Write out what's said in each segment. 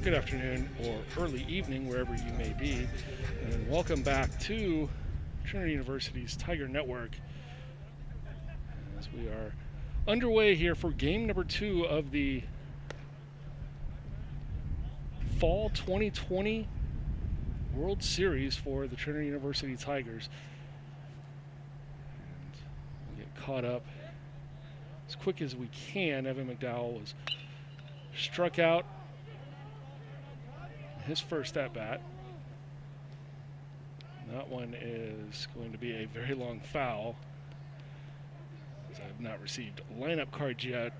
good afternoon, or early evening, wherever you may be, and welcome back to Trinity University's Tiger Network as we are underway here for game number 2 of the Fall 2020 World Series for the Trinity University Tigers. And we'll get caught up as quick as we can. Evan McDowell was struck out his first at-bat. That one is going to be a very long foul, as I have not received lineup cards yet.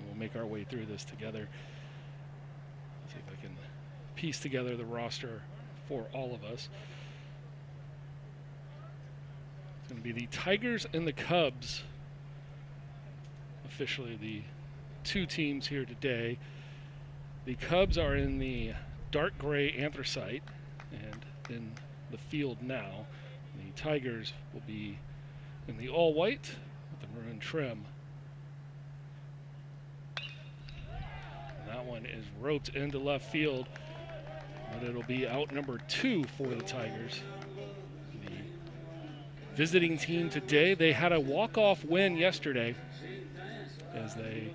We'll make our way through this together. See if I can piece together the roster for all of us. It's going to be the Tigers and the Cubs, officially the two teams here today. The Cubs are in the dark gray anthracite and in the field now. The Tigers will be in the all white with the maroon trim. And that one is roped into left field, but it'll be out number 2 for the Tigers. The visiting team today, they had a walk-off win yesterday as they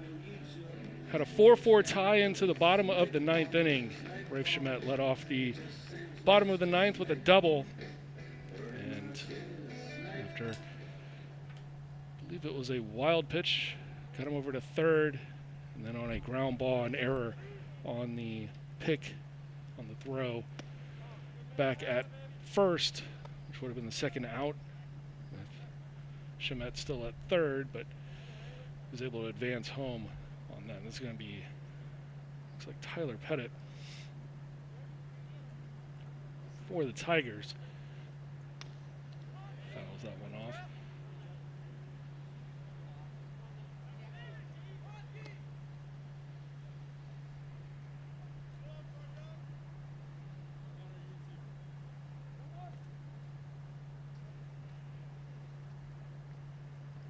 had a 4-4 tie into the bottom of the 9th inning. Rafe Shamet led off the bottom of the 9th with a double. And after, I believe it was a wild pitch, got him over to third. And then on a ground ball, an error on the pick, on the throw, back at first, which would have been the second out, with Shamet still at third, but was able to advance home on that. This is going to be, looks like Tyler Pettit for the Tigers. Fouls that one off.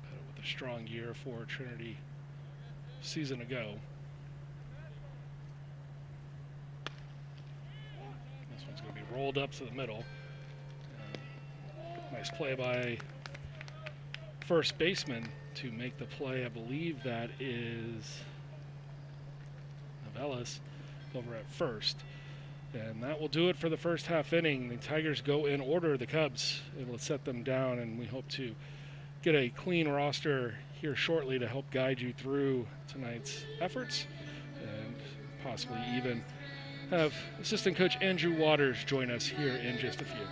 Pettit with a strong year for Trinity season ago. This one's going to be rolled up to the middle. Nice play by first baseman to make the play. I believe that is Novellis over at first. And that will do it for the first half inning. The Tigers go in order. The Cubs able to set them down, and we hope to get a clean roster here shortly to help guide you through tonight's efforts and possibly even have assistant coach Andrew Waters join us here in just a few.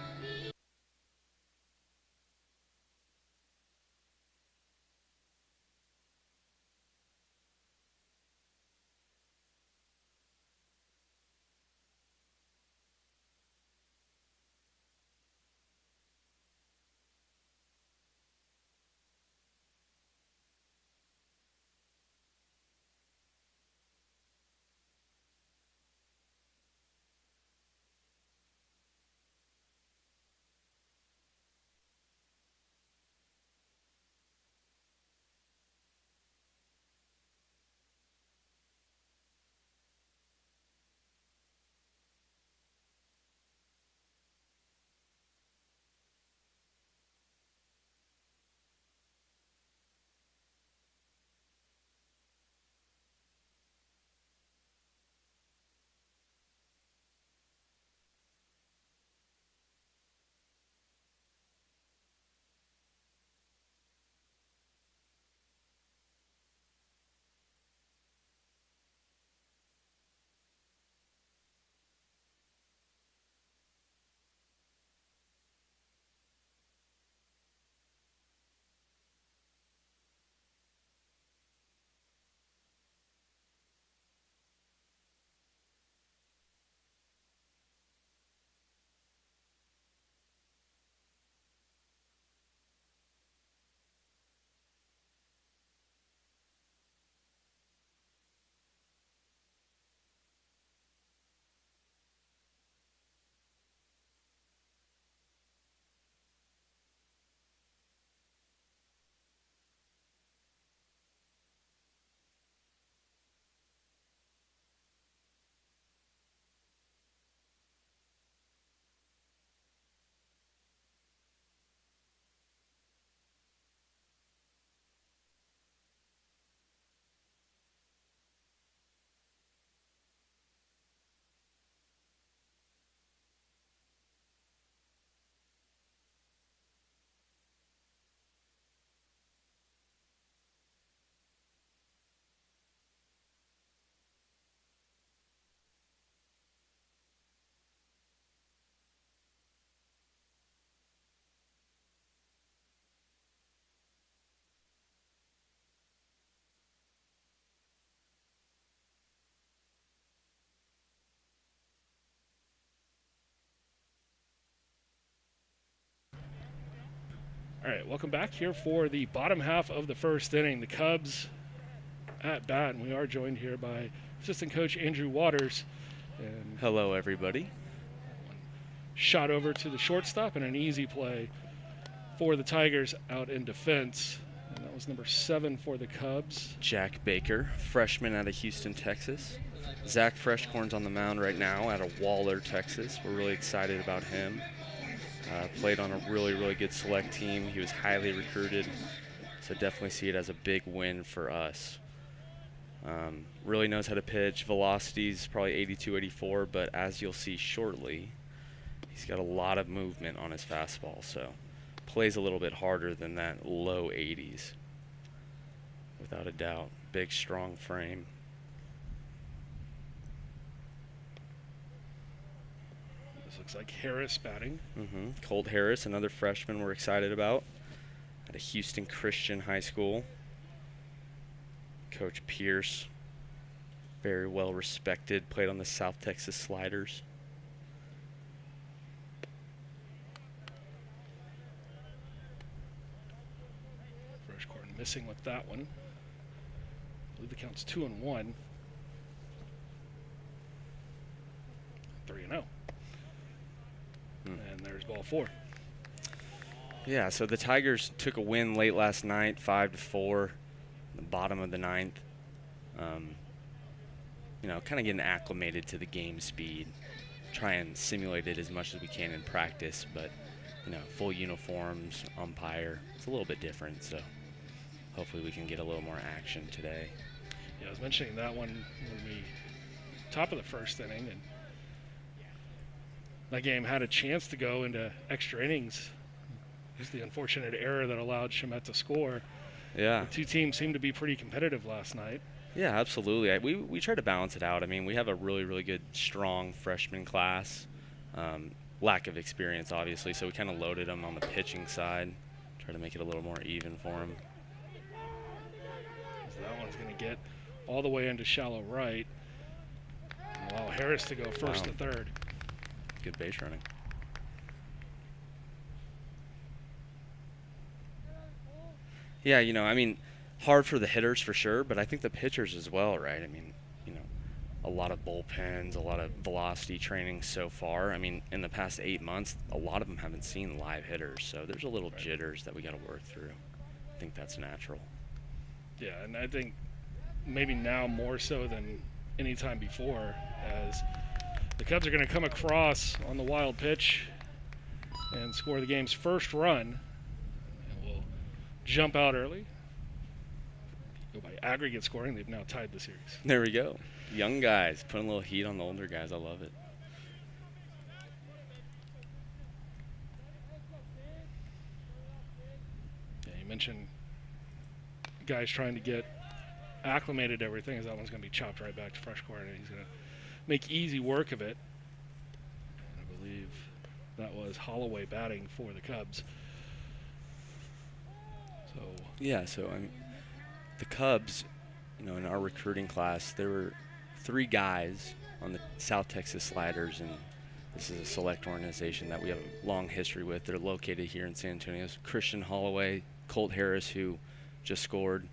All right, welcome back here for the bottom half of the first inning. The Cubs at bat, and we are joined here by assistant coach Andrew Waters. And hello, everybody. Shot over to the shortstop and an easy play for the Tigers out in defense. And that was number 7 for the Cubs. Jack Baker, freshman out of Houston, Texas. Zach Freshcorn's on the mound right now out of Waller, Texas. We're really excited about him. Played on a really, really good select team. He was highly recruited, so definitely see it as a big win for us. Really knows how to pitch. Velocity's probably 82, 84, but as you'll see shortly, he's got a lot of movement on his fastball, so plays a little bit harder than that low 80s, without a doubt. Big, strong frame. Looks like Harris batting. Colt Harris, another freshman we're excited about, at a Houston Christian High School. Coach Pierce, very well respected, played on the South Texas Sliders. Freshcorn missing with that one. I believe the count's 2-1. 3-0. And there's ball 4. Yeah, so the Tigers took a win late last night, 5-4, the bottom of the ninth. Kind of getting acclimated to the game speed. Try and simulate it as much as we can in practice, but, full uniforms, umpire, it's a little bit different, so hopefully we can get a little more action today. Yeah, I was mentioning that one when we top of the first inning, and that game had a chance to go into extra innings. It was the unfortunate error that allowed Chemet to score. Yeah. The two teams seemed to be pretty competitive last night. Yeah, absolutely. We try to balance it out. I mean, we have a really, really good, strong freshman class. Lack of experience, obviously, so we kind of loaded them on the pitching side. Try to make it a little more even for them. So that one's going to get all the way into shallow right. And allow Harris to go first to third. Good base running. Yeah, hard for the hitters for sure, but I think the pitchers as well, right? I mean, a lot of bullpens, a lot of velocity training so far. I mean, in the past 8 months, a lot of them haven't seen live hitters, so there's a little jitters that we got to work through. I think that's natural. Yeah, and I think maybe now more so than any time before, as the Cubs are going to come across on the wild pitch and score the game's first run. And we'll jump out early. Go by aggregate scoring. They've now tied the series. There we go. Young guys putting a little heat on the older guys. I love it. Yeah, you mentioned guys trying to get acclimated to everything, as that one's going to be chopped right back to Freshcorn, and he's going to make easy work of it. I believe that was Holloway batting for the Cubs. So the Cubs, in our recruiting class, there were 3 guys on the South Texas Sliders, and this is a select organization that we have a long history with. They're located here in San Antonio. Christian Holloway, Colt Harris, who just scored,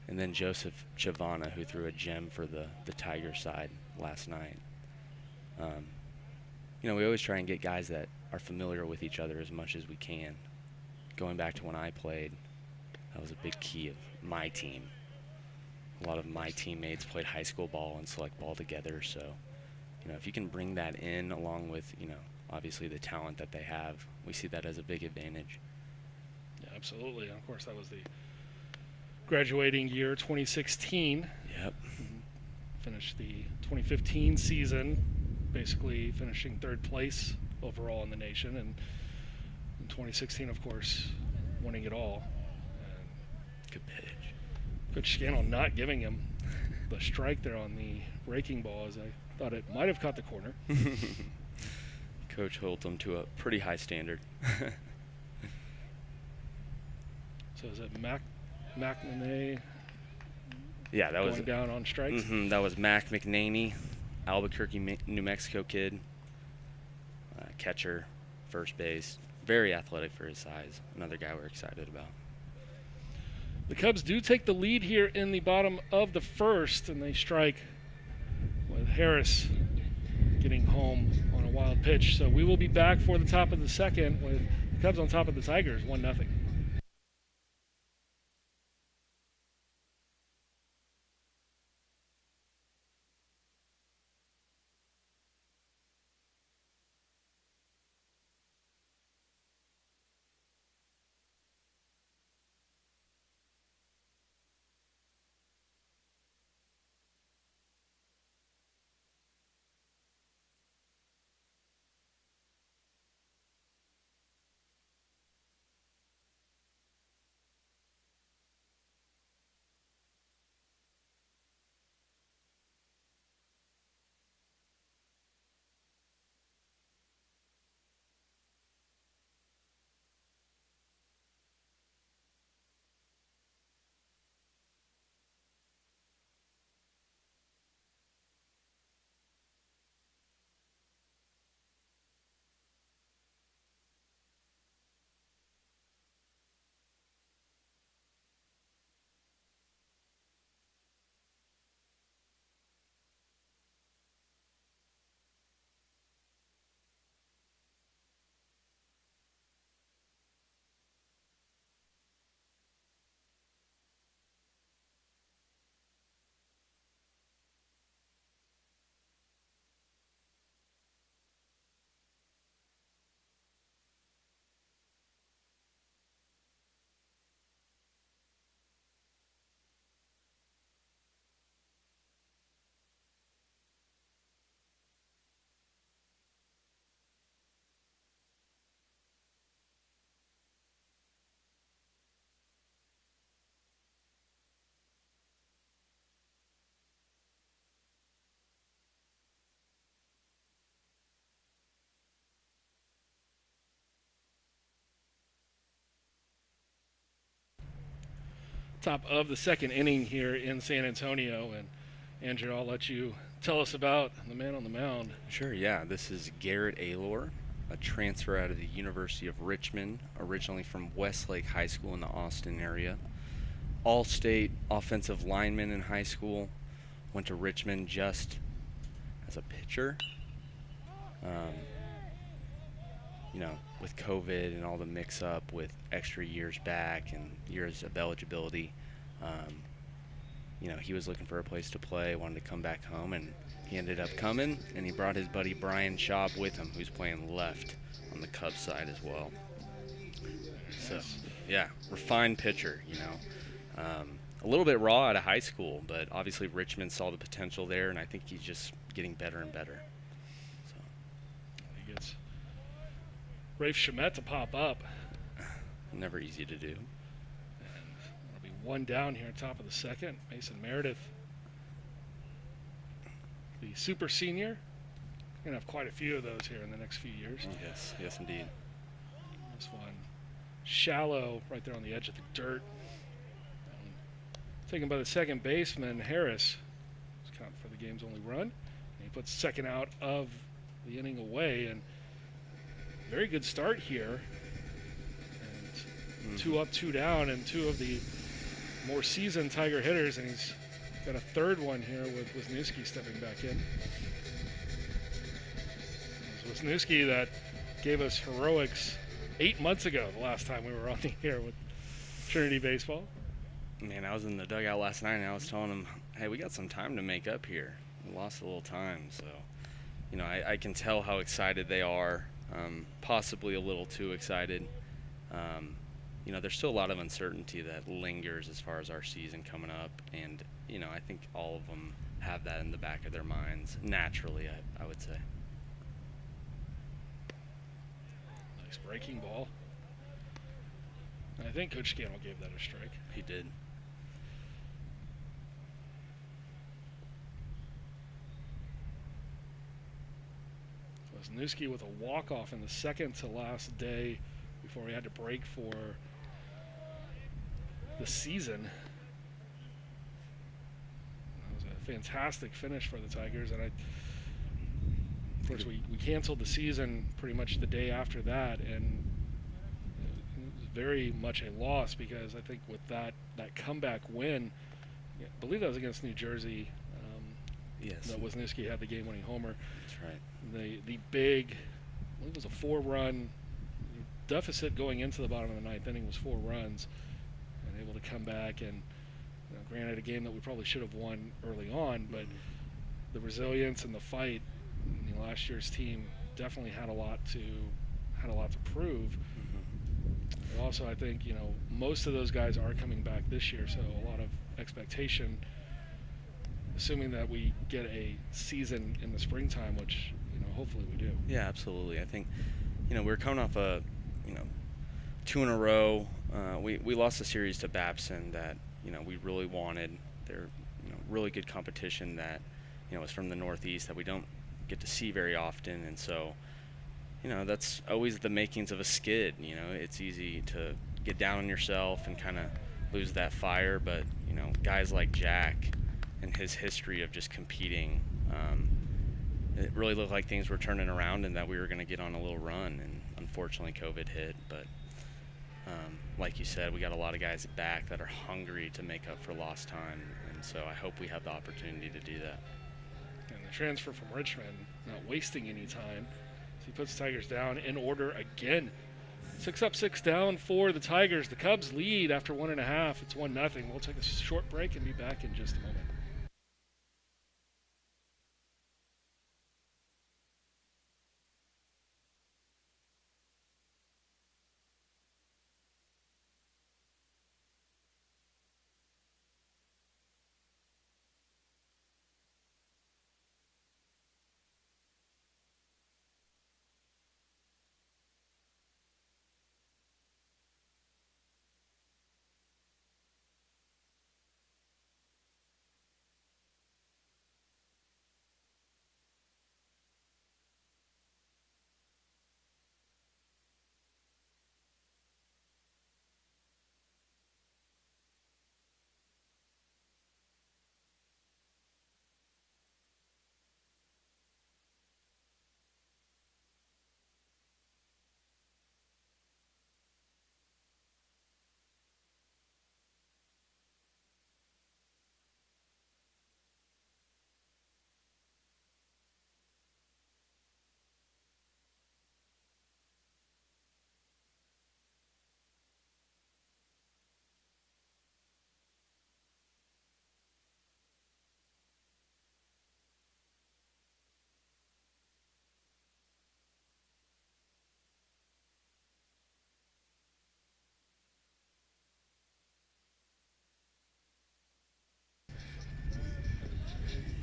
and then Joseph Chavana, who threw a gem for the Tiger side last night. We always try and get guys that are familiar with each other as much as we can. Going back to when I played, that was a big key of my team. A lot of my teammates played high school ball and select ball together, so if you can bring that in along with, obviously the talent that they have, we see that as a big advantage. Yeah, absolutely. And of course, that was the graduating year 2016. Yep. Finished the 2015 season, basically finishing 3rd place overall in the nation, and in 2016, of course, winning it all. And good pitch. Coach Scannell not giving him the strike there on the breaking ball, as I thought it might have caught the corner. Coach holds him to a pretty high standard. So is it McNaney? Yeah, that was going down on strikes. That was Mac McNaney, Albuquerque, New Mexico kid, catcher, first base. very athletic for his size. Another guy we're excited about. The Cubs do take the lead here in the bottom of the first, and they strike with Harris getting home on a wild pitch. So we will be back for the top of the second with the Cubs on top of the Tigers, 1-0. Top of the second inning here in San Antonio, and Andrew, I'll let you tell us about the man on the mound. Sure, yeah. This is Garrett Aylor, a transfer out of the University of Richmond, originally from Westlake High School in the Austin area. All-state offensive lineman in high school. Went to Richmond just as a pitcher. With COVID and all the mix-up with extra years back and years of eligibility, he was looking for a place to play, wanted to come back home, and he ended up coming, and he brought his buddy Brian Schaub with him, who's playing left on the Cubs side as well. So, yeah, refined pitcher, a little bit raw out of high school, but obviously Richmond saw the potential there, and I think he's just getting better and better. So he gets Rafe Shamet to pop up. Never easy to do. And it'll be one down here on top of the second. Mason Meredith, the super senior. We're going to have quite a few of those here in the next few years. Yes, indeed. This one shallow right there on the edge of the dirt. Taken by the second baseman, Harris. He's counting for the game's only run. And he puts second out of the inning away. And very good start here. And 2 up, 2 down, and 2 of the more seasoned Tiger hitters. And he's got a third one here with Wisniewski stepping back in. It was Wisniewski that gave us heroics 8 months ago, the last time we were on the air with Trinity Baseball. Man, I was in the dugout last night, and I was telling him, hey, we got some time to make up here. We lost a little time, so, I can tell how excited they are, possibly a little too excited. There's still a lot of uncertainty that lingers as far as our season coming up, and, I think all of them have that in the back of their minds, naturally, I would say. Nice breaking ball. I think Coach Scannell gave that a strike. He did. Wisniewski with a walk-off in the second to last day before he had to break for the season. That was a fantastic finish for the Tigers, and of course we canceled the season pretty much the day after that, and very much a loss, because I think with that comeback win, I believe that was against New Jersey. Yes. That Wisniewski had the game-winning homer. That's right. The big, I believe it was a 4-run deficit going into the bottom of the ninth inning was 4 runs, and able to come back and, granted, a game that we probably should have won early on, but the resilience and the fight. Last year's team definitely had a lot to prove. But also, I think most of those guys are coming back this year, so a lot of expectation, assuming that we get a season in the springtime, which hopefully we do. Yeah, absolutely. I think we're coming off a 2 in a row. We lost a series to Babson that we really wanted. They're really good competition that is from the Northeast that we don't get to see very often, and so that's always the makings of a skid. It's easy to get down on yourself and kind of lose that fire, but guys like Jack and his history of just competing, it really looked like things were turning around and that we were going to get on a little run, and unfortunately COVID hit. But like you said, we got a lot of guys back that are hungry to make up for lost time, and so I hope we have the opportunity to do that. And the transfer from Richmond, not wasting any time, so he puts the Tigers down in order again. 6 up, 6 down for the Tigers. The Cubs lead after 1.5. It's 1-0. We'll take a short break and be back in just a moment.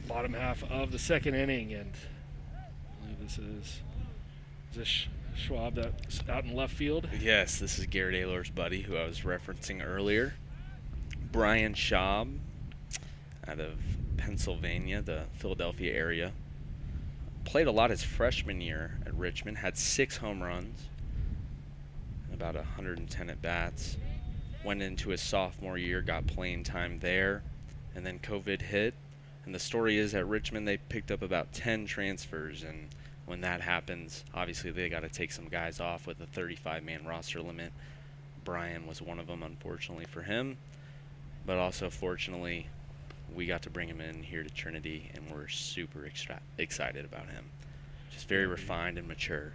Bottom half of the second inning, and I believe this is Schwab that's out in left field? Yes, this is Garrett Aylor's buddy, who I was referencing earlier. Brian Schaub out of Pennsylvania, the Philadelphia area. Played a lot his freshman year at Richmond, had 6 home runs, about 110 at-bats. Went into his sophomore year, got playing time there, and then COVID hit. And the story is at Richmond they picked up about 10 transfers, and when that happens, obviously they got to take some guys off with a 35-man roster limit. Brian was one of them, unfortunately for him, but also fortunately we got to bring him in here to Trinity, and we're super excited about him. Just very refined and mature.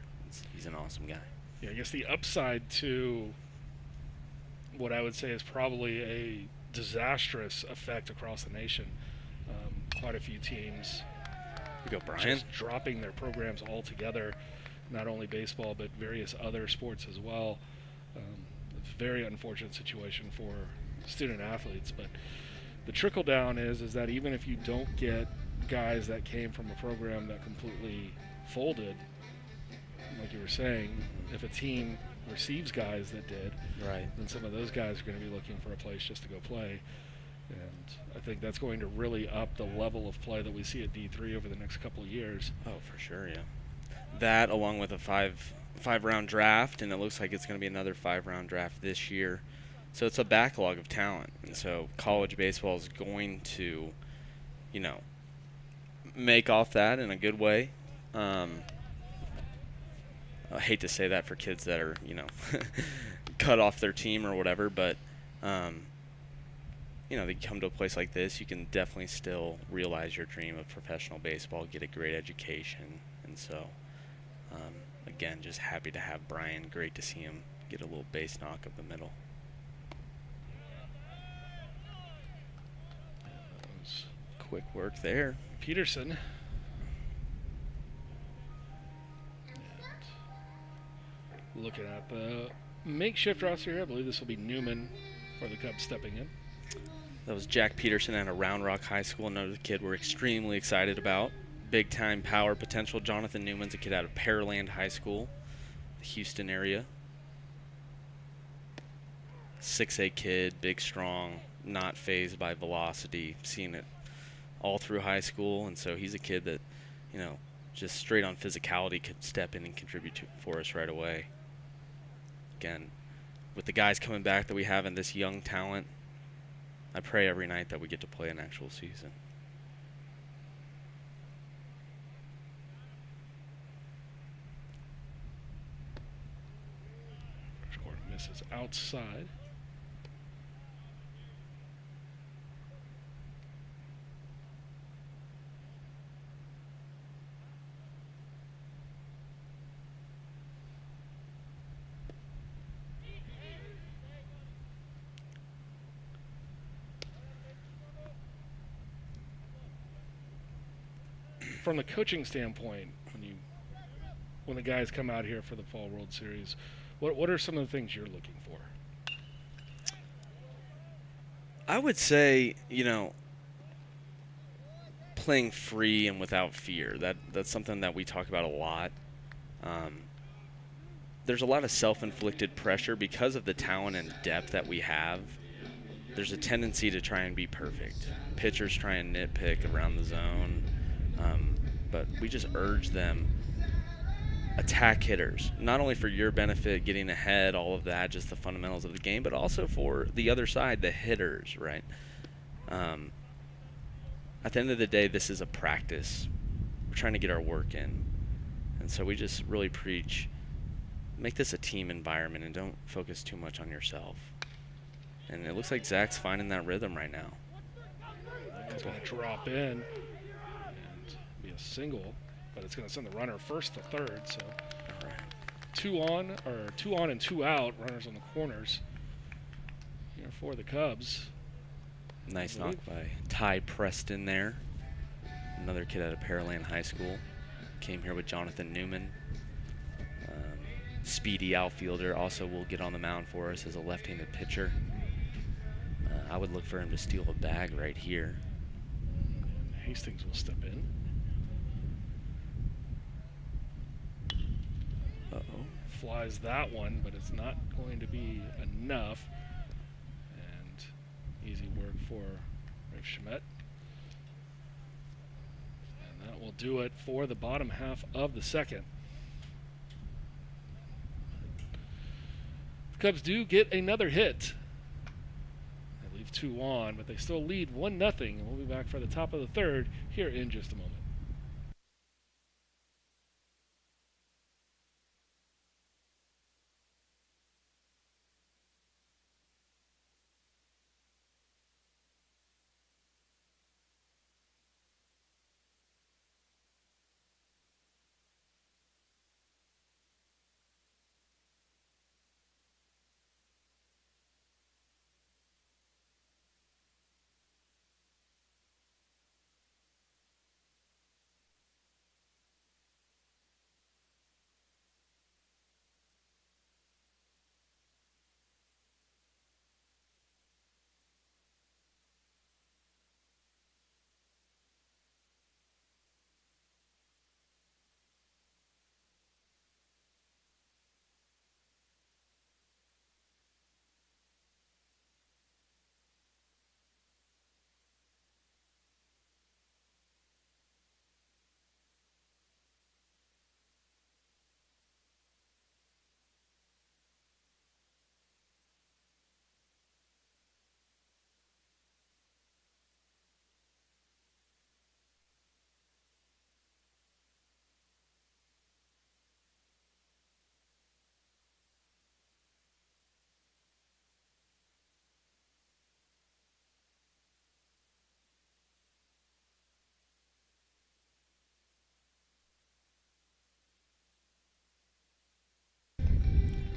He's an awesome guy. Yeah, I guess the upside to what I would say is probably a disastrous effect across the nation. Quite a few teams just dropping their programs altogether, not only baseball but various other sports as well. It's a very unfortunate situation for student athletes, but the trickle down is that even if you don't get guys that came from a program that completely folded, like you were saying, if a team receives guys that did, right, then some of those guys are going to be looking for a place just to go play. And I think that's going to really up the level of play that we see at D3 over the next couple of years. Oh, for sure, yeah. That, along with a five-round draft, and it looks like it's going to be another 5-round draft this year. So it's a backlog of talent. And so college baseball is going to, make off that in a good way. I hate to say that for kids that are, cut off their team or whatever, but they come to a place like this, you can definitely still realize your dream of professional baseball, get a great education, and so again, just happy to have Brian. Great to see him get a little base knock of the middle. Quick work there. Peterson. And looking at the makeshift roster here, I believe this will be Newman for the Cubs stepping in. That was Jack Peterson out of Round Rock High School, another kid we're extremely excited about. Big-time power potential. Jonathan Newman's a kid out of Pearland High School, the Houston area. 6'8" kid, big, strong, not fazed by velocity. Seen it all through high school, and so he's a kid that, just straight on physicality could step in and contribute for us right away. Again, with the guys coming back that we have in this young talent, I pray every night that we get to play an actual season. First quarter misses outside. From the coaching standpoint, when the guys come out here for the Fall World Series, what are some of the things you're looking for? I would say, playing free and without fear. That's something that we talk about a lot. There's a lot of self-inflicted pressure because of the talent and depth that we have. There's a tendency to try and be perfect. Pitchers try and nitpick around the zone. But we just urge them, attack hitters, not only for your benefit, getting ahead, all of that, just the fundamentals of the game, but also for the other side, the hitters, right? At the end of the day, this is a practice. We're trying to get our work in. And so we just really preach, make this a team environment and don't focus too much on yourself. And it looks like Zach's finding that rhythm right now. He's going to drop in. A single, but it's going to send the runner first to third. So two on and two out. Runners on the corners here for the Cubs. Nice knock by Ty Preston there. Another kid out of Pearland High School. Came here with Jonathan Newman. Speedy outfielder. Also will get on the mound for us as a left-handed pitcher. I would look for him to steal a bag right here. Hastings will step in. Flies that one, but it's not going to be enough. And easy work for Rafe Schmidt. And that will do it for the bottom half of the second. The Cubs do get another hit. They leave two on, but they still lead 1-0. And we'll be back for the top of the third here in just a moment.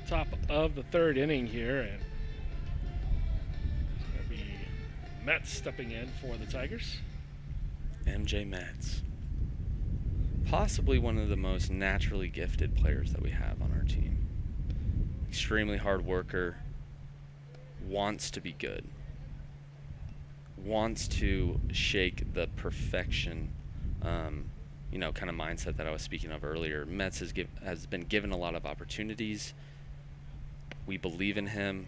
Top of the third inning here, and it's going to be Metz stepping in for the Tigers. MJ Metz. Possibly one of the most naturally gifted players that we have on our team. Extremely hard worker, wants to be good, wants to shake the perfection, kind of mindset that I was speaking of earlier. Metz has been given a lot of opportunities. We believe in him,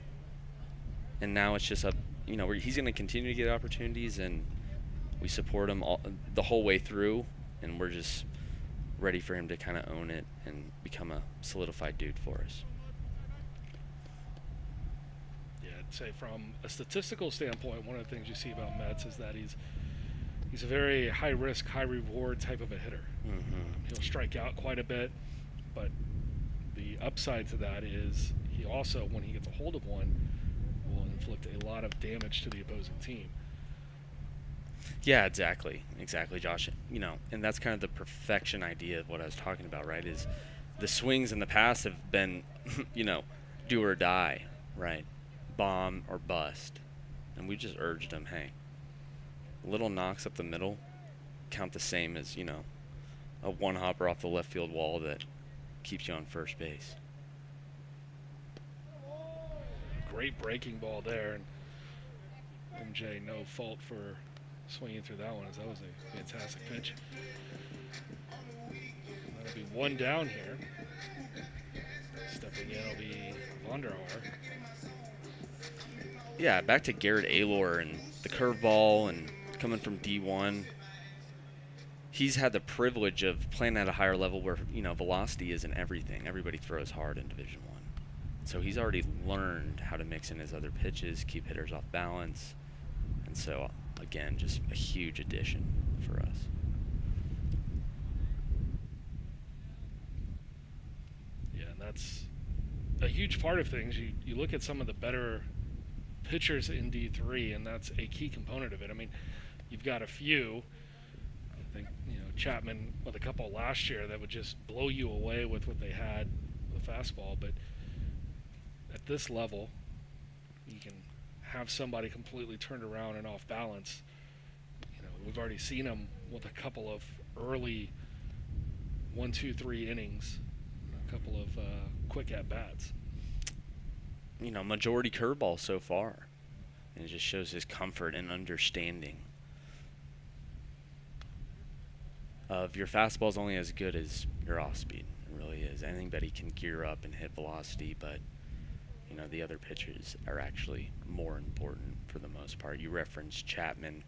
and now it's just he's going to continue to get opportunities, and we support him the whole way through, and we're just ready for him to kind of own it and become a solidified dude for us. Yeah, I'd say from a statistical standpoint, one of the things you see about Metz is that he's a very high-risk, high-reward type of a hitter. Mm-hmm. He'll strike out quite a bit, but the upside to that is he also, when he gets a hold of one, will inflict a lot of damage to the opposing team. Yeah, exactly, Josh. And that's kind of the perfection idea of what I was talking about, right? Is the swings in the past have been, do or die, right? Bomb or bust. And we just urged him, hey, little knocks up the middle count the same as, a one-hopper off the left field wall that keeps you on first base. Great breaking ball there. And MJ, no fault for swinging through that one, as that was a fantastic pitch. That'll be one down here. Stepping in will be Vonderhaar. Yeah, back to Garrett Aylor and the curveball and coming from D1. He's had the privilege of playing at a higher level where, velocity isn't everything. Everybody throws hard in Division I. So he's already learned how to mix in his other pitches, keep hitters off balance. And so, again, just a huge addition for us. Yeah, and that's a huge part of things. You look at some of the better pitchers in D3, and that's a key component of it. I mean, you've got a few. I think, Chapman with a couple last year that would just blow you away with what they had with the fastball. But at this level, you can have somebody completely turned around and off balance. We've already seen him with a couple of early 1, 2, 3 innings, a couple of quick at-bats. Majority curveball so far. And it just shows his comfort and understanding of your fastball's only as good as your off speed. It really is. Anybody can gear up and hit velocity, but the other pitches are actually more important for the most part. You referenced Chapman.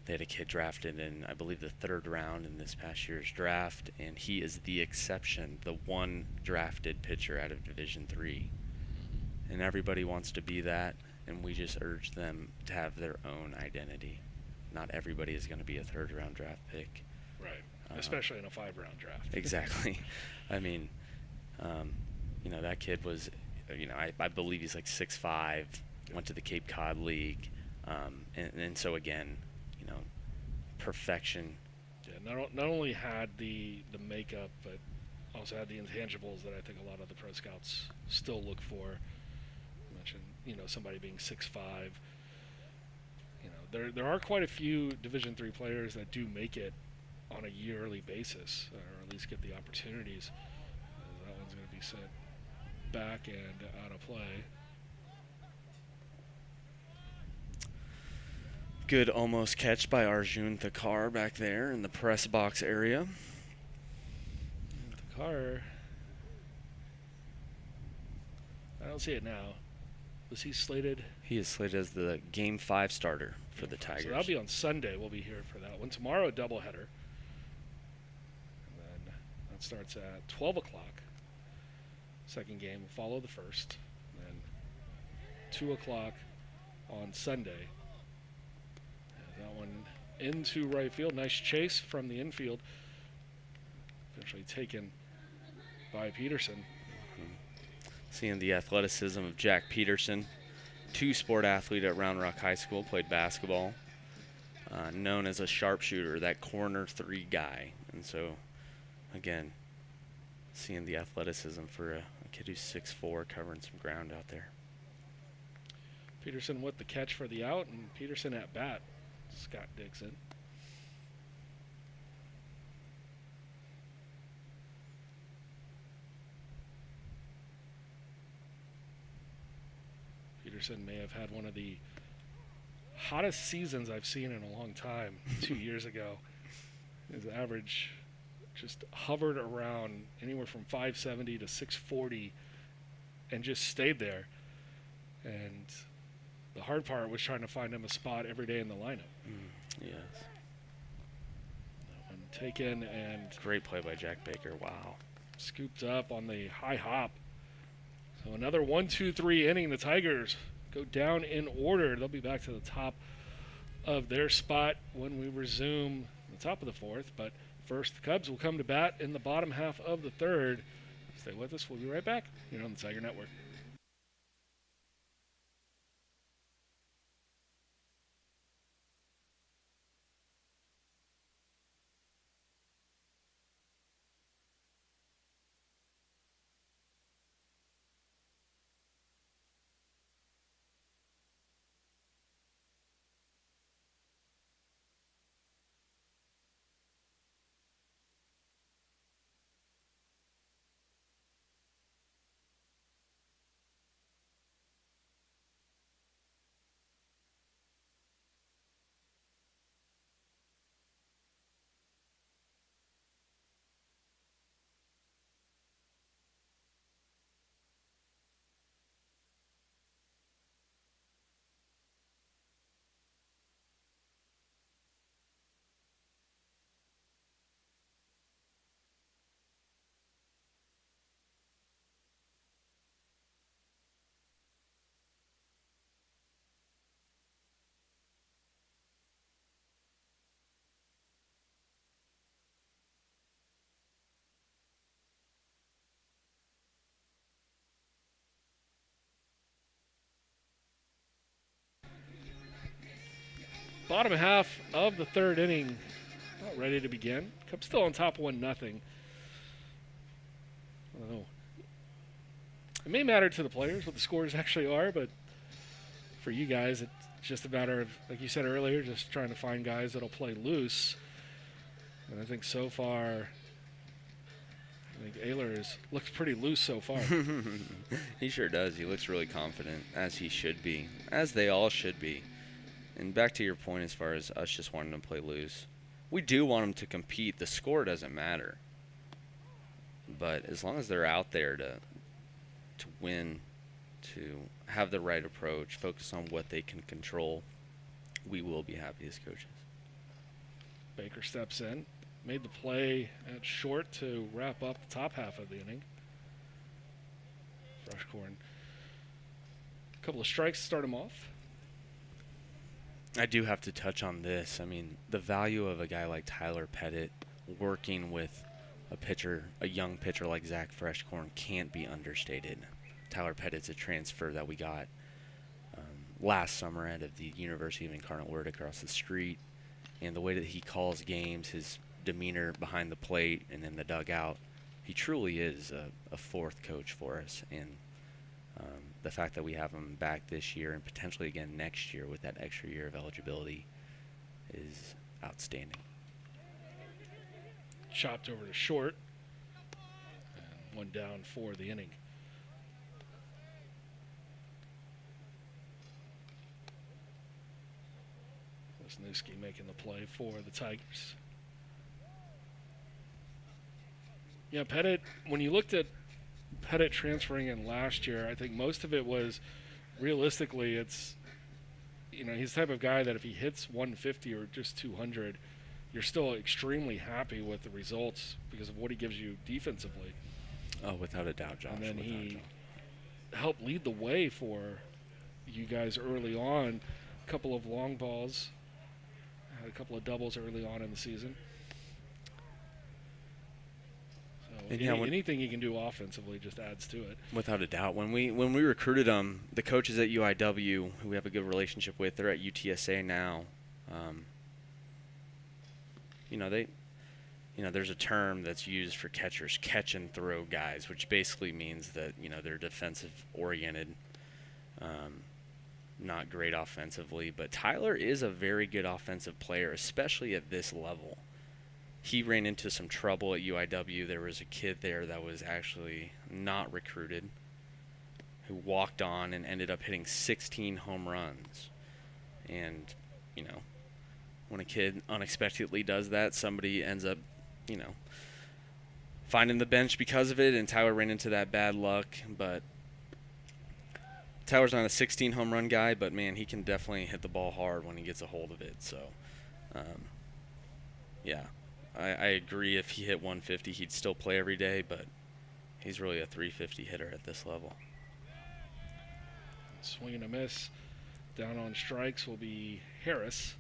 They had a kid drafted in, I believe, the 3rd round in this past year's draft, and he is the exception, the one drafted pitcher out of Division III. And everybody wants to be that, and we just urge them to have their own identity. Not everybody is going to be a 3rd-round draft pick. Right, especially in a 5-round draft. Exactly. I mean, that kid was, I believe he's like 6'5", went to the Cape Cod League, and so again, perfection. Yeah, not only had the makeup, but also had the intangibles that I think a lot of the pro scouts still look for. You mentioned, somebody being 6'5". There are quite a few Division III players that do make it on a yearly basis, or at least get the opportunities. That one's going to be set back and out of play. Good almost catch by Arjun Thakar back there in the press box area. Thakar, I don't see it now. Was he slated? He is slated as the Game 5 starter for the Tigers. So that'll be on Sunday. We'll be here for that one. Tomorrow, a doubleheader. And then that starts at 12 o'clock. Second game will follow the first. And then 2 o'clock on Sunday. And that one into right field. Nice chase from the infield. Eventually taken by Peterson. Seeing the athleticism of Jack Peterson, 2-sport athlete at Round Rock High School, played basketball, known as a sharpshooter, that corner 3 guy. And so, again, seeing the athleticism for a Kid who's 6'4", covering some ground out there. Peterson with the catch for the out, and Peterson at bat. Scott Dixon. Peterson may have had one of the hottest seasons I've seen in a long time 2 years ago. His average just hovered around anywhere from 570 to 640 and just stayed there. And the hard part was trying to find him a spot every day in the lineup. Yes. That one taken and Great play by Jack Baker. Wow. scooped up on the high hop. So another 1-2-3 inning. The Tigers go down in order. They'll be back to the top of their spot when we resume the top of the fourth. But first, the Cubs will come to bat in the bottom half of the third. Stay with us. We'll be right back here on the Tiger Network. Bottom half of the third inning, about ready to begin. Cubs still on top 1-0. Oh, it may matter to the players what the scores actually are, but for you guys, it's just a matter of, like you said earlier, just trying to find guys that'll play loose. And I think so far, Aylor looks pretty loose so far. He sure does. He looks really confident, as he should be, as they all should be. And back to your point as far as us just wanting to play loose. We do want them to compete. The score doesn't matter. But as long as they're out there to win, to have the right approach, focus on what they can control, we will be happy as coaches. Baker steps in, made the play at short to wrap up the top half of the inning. Fresh corn. A couple of strikes to start him off. I do have to touch on this. I mean, the value of a guy like Tyler Pettit working with a pitcher, a young pitcher like Zach Freshcorn, can't be understated. Tyler Pettit's a transfer that we got last summer out of the University of Incarnate Word across the street. And the way that he calls games, his demeanor behind the plate and in the dugout, he truly is a fourth coach for us. And the fact that we have him back this year and potentially again next year with that extra year of eligibility is outstanding. Chopped over to short. And one down for the inning. Wisniewski making the play for the Tigers. Yeah, Pettit, when you looked at Pettit transferring in last year, I think most of it was realistically it's, he's the type of guy that if he hits 150 or just 200, you're still extremely happy with the results because of what he gives you defensively. Oh, without a doubt, Josh. And then he helped lead the way for you guys early on. A couple of long balls, had a couple of doubles early on in the season. So anything he can do offensively just adds to it. Without a doubt. When we recruited him, the coaches at UIW, who we have a good relationship with, they're at there's a term that's used for catchers, catch and throw guys, which basically means that, they're defensive oriented, not great offensively. But Tyler is a very good offensive player, especially at this level. He ran into some trouble at UIW. There was a kid there that was actually not recruited who walked on and ended up hitting 16 home runs. And, when a kid unexpectedly does that, somebody ends up, finding the bench because of it, and Tyler ran into that bad luck. But Tyler's not a 16 home run guy, but, man, he can definitely hit the ball hard when he gets a hold of it. So, yeah, I agree. If he hit 150, he'd still play every day, but he's really a 350 hitter at this level. Swing and a miss. Down on strikes will be Harris.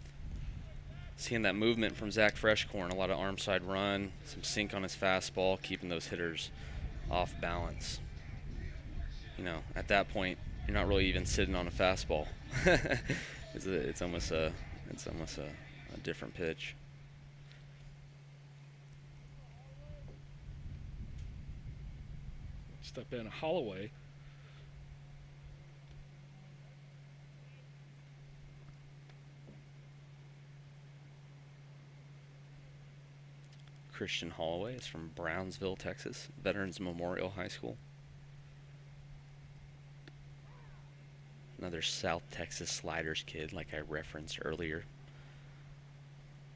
Seeing that movement from Zach Freshcorn, a lot of arm side run, some sink on his fastball, keeping those hitters off balance. At that point, you're not really even sitting on a fastball. It's almost a different pitch. Step in Holloway. Christian Holloway is from Brownsville, Texas, Veterans Memorial High School. Another South Texas Sliders kid, like I referenced earlier.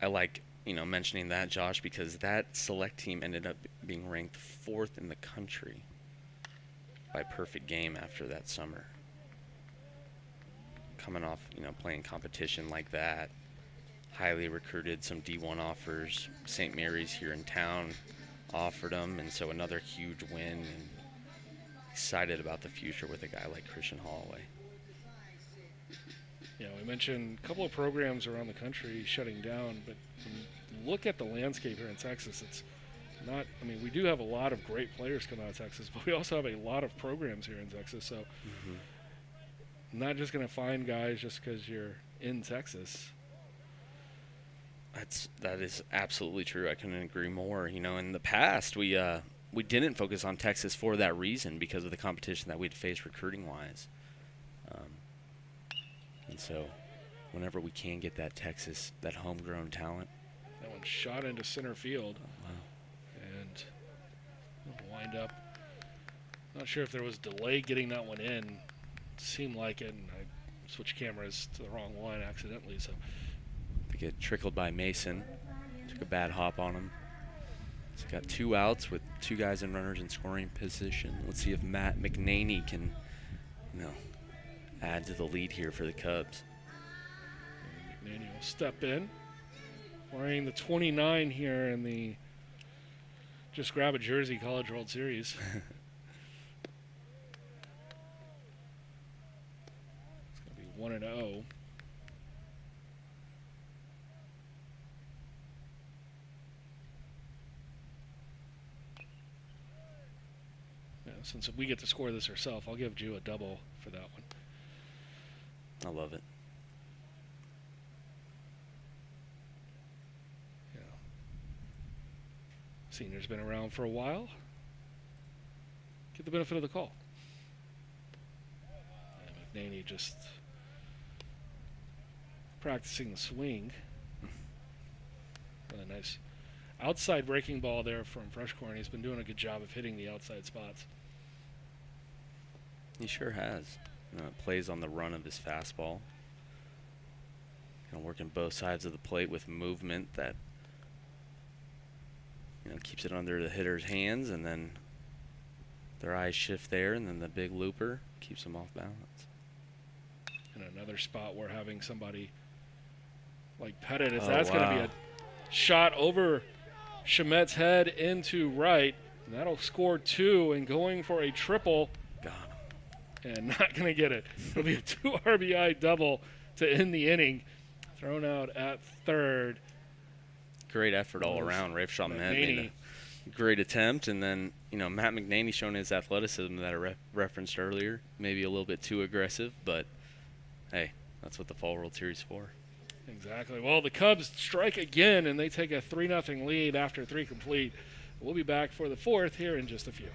I like, mentioning that, Josh, because that select team ended up being ranked 4th in the country by Perfect Game after that summer. Coming off, playing competition like that. Highly recruited, some D1 offers. St. Mary's here in town offered them, and so another huge win. And excited about the future with a guy like Christian Holloway. Yeah, we mentioned a couple of programs around the country shutting down, but when you look at the landscape here in Texas, it's not, we do have a lot of great players coming out of Texas, but we also have a lot of programs here in Texas, so not just going to find guys just because you're in Texas. That is absolutely true. I couldn't agree more. In the past, we didn't focus on Texas for that reason, because of the competition that we'd faced recruiting-wise. And so whenever we can get that Texas, that homegrown talent. That one shot into center field. Oh, wow. And wind up. Not sure if there was delay getting that one in. It seemed like it, and I switched cameras to the wrong one accidentally. So they get trickled by Mason. Took a bad hop on him. He's got 2 outs with 2 guys and runners in scoring position. Let's see if Matt McNaney can, add to the lead here for the Cubs. And McNaney will step in, wearing the 29 here in the Just Grab a Jersey College World Series. It's going to be 1-0. Since we get to score this ourselves, I'll give Jew a double for that one. I love it. Yeah. Senior's been around for a while. Get the benefit of the call. And McNaney just practicing the swing. Really nice outside breaking ball there from Freshcorn. He's been doing a good job of hitting the outside spots. He sure has. It plays on the run of his fastball. Kind of working both sides of the plate with movement that keeps it under the hitter's hands, and then their eyes shift there, and then the big looper keeps them off balance. And another spot where having somebody like Pettit, if that's going to be a shot over Shamet's head into right, and that'll score 2, and going for a triple. Got him. And not going to get it. It'll be a 2 RBI double to end the inning. Thrown out at third. Great effort all around. Rafe Shamet made a great attempt. And then, Matt McNaney showing his athleticism that I referenced earlier. Maybe a little bit too aggressive, but hey, that's what the Fall World Series is for. Exactly. Well, the Cubs strike again, and they take a 3-0 lead after 3 complete. We'll be back for the 4th here in just a few.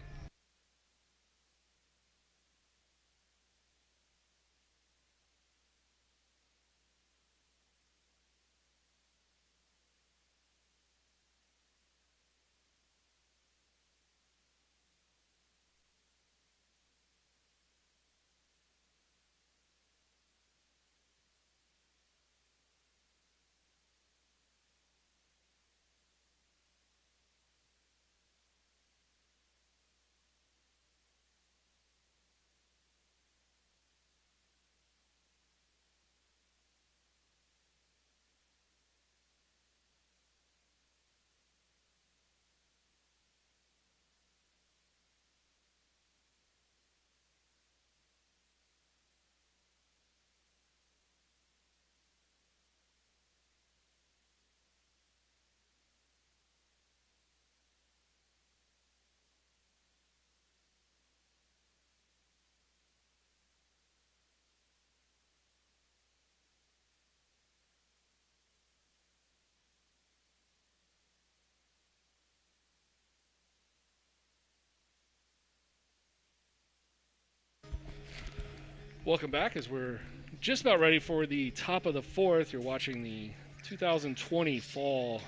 Welcome back as we're just about ready for the top of the 4th. You're watching the 2020 Fall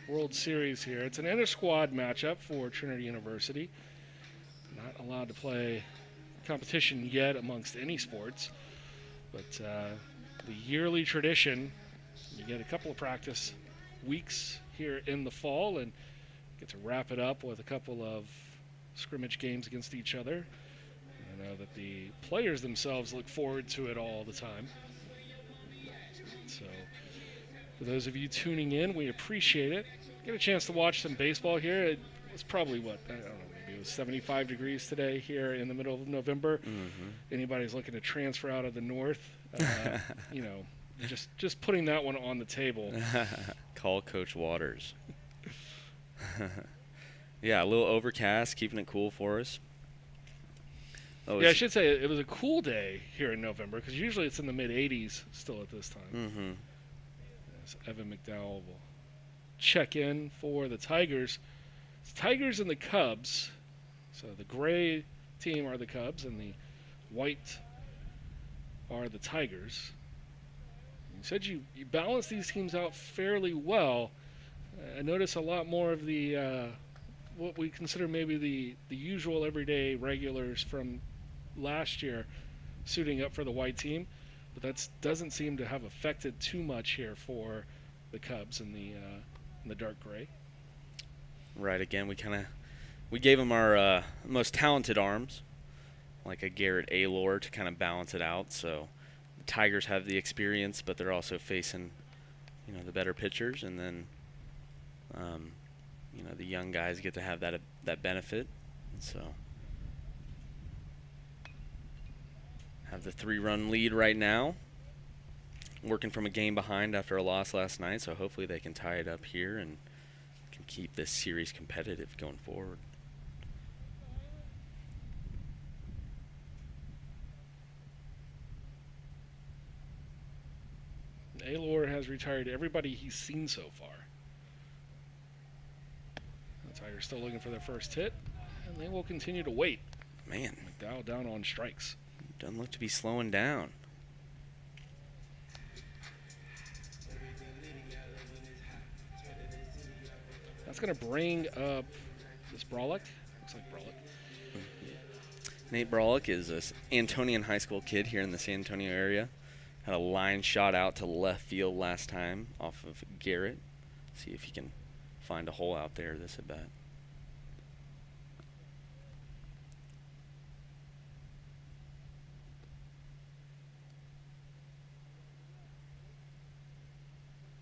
World Series here. It's an inter-squad matchup for Trinity University. Not allowed to play competition yet amongst any sports, but the yearly tradition, you get a couple of practice weeks here in the fall and get to wrap it up with a couple of scrimmage games against each other. I know that the players themselves look forward to it all the time. So for those of you tuning in, we appreciate it. Get a chance to watch some baseball here. It was probably, I don't know, maybe it was 75 degrees today here in the middle of November. Anybody's looking to transfer out of the north, just putting that one on the table. Call Coach Waters. Yeah, a little overcast, keeping it cool for us. Yeah, I should say it was a cool day here in November because usually it's in the mid-80s still at this time. As Evan McDonald will check in for the Tigers. It's Tigers and the Cubs. So the gray team are the Cubs and the white are the Tigers. You said you balance these teams out fairly well. I notice a lot more of the what we consider maybe the usual everyday regulars from last year suiting up for the white team, but that doesn't seem to have affected too much here for the Cubs in the dark gray. Right. Again, we gave them our most talented arms, like a Garrett Aylor, to kind of balance it out. So the Tigers have the experience, but they're also facing, the better pitchers, and then, the young guys get to have that benefit. So have the 3-run lead right now, working from a game behind after a loss last night, so hopefully they can tie it up here and can keep this series competitive going forward. Aylor has retired everybody he's seen so far. The Tigers still looking for their first hit, and they will continue to wait. Man. McDowell down on strikes. Doesn't look to be slowing down. That's going to bring up this Brolick. Looks like Brolick. Nate Brolick is an Antonian High School kid here in the San Antonio area. Had a line shot out to left field last time off of Garrett. See if he can find a hole out there this at bat.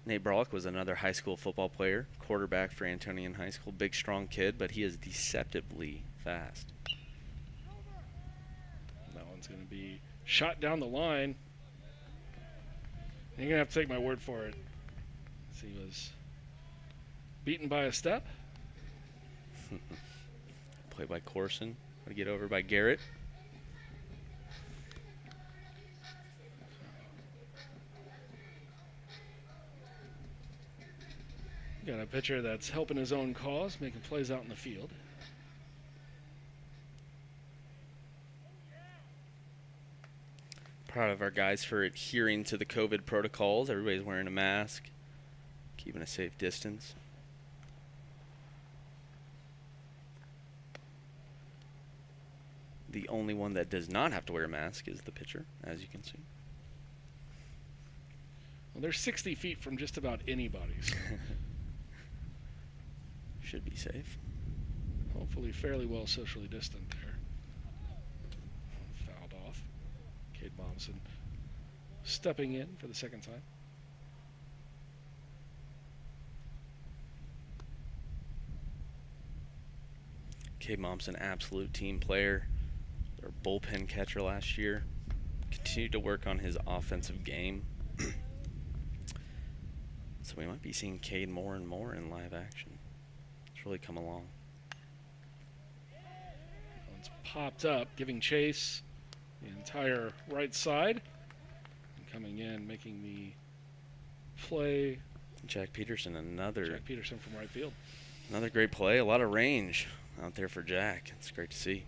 Nate Brolick was another high school football player, quarterback for Antonian High School. Big, strong kid, but he is deceptively fast. That one's going to be shot down the line. You're going to have to take my word for it. He was beaten by a step. Play by Corson. To get over by Garrett. Got a pitcher that's helping his own cause, making plays out in the field. Proud of our guys for adhering to the COVID protocols. Everybody's wearing a mask, keeping a safe distance. The only one that does not have to wear a mask is the pitcher, as you can see. Well, they're 60 feet from just about anybody, so should be safe. Hopefully fairly well socially distant there. Fouled off. Cade Momsen stepping in for the second time. Cade Momsen, absolute team player. Our bullpen catcher last year. Continued to work on his offensive game. So we might be seeing Cade more and more in live action. It's really come along. One's popped up, giving chase the entire right side. And coming in, making the play. Jack Peterson, Jack Peterson from right field. Another great play. A lot of range out there for Jack. It's great to see.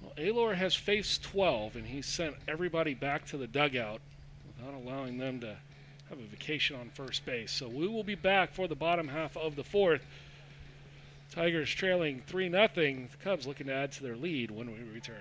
Well, Aylor has faced 12, and he sent everybody back to the dugout without allowing them to have a vacation on first base. So we will be back for the bottom half of the fourth. Tigers trailing 3-0. The Cubs looking to add to their lead when we return.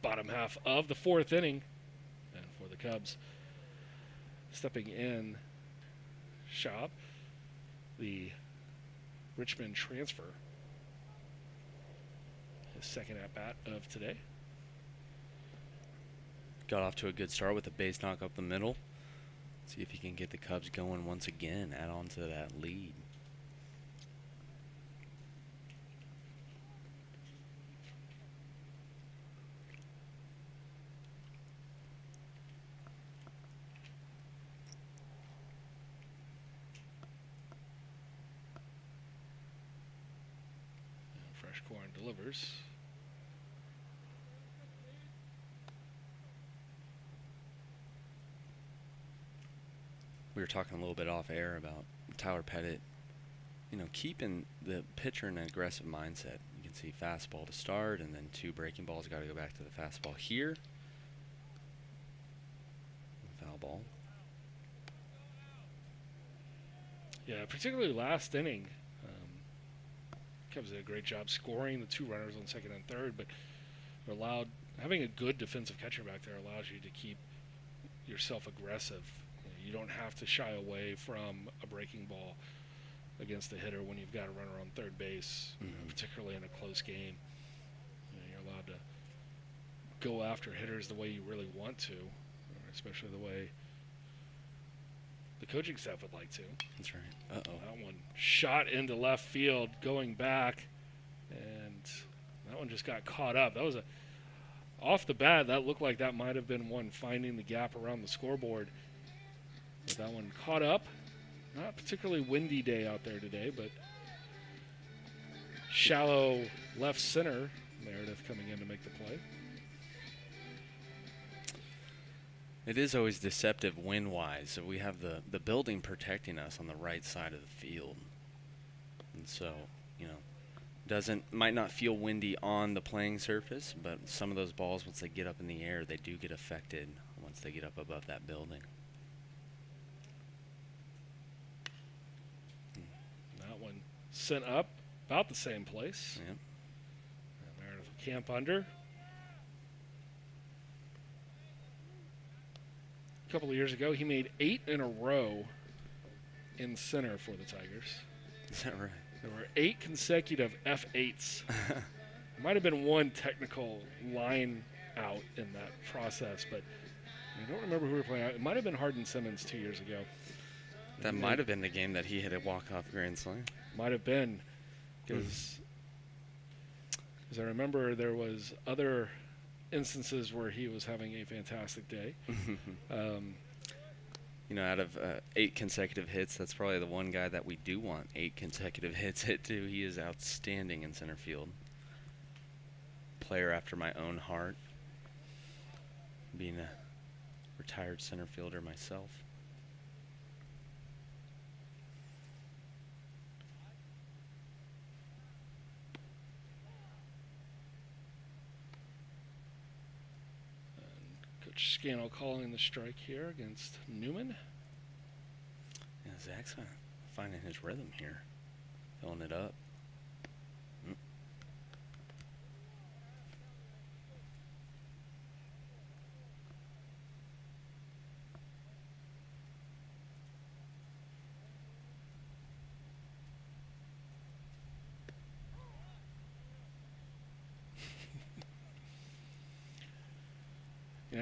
Bottom half of the fourth inning. And for the Cubs, stepping in, Schaub, the Richmond transfer. His second at-bat of today. Got off to a good start with a base knock up the middle. See if he can get the Cubs going once again, add on to that lead. Fresh corn delivers. We were talking a little bit off air about Tyler Pettit, keeping the pitcher in an aggressive mindset. You can see fastball to start, and then 2 breaking balls. Got to go back to the fastball here. Foul ball. Yeah, particularly last inning. Cubs did a great job scoring the 2 runners on second and third, but having a good defensive catcher back there allows you to keep yourself aggressive. You don't have to shy away from a breaking ball against a hitter when you've got a runner on third base, particularly in a close game. You're allowed to go after hitters the way you really want to, especially the way the coaching staff would like to. That's right. Uh-oh. That one shot into left field, going back, and that one just got caught up. That was off the bat, that looked like that might have been one finding the gap around the scoreboard. But that one caught up. Not a particularly windy day out there today, but shallow left center. Meredith coming in to make the play. It is always deceptive wind-wise. So we have the building protecting us on the right side of the field. And so, might not feel windy on the playing surface, but some of those balls, once they get up in the air, they do get affected once they get up above that building. That one sent up about the same place. Yep. Meredith will camp under. A couple of years ago, he made 8 in a row in center for the Tigers. Is that right? There were 8 consecutive F8s. There might have been one technical line out in that process, but I don't remember who we were playing out. It might have been Hardin Simmons 2 years ago. That might have been the game that he hit a walk-off grand slam. Might have been, because I remember there was other instances where he was having a fantastic day. Out of 8 consecutive hits, that's probably the one guy that we do want 8 consecutive hits hit to. He is outstanding in center field. Player after my own heart, being a retired center fielder myself. Coach Scannell calling the strike here against Newman. Yeah, Zach's finding his rhythm here, filling it up.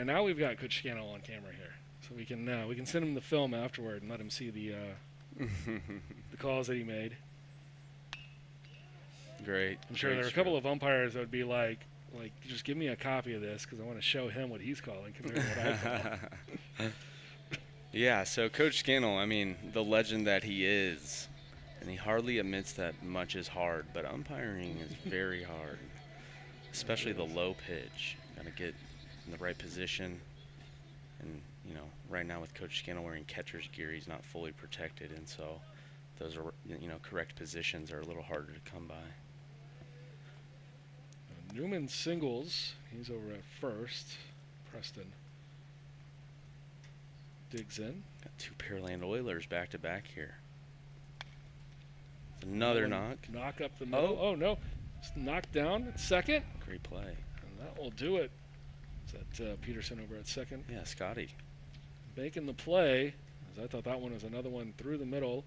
Now we've got Coach Scannell on camera here, so we can send him the film afterward and let him see the the calls that he made. Great. I'm sure there are a couple of umpires that would be like, just give me a copy of this because I want to show him what he's calling compared to what I call. Yeah, so Coach Scannell, the legend that he is, and he hardly admits that much is hard, but umpiring is very hard, especially the low pitch. Got to get in the right position, and right now with Coach Scannell wearing catcher's gear, he's not fully protected, and so those are correct positions are a little harder to come by. Newman singles. He's over at first. Preston digs in. Got 2 Pearland Oilers back to back here. Another knock up the middle. Oh no, it's knocked down at second. Great play, and that will do it. Is that Peterson over at second? Yeah, Scotty making the play. As I thought that one was another one through the middle.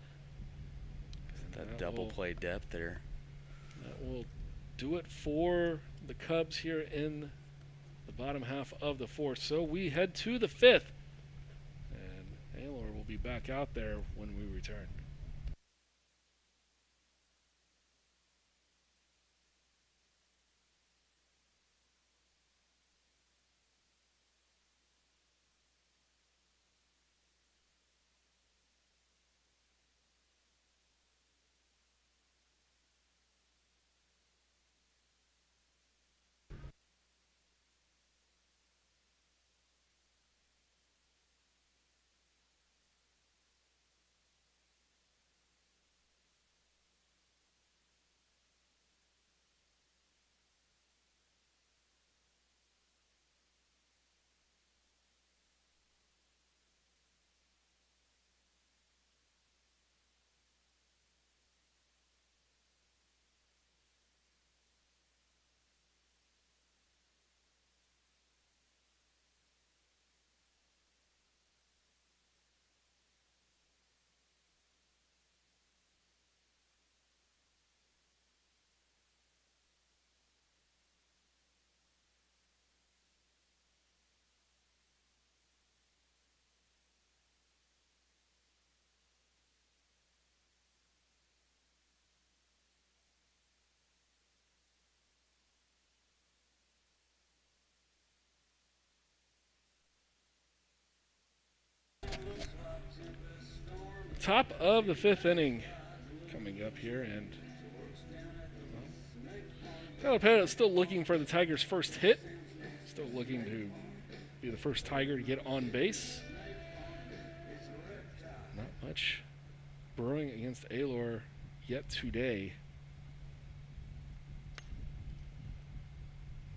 That double play depth there. That will do it for the Cubs here in the bottom half of the 4th. So we head to the 5th, and Aylor will be back out there when we return. Top of the 5th inning coming up here, and Tyler Pettit is still looking for the Tigers' first hit. Still looking to be the first Tiger to get on base. Not much brewing against Aylor yet today.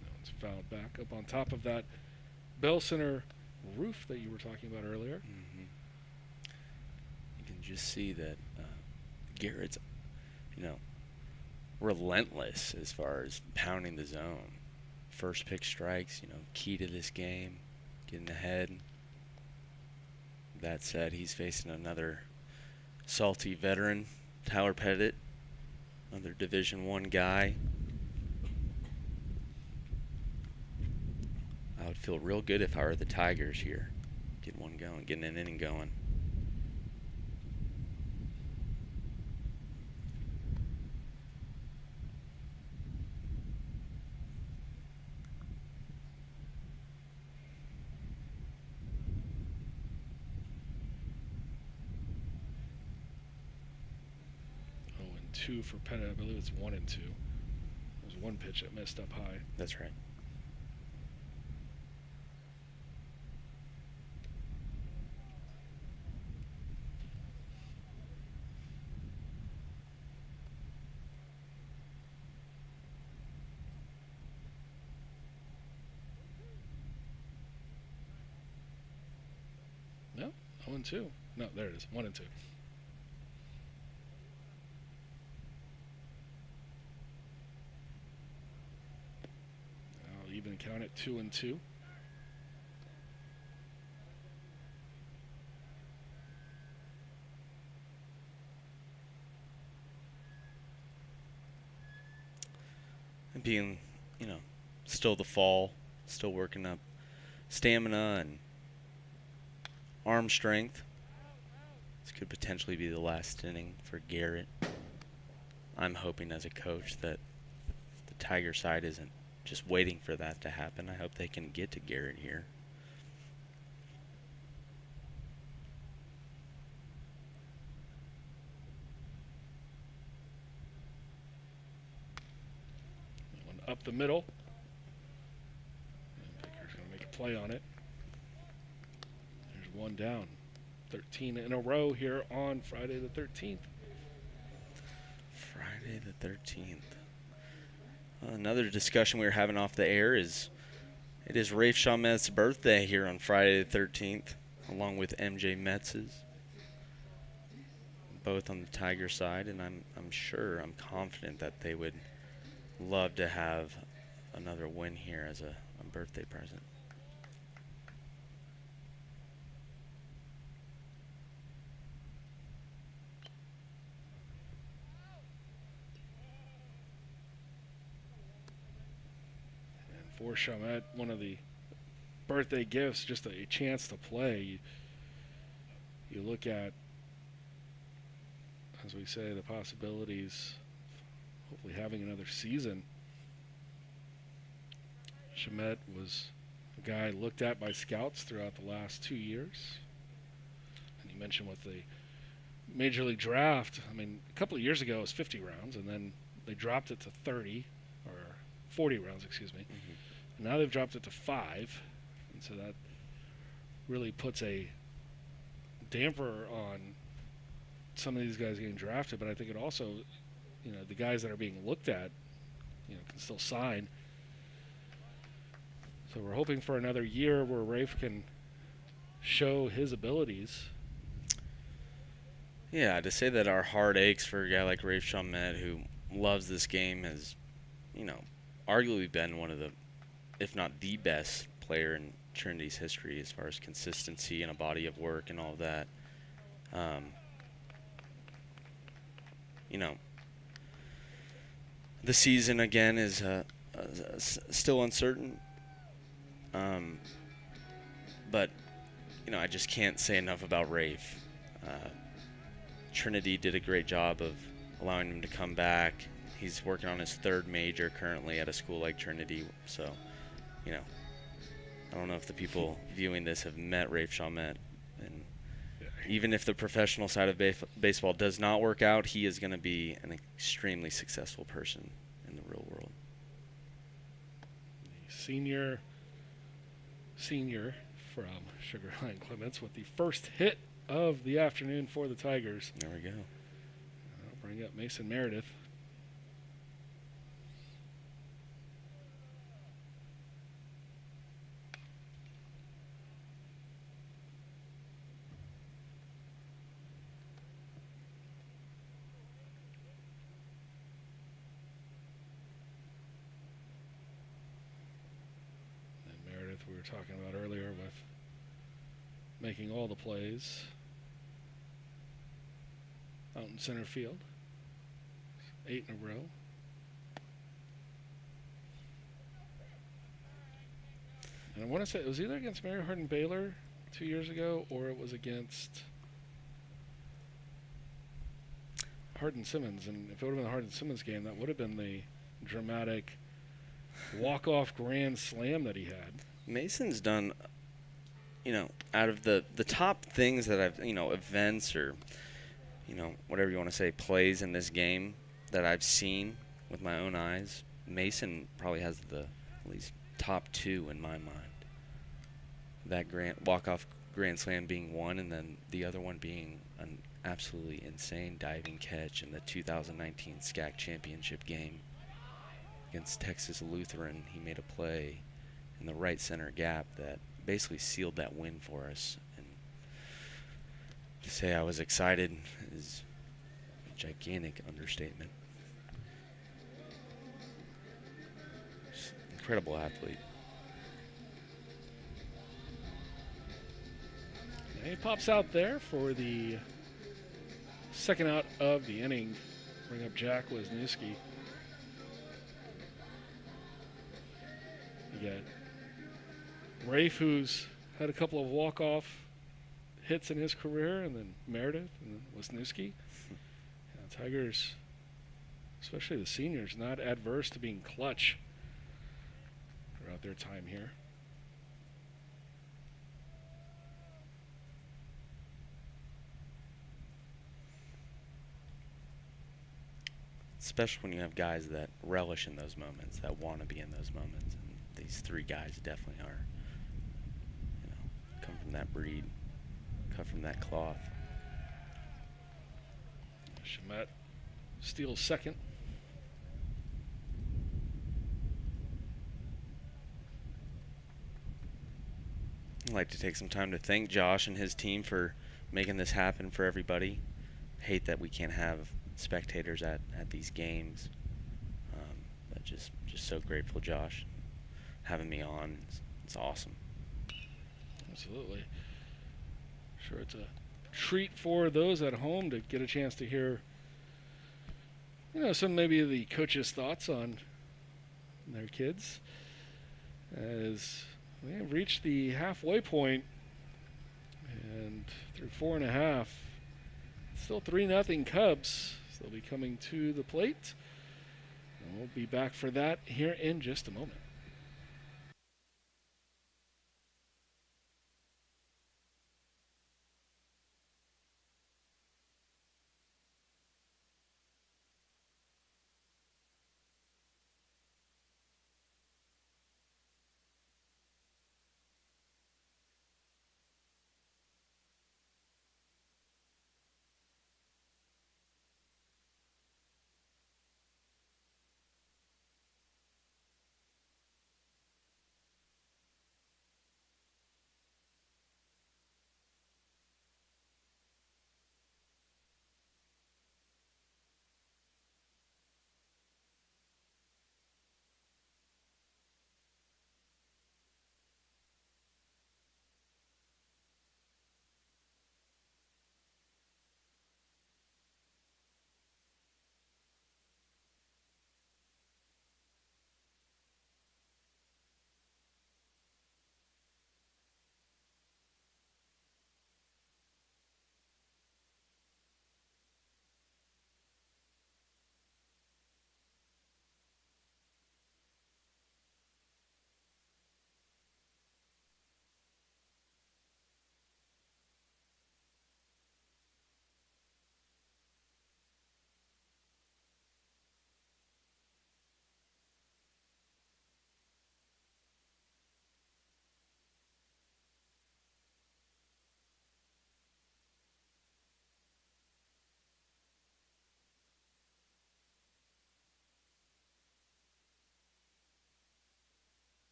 That one's fouled back up on top of that Bell Center roof that you were talking about earlier. Mm-hmm. You can just see that Garrett's, relentless as far as pounding the zone. First pick strikes, key to this game, getting ahead. That said, he's facing another salty veteran, Tyler Pettit, another Division I guy. I would feel real good if I were the Tigers here. Getting one going, getting an inning going. Two for Pettit. I believe it's 1 and 2. There's one pitch that missed up high. That's right. No, 0 and 2. No, there it is. 1 and 2. Even count it 2 and 2. And being, still the fall, still working up stamina and arm strength. This could potentially be the last inning for Garrett. I'm hoping as a coach that the Tiger side isn't just waiting for that to happen. I hope they can get to Garrett here. One up the middle. And Picker's going to make a play on it. There's one down. 13 in a row here on Friday the 13th. Friday the 13th. Another discussion we were having off the air is it is Rafe Chamet's birthday here on Friday the 13th, along with MJ Metz's, both on the Tiger side, and I'm confident that they would love to have another win here as a birthday present. For Chamet, one of the birthday gifts, just a chance to play. You look at, as we say, the possibilities of hopefully having another season. Chamet was a guy looked at by scouts throughout the last 2 years. And you mentioned with the Major League Draft, a couple of years ago it was 50 rounds, and then they dropped it to 30, or 40 rounds, excuse me. Mm-hmm. Now they've dropped it to 5, and so that really puts a damper on some of these guys getting drafted. But I think it also, the guys that are being looked at, can still sign. So we're hoping for another year where Rafe can show his abilities. Yeah, to say that our heart aches for a guy like Rafe Chamet, who loves this game, has, arguably been one of the, if not the best player in Trinity's history as far as consistency and a body of work and all of that. The season again is still uncertain. But I just can't say enough about Rafe. Trinity did a great job of allowing him to come back. He's working on his 3rd major currently at a school like Trinity, so I don't know if the people viewing this have met Rafe Chamet, and Even if the professional side of baseball does not work out, he is going to be an extremely successful person in the real world. The senior from Sugar Line Clements with the first hit of the afternoon for the Tigers. There we go. I'll bring up Mason Meredith. We were talking about earlier with making all the plays out in center field. 8 in a row. And I want to say it was either against Mary Hardin Baylor 2 years ago or it was against Hardin Simmons. And if it would have been the Hardin Simmons game, that would have been the dramatic walk-off grand slam that he had. Mason's done, out of the top things that I've, events or, whatever you want to say, plays in this game that I've seen with my own eyes, Mason probably has at least top 2 in my mind. That walk-off grand slam being one, and then the other one being an absolutely insane diving catch in the 2019 SCAC championship game against Texas Lutheran. He made a play in the right center gap that basically sealed that win for us. And to say I was excited is a gigantic understatement. Just incredible athlete. And he pops out there for the second out of the inning. Bring up Jack Wisniewski. You got Rafe, who's had a couple of walk-off hits in his career, and then Meredith, and then Wisniewski. Tigers, especially the seniors, not adverse to being clutch throughout their time here. Especially when you have guys that relish in those moments, that want to be in those moments. And these 3 guys definitely are. Come from that breed, cut from that cloth. Shamet steals second. I'd like to take some time to thank Josh and his team for making this happen for everybody. Hate that we can't have spectators at these games. But just so grateful, Josh, having me on. It's awesome. Absolutely. Sure, it's a treat for those at home to get a chance to hear, some maybe of the coaches' thoughts on their kids. As we have reached the halfway point, and through 4.5, still 3-0 Cubs. So they'll be coming to the plate. And we'll be back for that here in just a moment.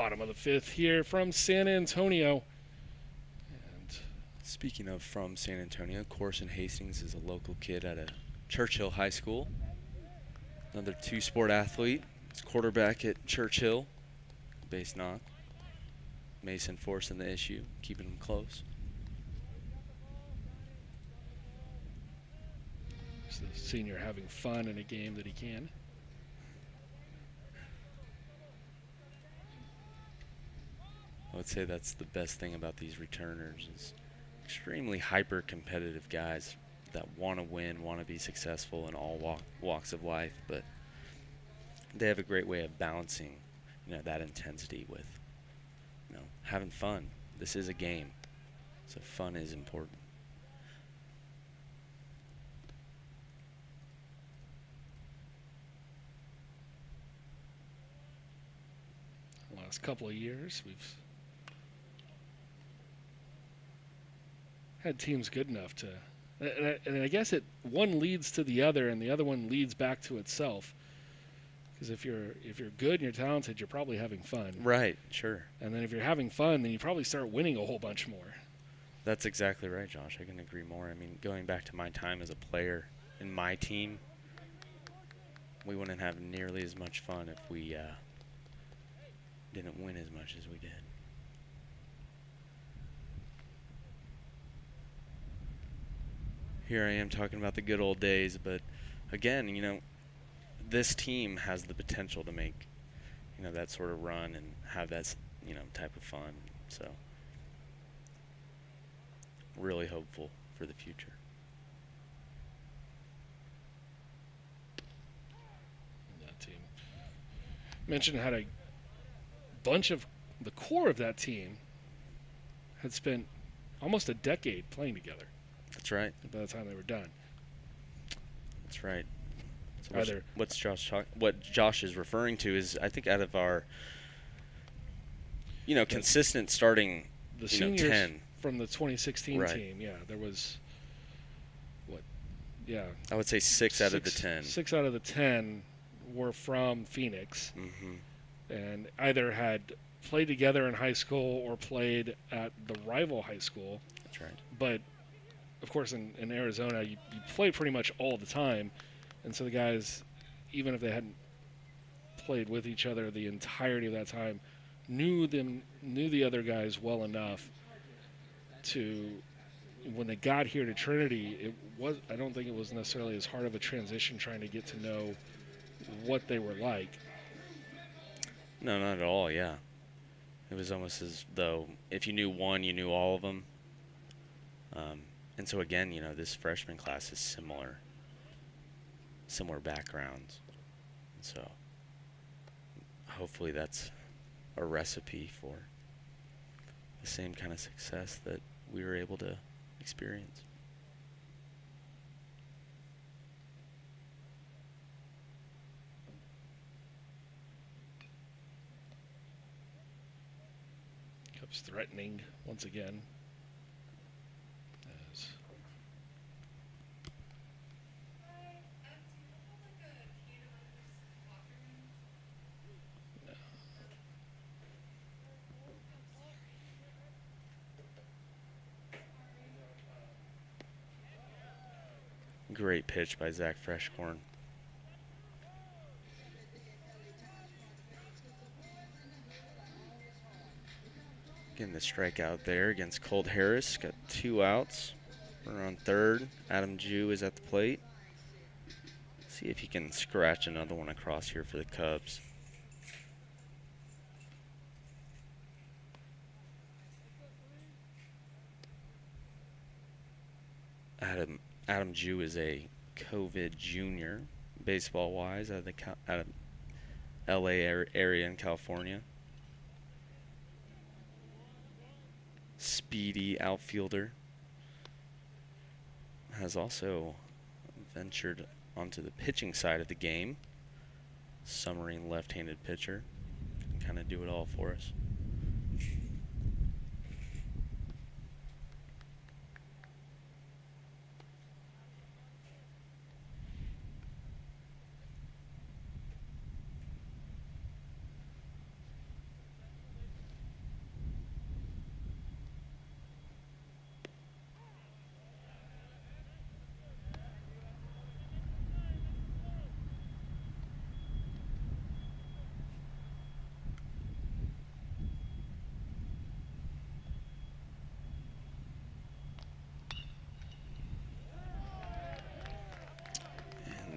Bottom of the fifth here from San Antonio. And speaking of from San Antonio, Corson Hastings is a local kid at a Churchill High School. Another two-sport athlete. He's quarterback at Churchill. Base knock. Mason forcing the issue, keeping him close. So the senior having fun in a game that he can. I would say that's the best thing about these returners is extremely hyper-competitive guys that want to win, want to be successful in all walks of life, but they have a great way of balancing, that intensity with, having fun. This is a game, so fun is important. The last couple of years, we've had teams good enough to, and I guess one leads to the other, and the other one leads back to itself. Because if you're good and you're talented, you're probably having fun. Right, sure. And then if you're having fun, then you probably start winning a whole bunch more. That's exactly right, Josh. I can agree more. I mean, going back to my time as a player in my team, we wouldn't have nearly as much fun if we didn't win as much as we did. Here I am talking about the good old days, but again, this team has the potential to make, that sort of run and have that, type of fun. So, really hopeful for the future. That team mentioned had a bunch of the core of that team had spent almost a decade playing together. That's right. By the time they were done. That's right. So what Josh is referring to is, I think, out of our, consistent starting, the seniors 10 from the 2016 right. team. Yeah, there was I would say 6 out of the 10. 6 out of the 10 were from Phoenix, and either had played together in high school or played at the rival high school. That's right. But of course, in Arizona, you play pretty much all the time. And so the guys, even if they hadn't played with each other the entirety of that time, knew the other guys well enough to, when they got here to Trinity, I don't think it was necessarily as hard of a transition trying to get to know what they were like. No, not at all, yeah. It was almost as though if you knew one, you knew all of them. And so again, this freshman class is similar backgrounds. And so hopefully that's a recipe for the same kind of success that we were able to experience. Cubs threatening once again. Great pitch by Zach Freshcorn. Getting the strikeout there against Colt Harris. Got 2 outs. Runner on third. Adam Jew is at the plate. See if he can scratch another one across here for the Cubs. Adam Jew is a COVID junior, baseball-wise, out of LA area in California. Speedy outfielder. Has also ventured onto the pitching side of the game. Submarine left-handed pitcher. Can kind of do it all for us.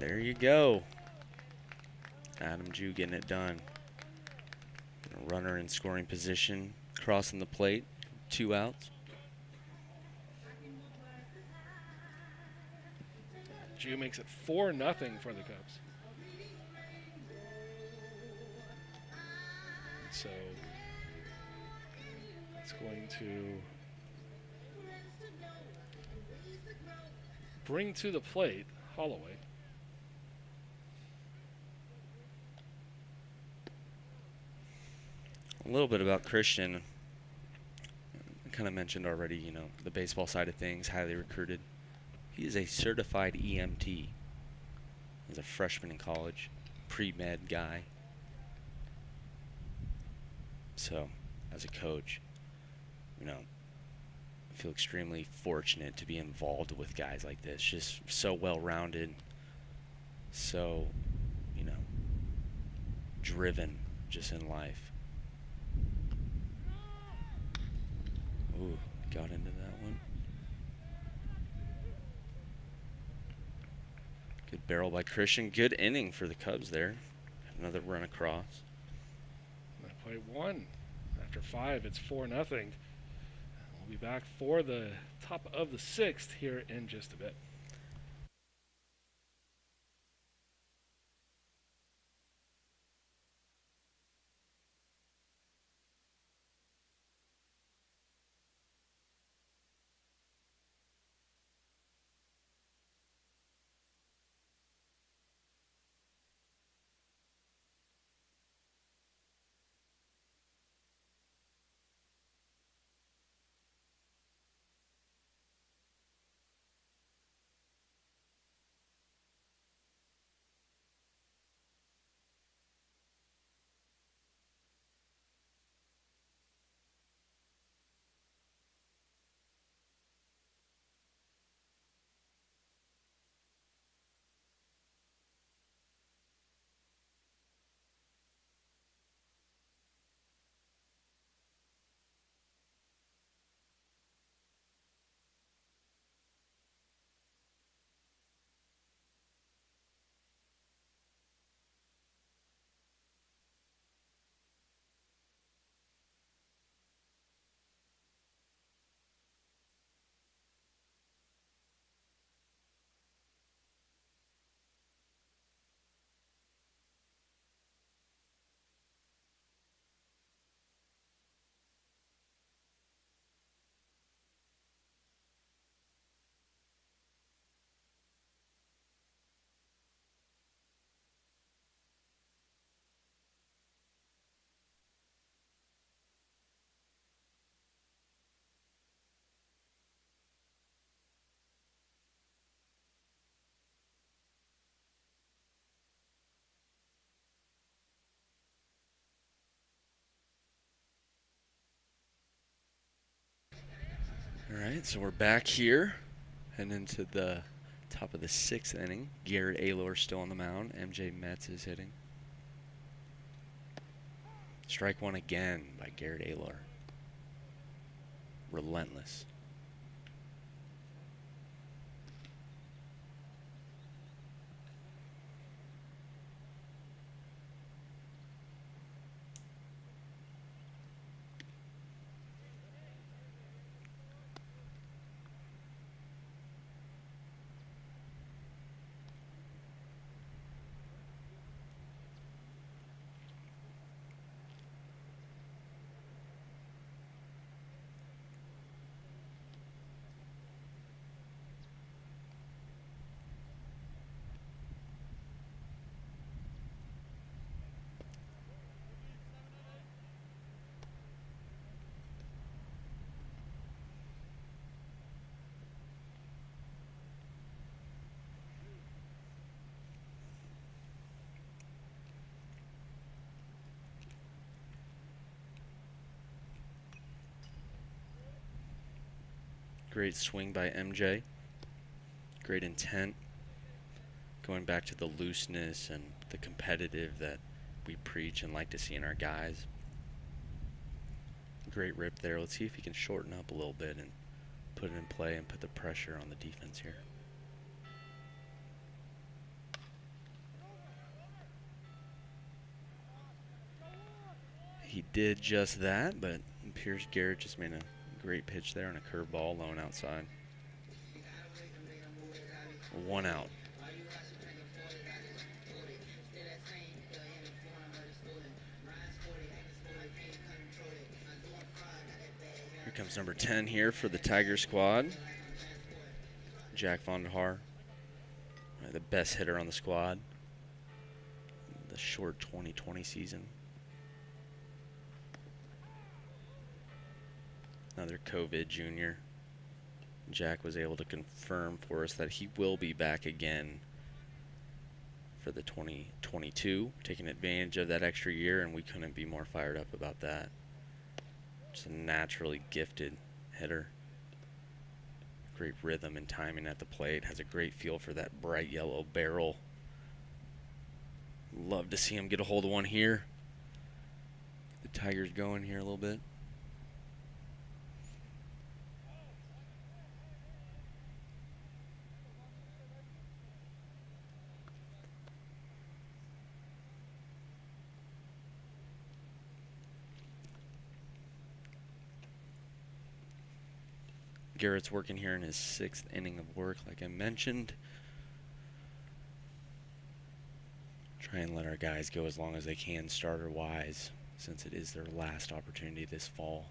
There you go. Adam Jew getting it done. A runner in scoring position, crossing the plate, 2 outs. Jew makes it 4-0 for the Cubs. So it's going to bring to the plate Holloway. A little bit about Christian. I kind of mentioned already, you know, the baseball side of things, highly recruited. He is a certified EMT. He's a freshman in college, pre-med guy. So, as a coach, you know, I feel extremely fortunate to be involved with guys like this. Just so well-rounded, so, you know, driven just in life. Ooh, got into that one. Good barrel by Christian. Good inning for the Cubs there. Another run across. Play 1. After 5, it's 4-0. We'll be back for the top of the 6th here in just a bit. All right, so we're back here and into the top of the 6th inning. Garrett Aylor still on the mound. MJ Metz is hitting. Strike 1 again by Garrett Aylor. Relentless. Great swing by MJ. Great intent. Going back to the looseness and the competitive that we preach and like to see in our guys. Great rip there. Let's see if he can shorten up a little bit and put it in play and put the pressure on the defense here. He did just that, but it appears Garrett just made a great pitch there on a curveball, low and outside. 1 out. Here comes number 10 here for the Tiger squad. Jack Vonderhaar, the best hitter on the squad. The short 2020 season. Another COVID junior. Jack was able to confirm for us that he will be back again for the 2022, taking advantage of that extra year, and we couldn't be more fired up about that. Just a naturally gifted hitter. Great rhythm and timing at the plate. Has a great feel for that bright yellow barrel. Love to see him get a hold of one here. The Tigers going here a little bit. Garrett's working here in his 6th inning of work, like I mentioned. Try and let our guys go as long as they can starter-wise, since it is their last opportunity this fall.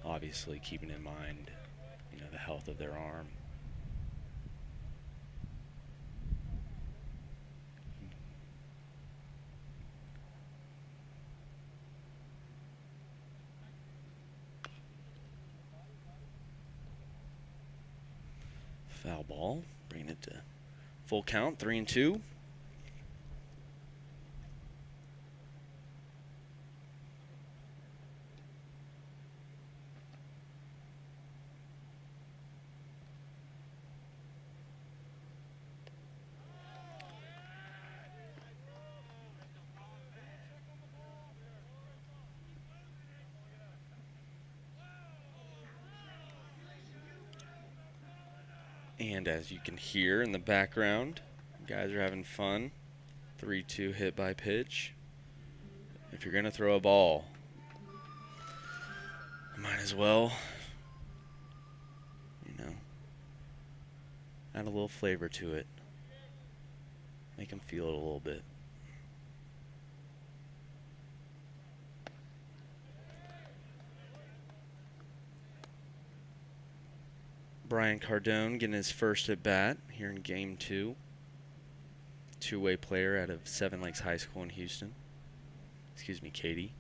Obviously keeping in mind, the health of their arm. Foul ball, bringing it to full count, 3-2. And as you can hear in the background, guys are having fun. 3-2 hit by pitch. If you're going to throw a ball, might as well, add a little flavor to it. Make them feel it a little bit. Brian Cardone getting his first at bat here in game 2. Two-way player out of Seven Lakes High School in Houston. Excuse me, Katie.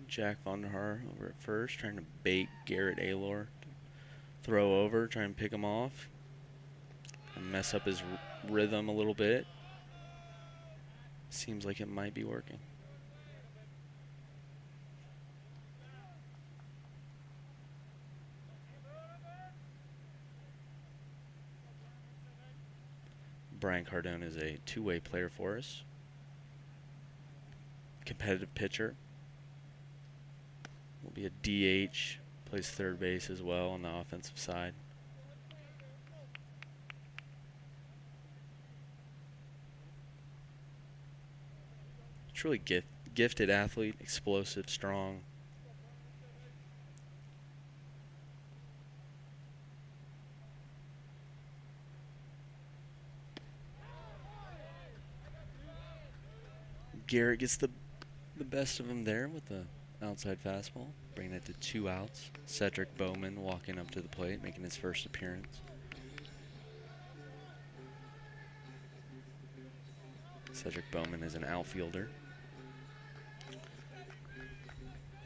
Jack Vonderhaar over at first, trying to bait Garrett Aylor. Throw over, try and pick him off. And mess up his rhythm a little bit. Seems like it might be working. Brian Cardone is a two-way player for us. Competitive pitcher. Will be a DH, plays third base as well on the offensive side. Truly gifted athlete, explosive, strong. Garrett gets the best of him there with the outside fastball, bringing it to 2 outs. Cedric Bowman walking up to the plate, making his first appearance. Cedric Bowman is an outfielder.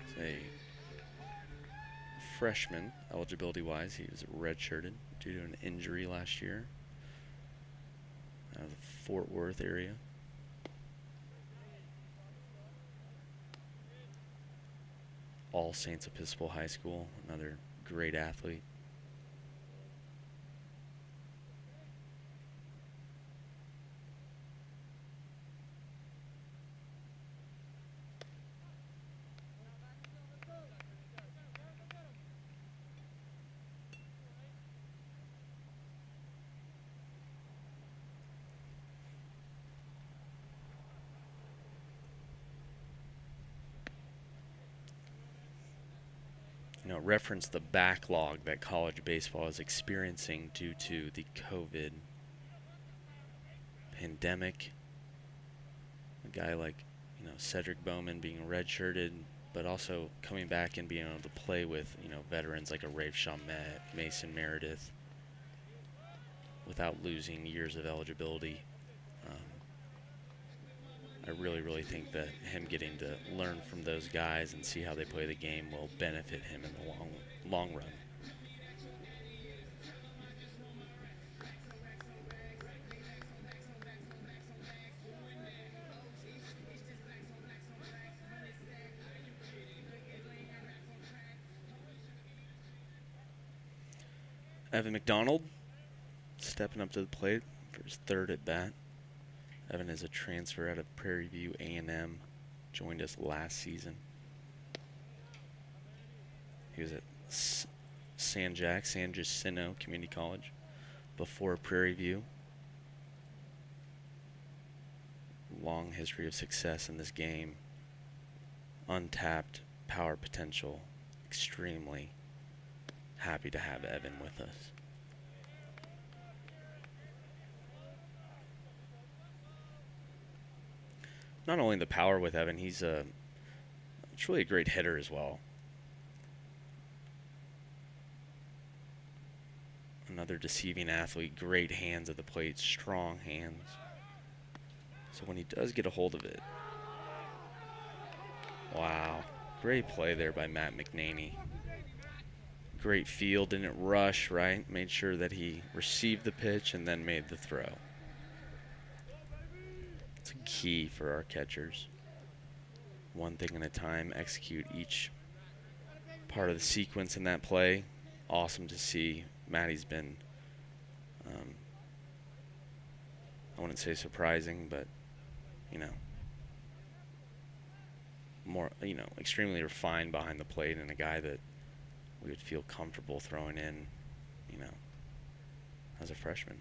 He's a freshman, eligibility-wise. He was redshirted due to an injury last year out of the Fort Worth area. All Saints Episcopal High School, another great athlete. reference the backlog that college baseball is experiencing due to the COVID pandemic. A guy like, Cedric Bowman being redshirted, but also coming back and being able to play with, veterans like a Rafe Chalmette, Mason Meredith, without losing years of eligibility. I really, really think that him getting to learn from those guys and see how they play the game will benefit him in the long run. Evan Mcdonald stepping up to the plate for his third at bat. Evan is a transfer out of Prairie View A&M, joined us last season. He was at San Jacinto Community College before Prairie View. Long history of success in this game. Untapped power potential. Extremely happy to have Evan with us. Not only the power with Evan, he's really a great hitter as well. Another deceiving athlete, great hands at the plate, strong hands. So when he does get a hold of it, wow, great play there by Matt McNaney. Great feel, didn't rush, right? Made sure that he received the pitch and then made the throw. It's a key for our catchers. One thing at a time, execute each part of the sequence in that play. Awesome to see. Matty's been, I wouldn't say surprising, but, more, extremely refined behind the plate, and a guy that we would feel comfortable throwing in, as a freshman.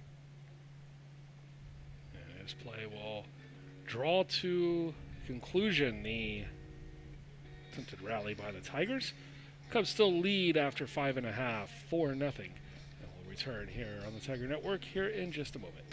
And this play will draw to conclusion the attempted rally by the Tigers. Cubs still lead after 5.5, 4-0. And we'll return here on the Tiger Network here in just a moment.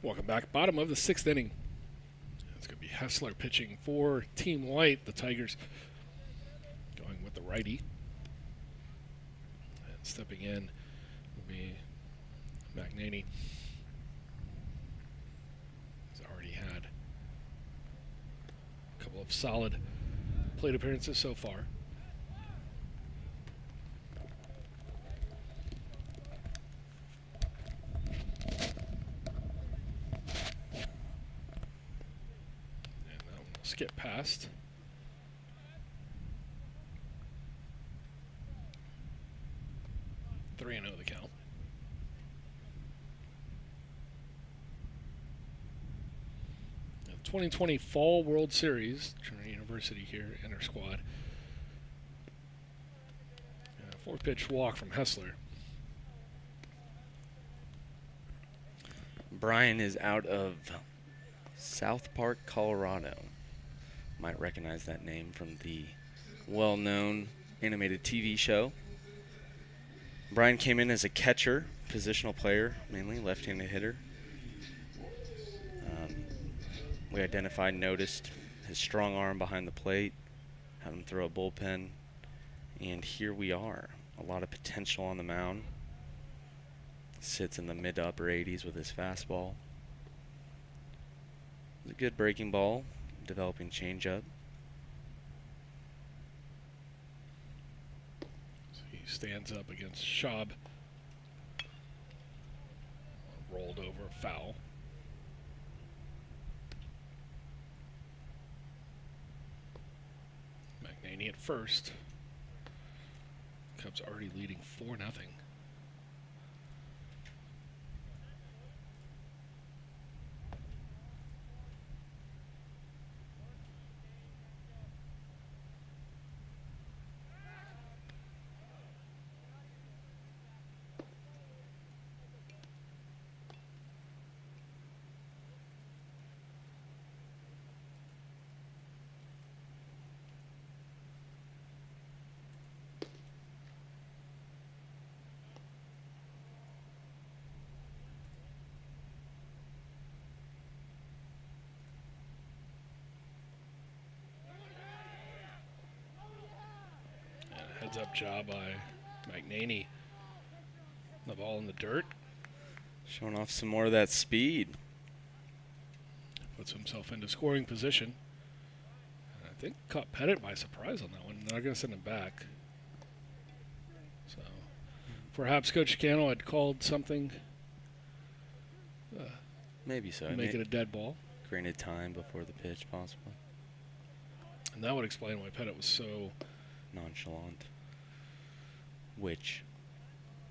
Welcome back. Bottom of the 6th inning. It's going to be Hessler pitching for Team White. The Tigers going with the righty. And stepping in will be McNaney. He's already had a couple of solid plate appearances so far. Get past. 2020 Fall World Series, Trinity University here, inner squad. 4-pitch walk from Hessler. Brian is out of South Park, Colorado. Might recognize that name from the well-known animated TV show. Brian came in as a catcher, positional player, mainly left-handed hitter. We identified, noticed his strong arm behind the plate, had him throw a bullpen, and here we are. A lot of potential on the mound. Sits in the mid to upper 80s with his fastball. It's a good breaking ball, developing changeup. So he stands up against Schaub. Rolled over, foul. McNaney at first. Cubs already leading 4-0. Heads-up job by McNaney. The ball in the dirt. Showing off some more of that speed. Puts himself into scoring position. And I think caught Pettit by surprise on that one. They're not going to send him back. So perhaps Coach Cano had called something. Maybe so. Make it a dead ball. Granted time before the pitch, possibly. And that would explain why Pettit was so nonchalant. Which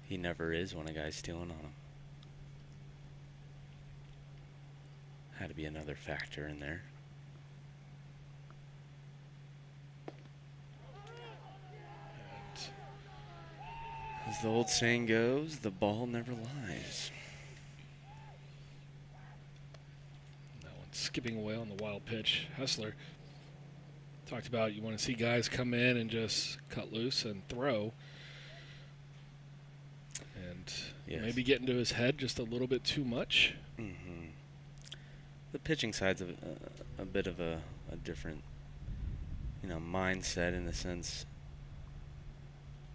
he never is when a guy's stealing on him. Had to be another factor in there. And as the old saying goes, the ball never lies. That one skipping away on the wild pitch. Hessler talked about you want to see guys come in and just cut loose and throw. And yes, maybe get into his head just a little bit too much. Mm-hmm. The pitching side's a bit of a different, mindset in the sense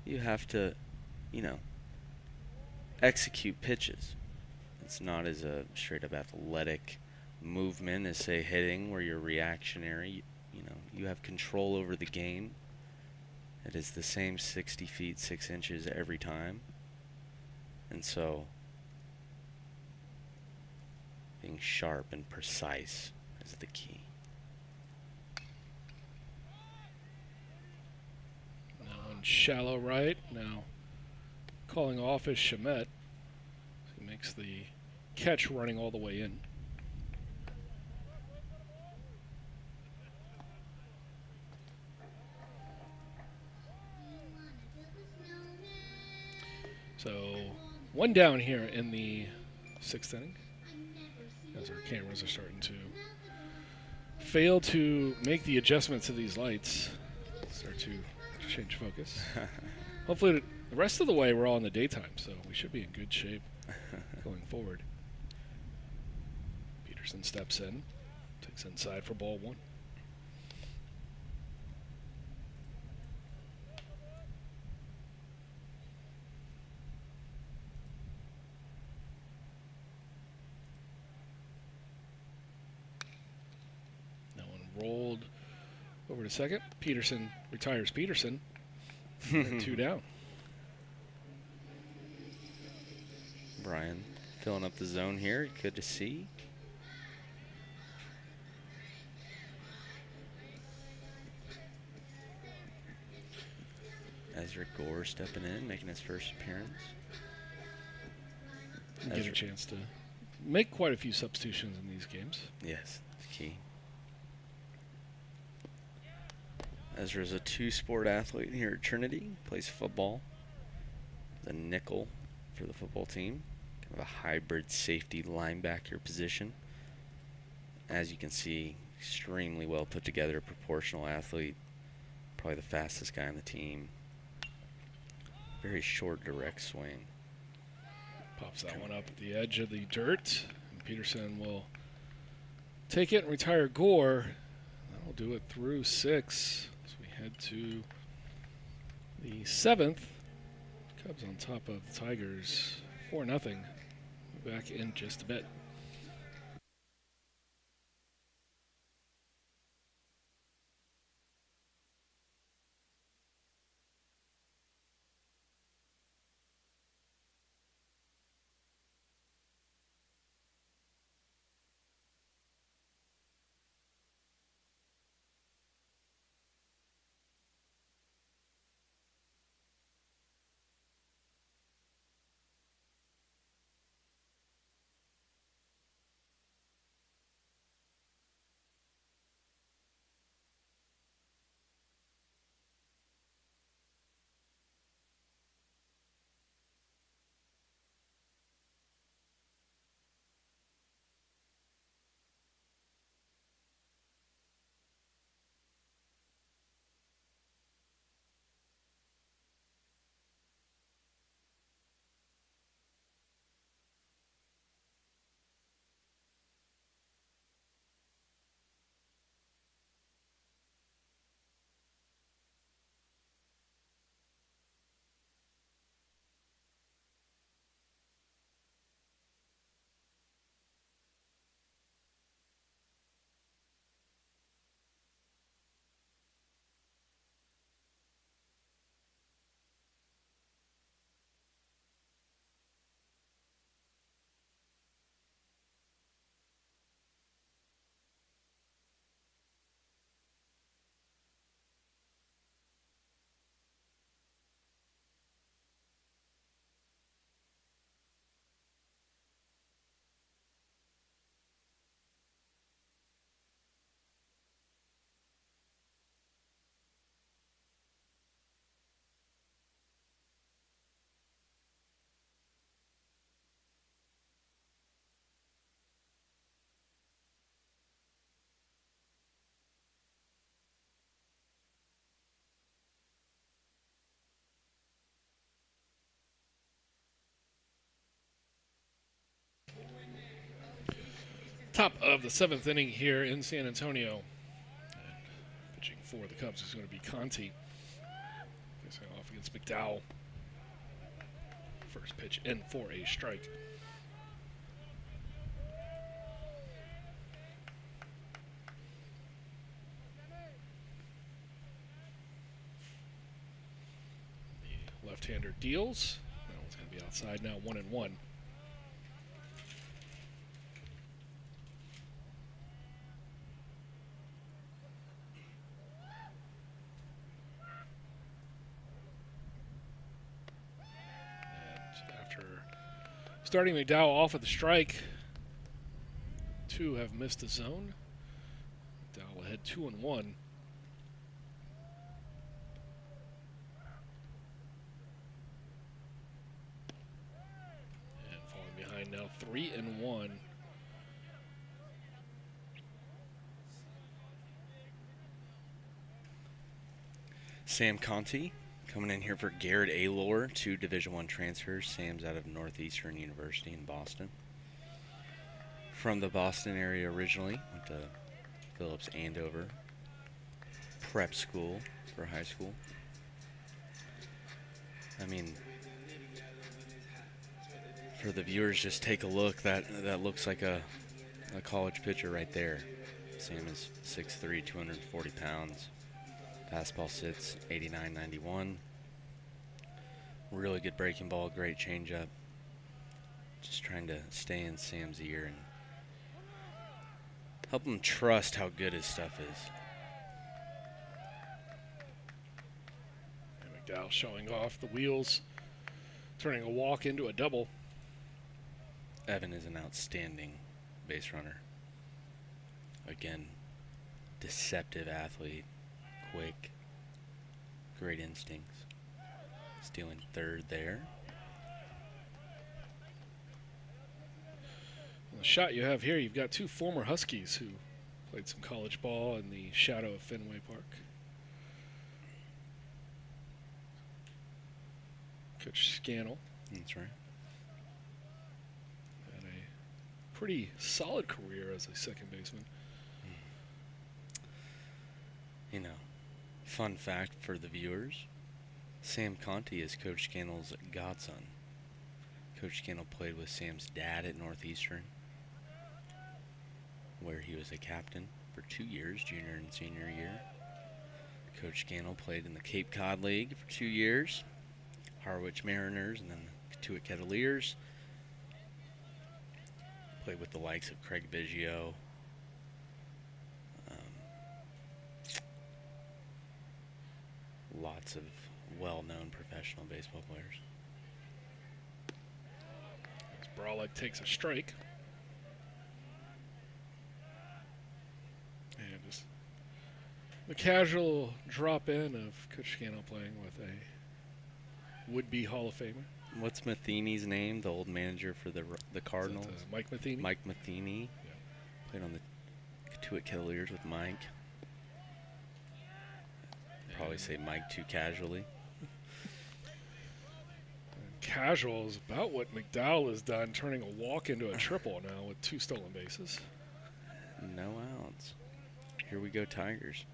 you have to, execute pitches. It's not as a straight-up athletic movement as, say, hitting, where you're reactionary. You have control over the game. It is the same 60 feet, 6 inches every time. And so, being sharp and precise is the key. Now on shallow right. Now calling off is Shamet. He makes the catch running all the way in. So, one down here in the 6th inning, as our cameras are starting to fail to make the adjustments to these lights. Start to change focus. Hopefully the rest of the way we're all in the daytime, so we should be in good shape going forward. Peterson steps in, takes inside for ball 1. Rolled over to second. Peterson retires Peterson. 2 down. Brian filling up the zone here. Good to see. Ezra Gore stepping in, making his first appearance. Get a chance to make quite a few substitutions in these games. Yes. key. Ezra's a two-sport athlete here at Trinity. Plays football, the nickel for the football team. Kind of a hybrid safety linebacker position. As you can see, extremely well put together, proportional athlete. Probably the fastest guy on the team. Very short, direct swing. Pops that one up at the edge of the dirt. And Peterson will take it and retire Gore. That'll do it through 6. As we head to the 7th. Cubs on top of the Tigers 4-0. Back in just a bit. Top of the 7th inning here in San Antonio. And pitching for the Cubs is going to be Conti. Facing off against McDowell. First pitch in for a strike. The left-hander deals. That one's going to be outside now, 1-1. Starting McDowell off at the strike. 2 have missed the zone. McDowell ahead 2-1. And falling behind now 3-1. Sam Conti coming in here for Garrett Aylor, 2 Division I transfers. Sam's out of Northeastern University in Boston. From the Boston area originally, went to Phillips Andover prep school for high school. I mean, for the viewers, just take a look. That looks like a college pitcher right there. Sam is 6'3", 240 pounds. Fastball sits 89-91. Really good breaking ball, great changeup. Just trying to stay in Sam's ear and help him trust how good his stuff is. And McDowell showing off the wheels, turning a walk into a double. Evan is an outstanding base runner. Again, deceptive athlete, quick, great instincts. Stealing third there. On the shot you have here, you've got two former Huskies who played some college ball in the shadow of Fenway Park. Coach Scannell. That's right. Had a pretty solid career as a second baseman. You know, fun fact for the viewers, Sam Conti is Coach Scannell's godson. Coach Scannell played with Sam's dad at Northeastern, where he was a captain for 2 years, junior and senior year. Coach Scannell played in the Cape Cod League for 2 years, Harwich Mariners, and then the Katuitt Kettleers. Played with the likes of Craig Biggio, lots of well-known professional baseball players. As Brolick takes a strike. And just the casual drop in of Coach Scannell playing with a would-be Hall of Famer. What's Matheny's name? The old manager for the Cardinals? Mike Matheny? Mike Matheny. Yeah. Played on the Katuitt Kettleers with Mike. Probably say Mike too casually. Casual is about what McDowell has done, turning a walk into a triple now with 2 stolen bases. No outs. Here we go, Tigers.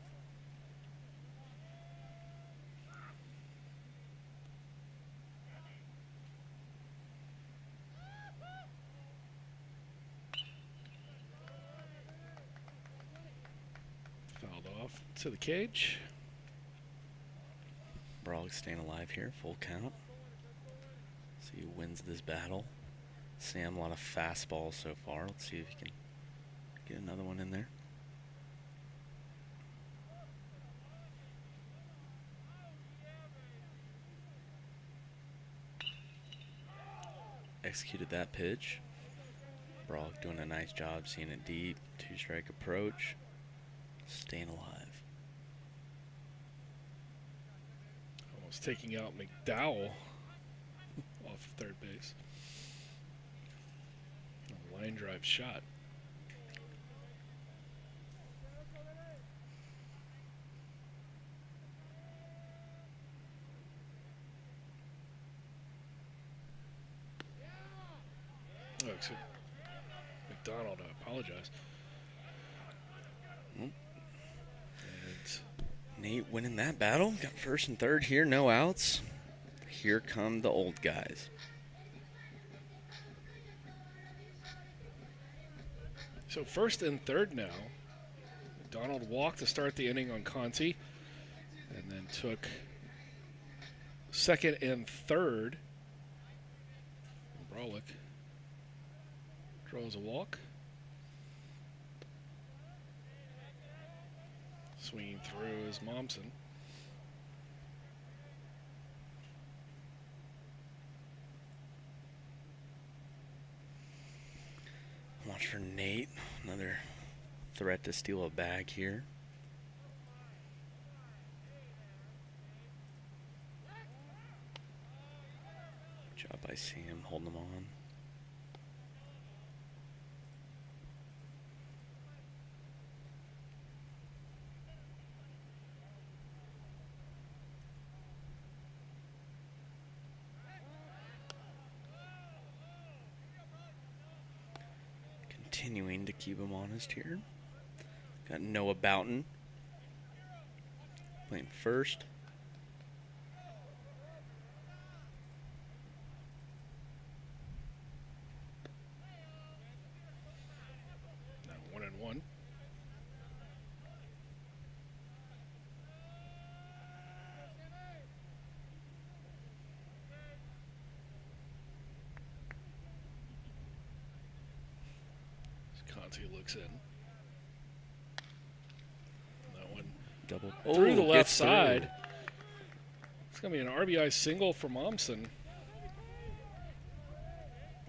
Fouled off to the cage. Brolick staying alive here, full count. See who wins this battle. Sam, a lot of fastballs so far. Let's see if he can get another one in there. Executed that pitch. Brolick doing a nice job seeing it deep. 2-strike approach. Staying alive. Almost taking out McDowell off of third base. A line drive shot. Oh, excuse McDonald, I apologize. Mm. And Nate winning that battle. Got first and third here, no outs. Here come the old guys. so first and third now. McDonald walked to start the inning on Conti, and then took second and third. And Brolick draws a walk. Swinging through is Momsen. Watch for Nate. Another threat to steal a bag here. Good job by Sam holding them on. Continuing to keep him honest here. Got Noah Boughton playing first. Now 1-1. Conti looks in. That one Double through the left gets through. side. It's going to be an RBI single for Momsen.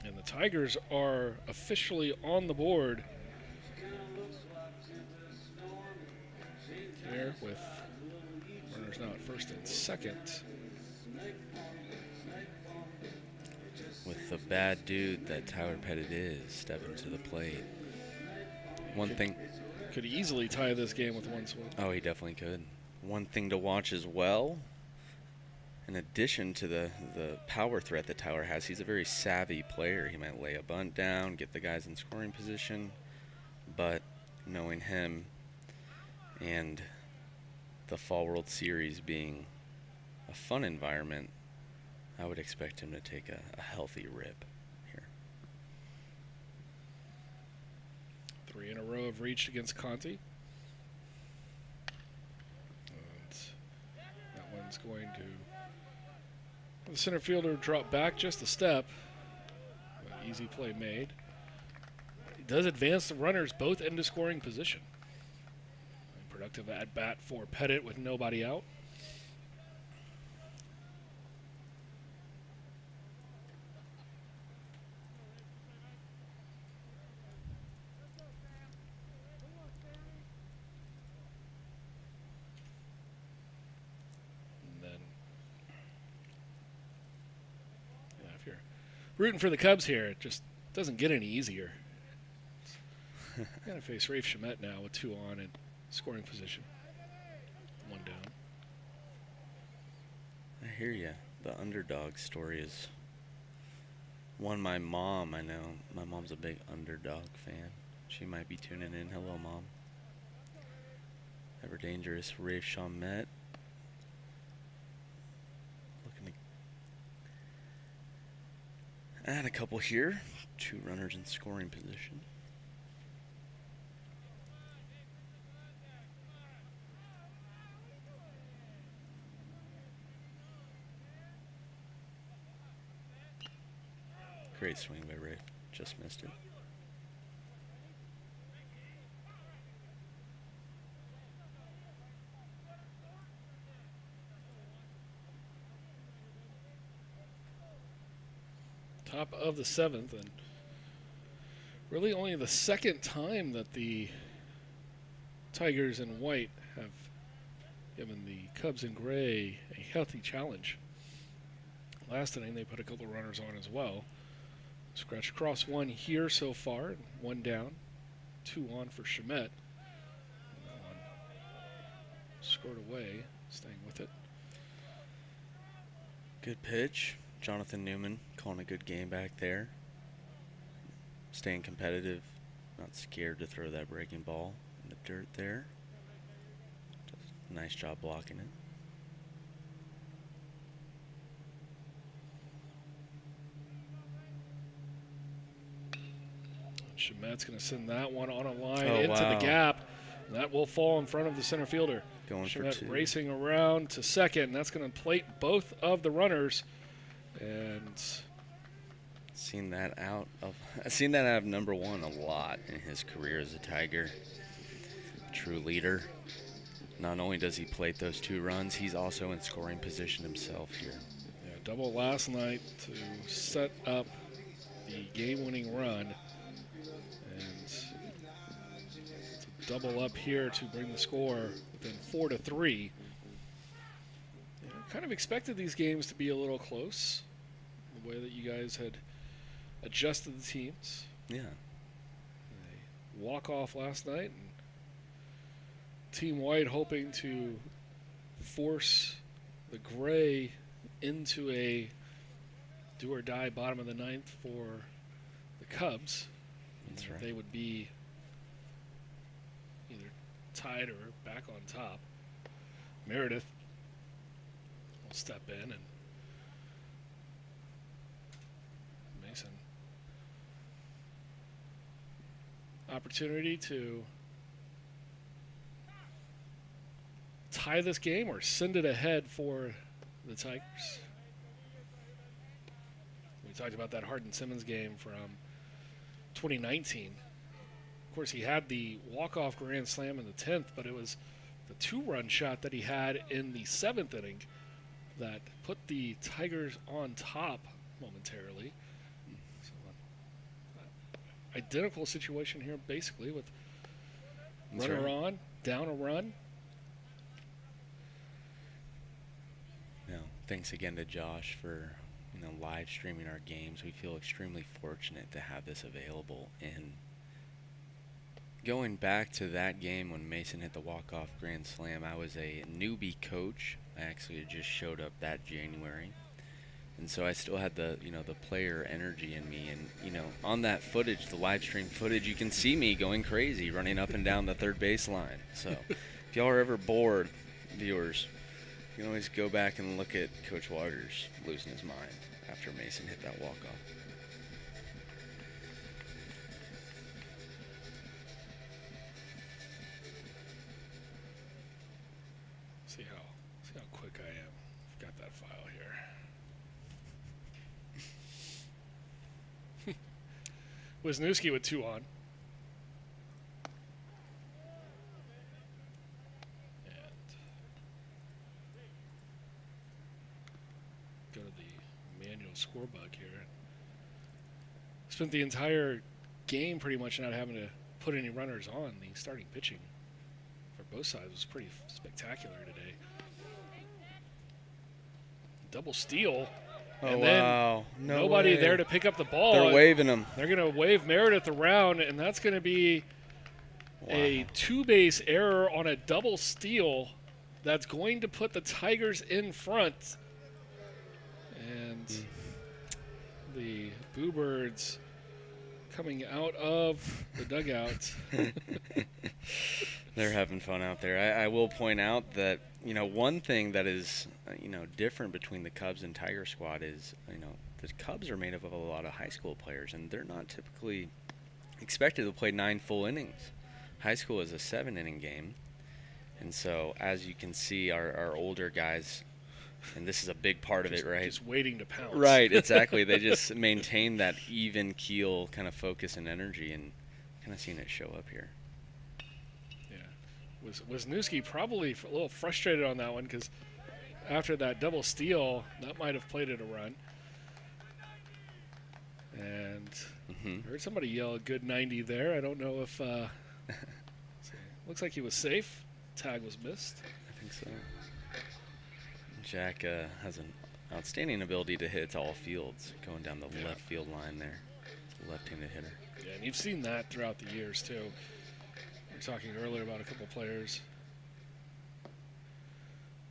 And the Tigers are officially on the board here with runners now at first and second. With the bad dude that Tyler Pettit is stepping to the plate. Could easily tie this game with one swing. Oh, he definitely could. One thing to watch as well, in addition to the power threat that Tyler has, he's a very savvy player. He might lay a bunt down, get the guys in scoring position, but knowing him and the Fall World Series being a fun environment, I would expect him to take a healthy rip here. 3 in a row have reached against Conti. And that one's going to... The center fielder drop back just a step. An easy play made. He does advance the runners both into scoring position. A productive at-bat for Pettit with nobody out. Rooting for the Cubs here, it just doesn't get any easier. Got to face Rafe Shamet now with 2 on and scoring position. 1 down. I hear ya. The underdog story is one my mom, I know. My mom's a big Underdog fan. She might be tuning in. Hello, Mom. Ever dangerous Rafe Shamet. Add a couple here. 2 runners in scoring position. Great swing by Ray. Just missed it. Top of the 7th, and really only the second time that the Tigers in white have given the Cubs in gray a healthy challenge. Last inning they put a couple runners on as well. Scratch across 1 here so far, 1 down, 2 on for Shamet. That one scored away, staying with it. Good pitch. Jonathan Newman calling a good game back there. Staying competitive, not scared to throw that breaking ball in the dirt there. Just a nice job blocking it. Shamet's going to send that one on a line into the gap. And that will fall in front of the center fielder. Going Shamet for 2. Racing around to second, and that's going to plate both of the runners. And I've seen that out of number 1 a lot in his career as a Tiger. True leader. Not only does he plate those 2 runs, he's also in scoring position himself here. Yeah, double last night to set up the game-winning run. And to double up here to bring the score within 4-3. Kind of expected these games to be a little close, the way that you guys had adjusted the teams. Yeah. They walk off last night, and Team White hoping to force the gray into a do-or-die bottom of the 9th for the Cubs. That's right. They would be either tied or back on top. Meredith will step in, and Mason. Opportunity to tie this game or send it ahead for the Tigers. We talked about that Hardin Simmons game from 2019. Of course, he had the walk-off grand slam in the 10th, but it was the 2-run shot that he had in the 7th inning that put the Tigers on top momentarily. So, identical situation here, basically, with runner on, down a run, thanks again to Josh for live streaming our games. We feel extremely fortunate to have this available. And going back to that game when Mason hit the walk-off grand slam, I was a newbie coach. I actually just showed up that January, and so I still had the the player energy in me. And on that footage, the live stream footage, you can see me going crazy, running up and down the third baseline. So if y'all are ever bored, viewers, you can always go back and look at Coach Waters losing his mind after Mason hit that walk-off. See how quick I am. I've got that file here. Wisniewski with 2 on. Go to the manual scorebook here. Spent the entire game pretty much not having to put any runners on. The starting pitching for both sides was pretty spectacular today. Double steal. Oh, and then wow. nobody there to pick up the ball. They're waving him. They're going to wave Meredith around, and that's going to be a 2-base error on a double steal that's going to put the Tigers in front. And the Bluebirds coming out of the dugout. They're having fun out there. I will point out that, one thing that is, different between the Cubs and Tiger squad is, the Cubs are made up of a lot of high school players, and they're not typically expected to play 9 full innings. High school is a 7-inning game. And so, as you can see, our older guys, and this is a big part of it, right? Just waiting to pounce. Right, exactly. They just maintain that even keel kind of focus and energy, and kind of seeing it show up here. Yeah. Wisniewski probably a little frustrated on that one because after that double steal, that might have played it a run. And heard somebody yell a good 90 there. I don't know if looks like he was safe. Tag was missed. I think so. Jack has an outstanding ability to hit to all fields, going down the left field line there. Left-handed hitter. Yeah, and you've seen that throughout the years, too. We were talking earlier about a couple players.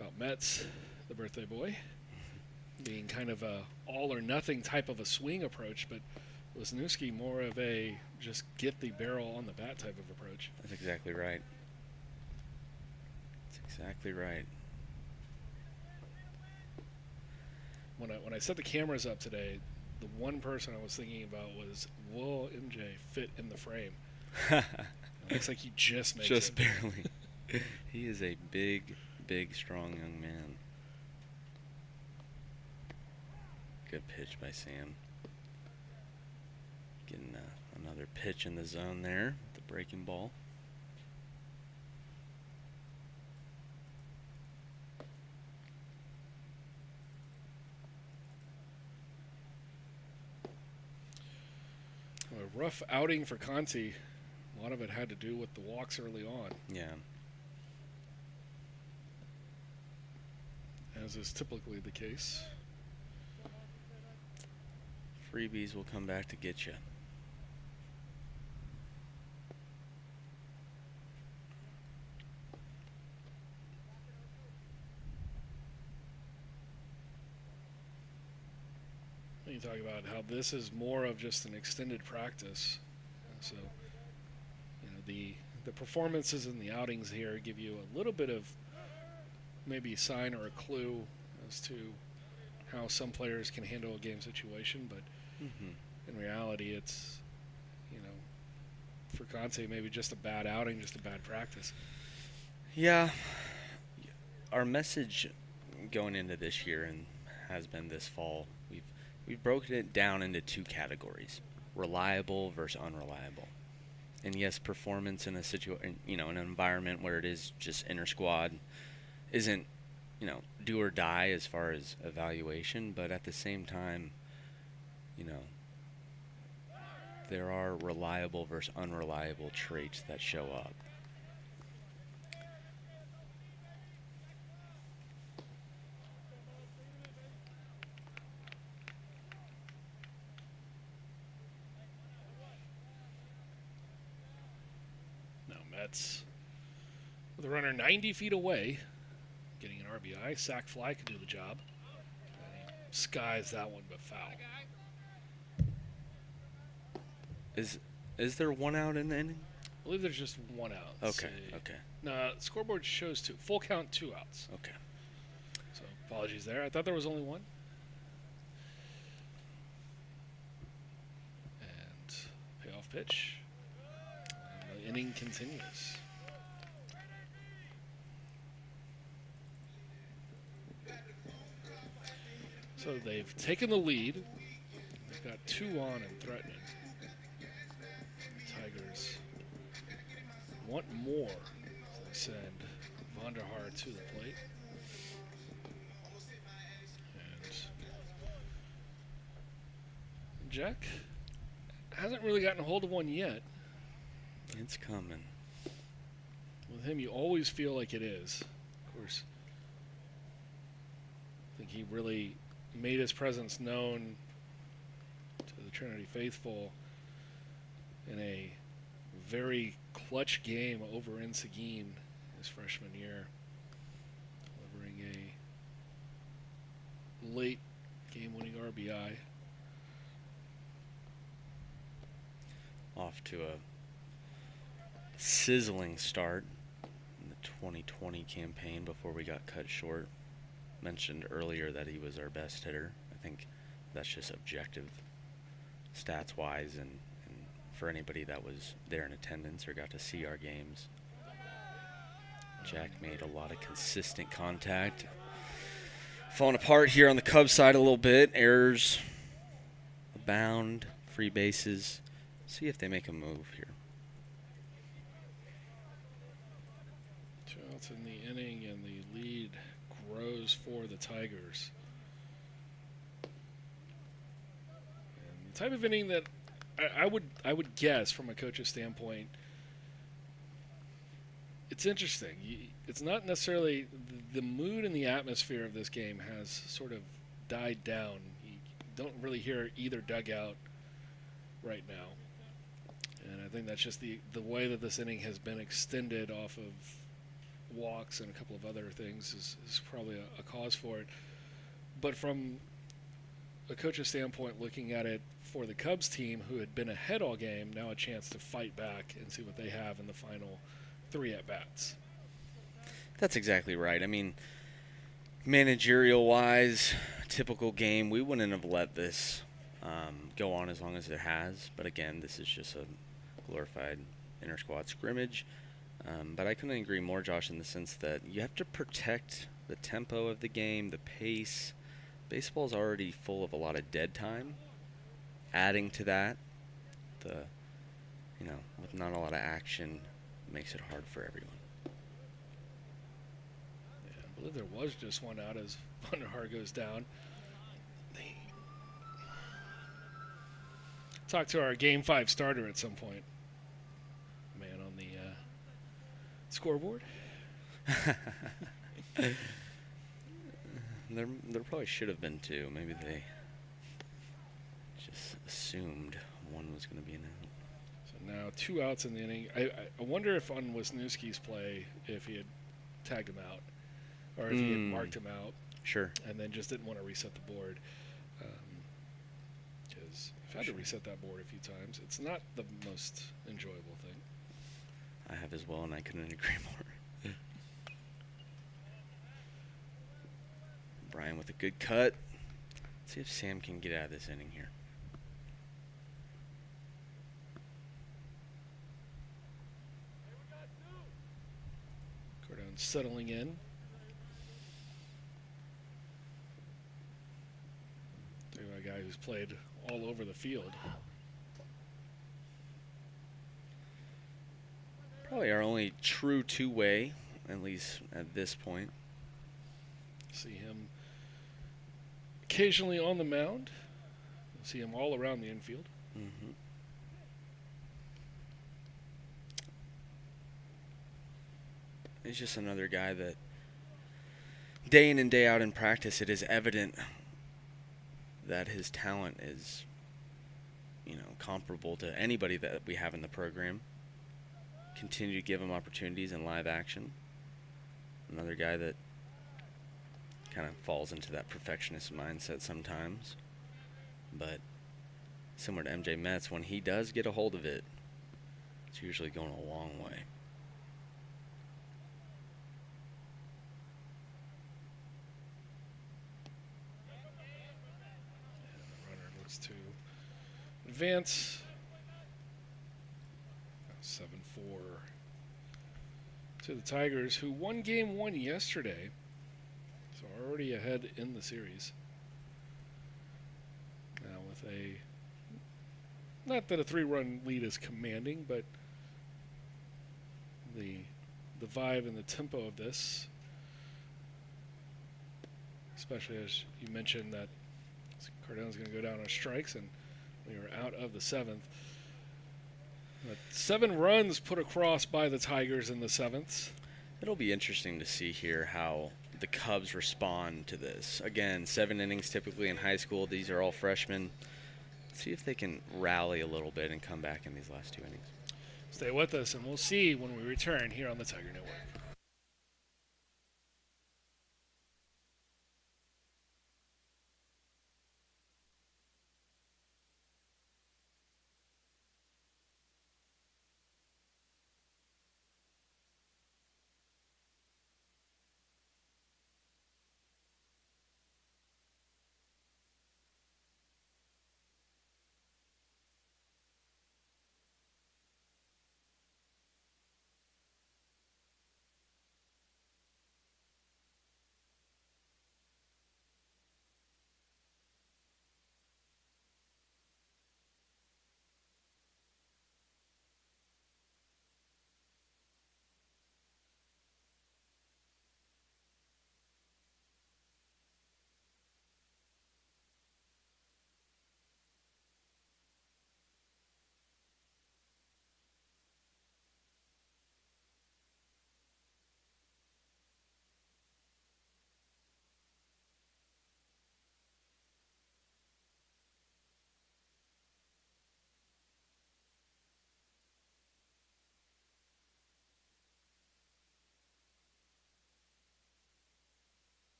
About Metz, the birthday boy, being kind of a all-or-nothing type of a swing approach, but Wisniewski more of a just get the barrel on the bat type of approach. That's exactly right. That's exactly right. When I set the cameras up today, the one person I was thinking about was, will MJ fit in the frame? It looks like he just makes just it. Barely. He is a big, strong young man. Good pitch by Sam. Getting another pitch in the zone there, the breaking ball. A rough outing for Conti. A lot of it had to do with the walks early on. Yeah. As is typically the case. Freebies will come back to get you. You talk about how this is more of just an extended practice. So, the performances and the outings here give you a little bit of maybe a sign or a clue as to how some players can handle a game situation, but in reality, it's, for Conte, maybe just a bad outing, just a bad practice. Yeah. Our message going into this year and has been this fall, we've broken it down into 2 categories: reliable versus unreliable. And yes, performance in a in an environment where it is just inter-squad isn't, do or die as far as evaluation, but at the same time, there are reliable versus unreliable traits that show up. Mets with a runner 90 feet away, getting an RBI. Sac fly could do the job. And he skies that one, but foul. Is there one out in the inning? I believe there's just one out. Okay. No, the scoreboard shows two. Full count, 2 outs. Okay. So apologies there. I thought there was only one. And payoff pitch. And the inning continues. So they've taken the lead. They've got 2 on and threatening. The Tigers want more. So they send Vonderhaar to the plate. And Jack hasn't really gotten a hold of one yet. It's coming. With him, you always feel like it is. Of course, I think he really made his presence known to the Trinity faithful in a very clutch game over in Seguin his freshman year, delivering a late game-winning RBI. Off to a sizzling start in the 2020 campaign before we got cut short. Mentioned earlier that he was our best hitter. I think that's just objective stats-wise, and for anybody that was there in attendance or got to see our games. Jack made a lot of consistent contact. Falling apart here on the Cubs side a little bit. Errors abound, free bases. See if they make a move here. 2 outs in the inning, and the lead grows for the Tigers. And the type of inning that I would guess from a coach's standpoint, it's interesting. It's not necessarily the mood and the atmosphere of this game has sort of died down. You don't really hear either dugout right now. And I think that's just the way that this inning has been extended off of walks and a couple of other things is probably a cause for it. But from a coach's standpoint, looking at it for the Cubs team, who had been ahead all game, now a chance to fight back and see what they have in the final 3 at-bats. That's exactly right. I mean, managerial-wise, typical game, we wouldn't have let this go on as long as it has. But again, this is just a glorified inter-squad scrimmage. But I couldn't agree more, Josh, in the sense that you have to protect the tempo of the game, the pace. Baseball's already full of a lot of dead time. Adding to that, with not a lot of action, makes it hard for everyone. Yeah, I believe there was just one out as Vonderhaar goes down. Talk to our Game 5 starter at some point. Man on the scoreboard. There probably should have been 2. Maybe they just assumed one was going to be an out. So now 2 outs in the inning. I wonder if on Wisniewski's play, if he had tagged him out, or if he had marked him out. Sure. And then just didn't want to reset the board. Because I've had to reset that board a few times. It's not the most enjoyable thing. I have as well, and I couldn't agree more. Brian with a good cut. Let's see if Sam can get out of this inning here. Cardone settling in. A guy who's played all over the field. Probably our only true two-way, at least at this point. See him occasionally on the mound. See him all around the infield. Mm-hmm. He's just another guy that day in and day out in practice, it is evident that his talent is, comparable to anybody that we have in the program. continue to give him opportunities in live action. Another guy that kind of falls into that perfectionist mindset sometimes. But similar to MJ Metz, when he does get a hold of it, it's usually going a long way. And the runner looks to advance. 7-4 to the Tigers, who won game 1 yesterday. So already ahead in the series. Now with a, not that a 3-run lead is commanding, but the vibe and the tempo of this, especially as you mentioned that Cardone's going to go down on strikes, and we are out of the 7th. 7 runs put across by the Tigers in the 7th. It'll be interesting to see here how the Cubs respond to this. Again, 7 innings typically in high school. These are all freshmen. See if they can rally a little bit and come back in these last 2 innings. Stay with us, and we'll see when we return here on the Tiger Network.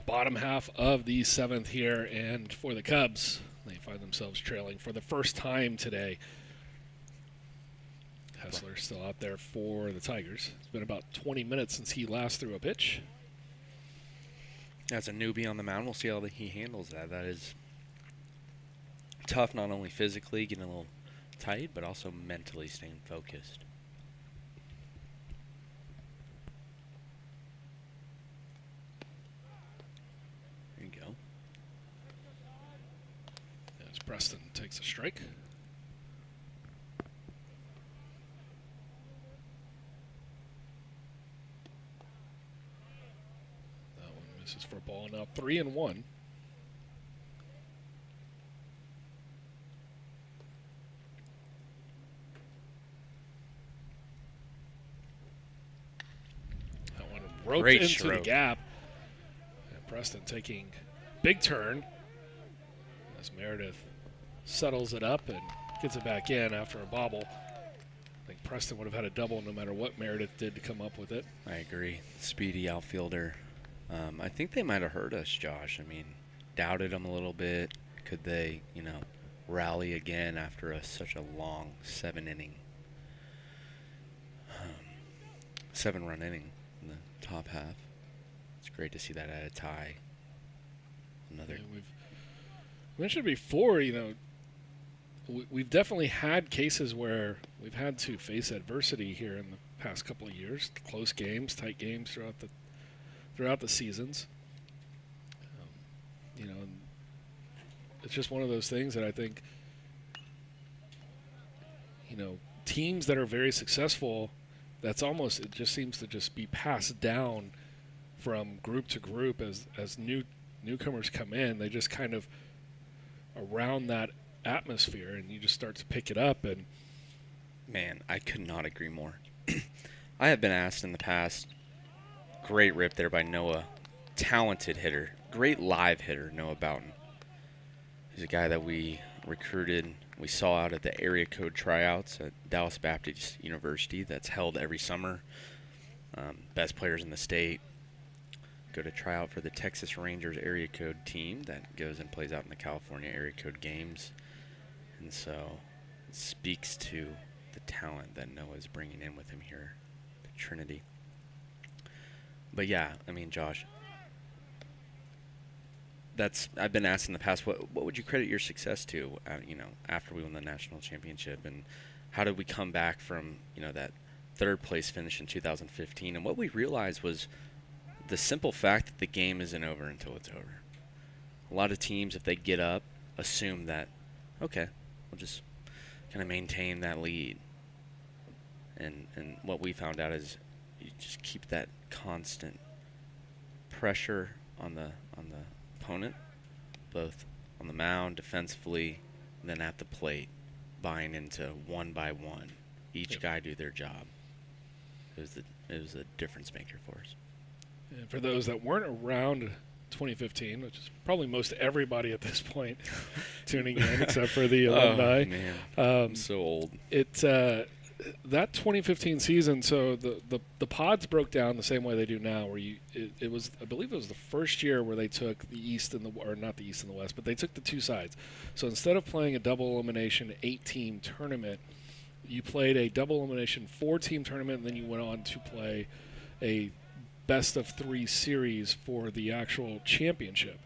Bottom half of the 7th here, and for the Cubs, they find themselves trailing for the first time today. Hessler still out there for the Tigers. It's been about 20 minutes since he last threw a pitch. As a newbie on the mound, we'll see how he handles that. That is tough, not only physically getting a little tight, but also mentally staying focused. Preston takes a strike. That one misses for a ball. Now 3-1. That one roped Great into stroke. the gap. And Preston taking big turn as Meredith settles it up and gets it back in after a bobble. I think Preston would have had a double no matter what Meredith did to come up with it. I agree. Speedy outfielder. I think they might have hurt us, Josh. I mean, doubted them a little bit. Could they, rally again after such a long 7-run inning in the top half? It's great to see that at a tie. Yeah, mentioned before, we've definitely had cases where we've had to face adversity here in the past couple of years, close games, tight games throughout the seasons. And it's just one of those things that I think, teams that are very successful, it just seems to just be passed down from group to group as newcomers come in. They just kind of around that atmosphere, and you just start to pick it up. And man, I could not agree more. I have been asked in the past, great rip there by Noah, talented hitter, great live hitter, Noah Boughton. He's a guy that we recruited, we saw out at the area code tryouts at Dallas Baptist University that's held every summer. Best players in the state go to try out for the Texas Rangers area code team that goes and plays out in the California area code games. And so it speaks to the talent that Noah is bringing in with him here at Trinity. But yeah, I mean, Josh, I've been asked in the past, what would you credit your success to, after we won the national championship, and how did we come back from, that third place finish in 2015? And what we realized was the simple fact that the game isn't over until it's over. A lot of teams, if they get up, assume that, okay, we'll just kind of maintain that lead. And what we found out is you just keep that constant pressure on the opponent, both on the mound, defensively, and then at the plate, buying into one by one. Each guy do their job. It was a difference maker for us. And for those that weren't around 2015, which is probably most everybody at this point tuning in, except for the alumni. Oh, man. I'm so old. That 2015 season, so the pods broke down the same way they do now, where it was, I believe it was the first year where they took the East and or not the East and the West, but they took the two sides. So instead of playing a double elimination 8-team tournament, you played a double elimination 4-team tournament, and then you went on to play a best of 3 series for the actual championship.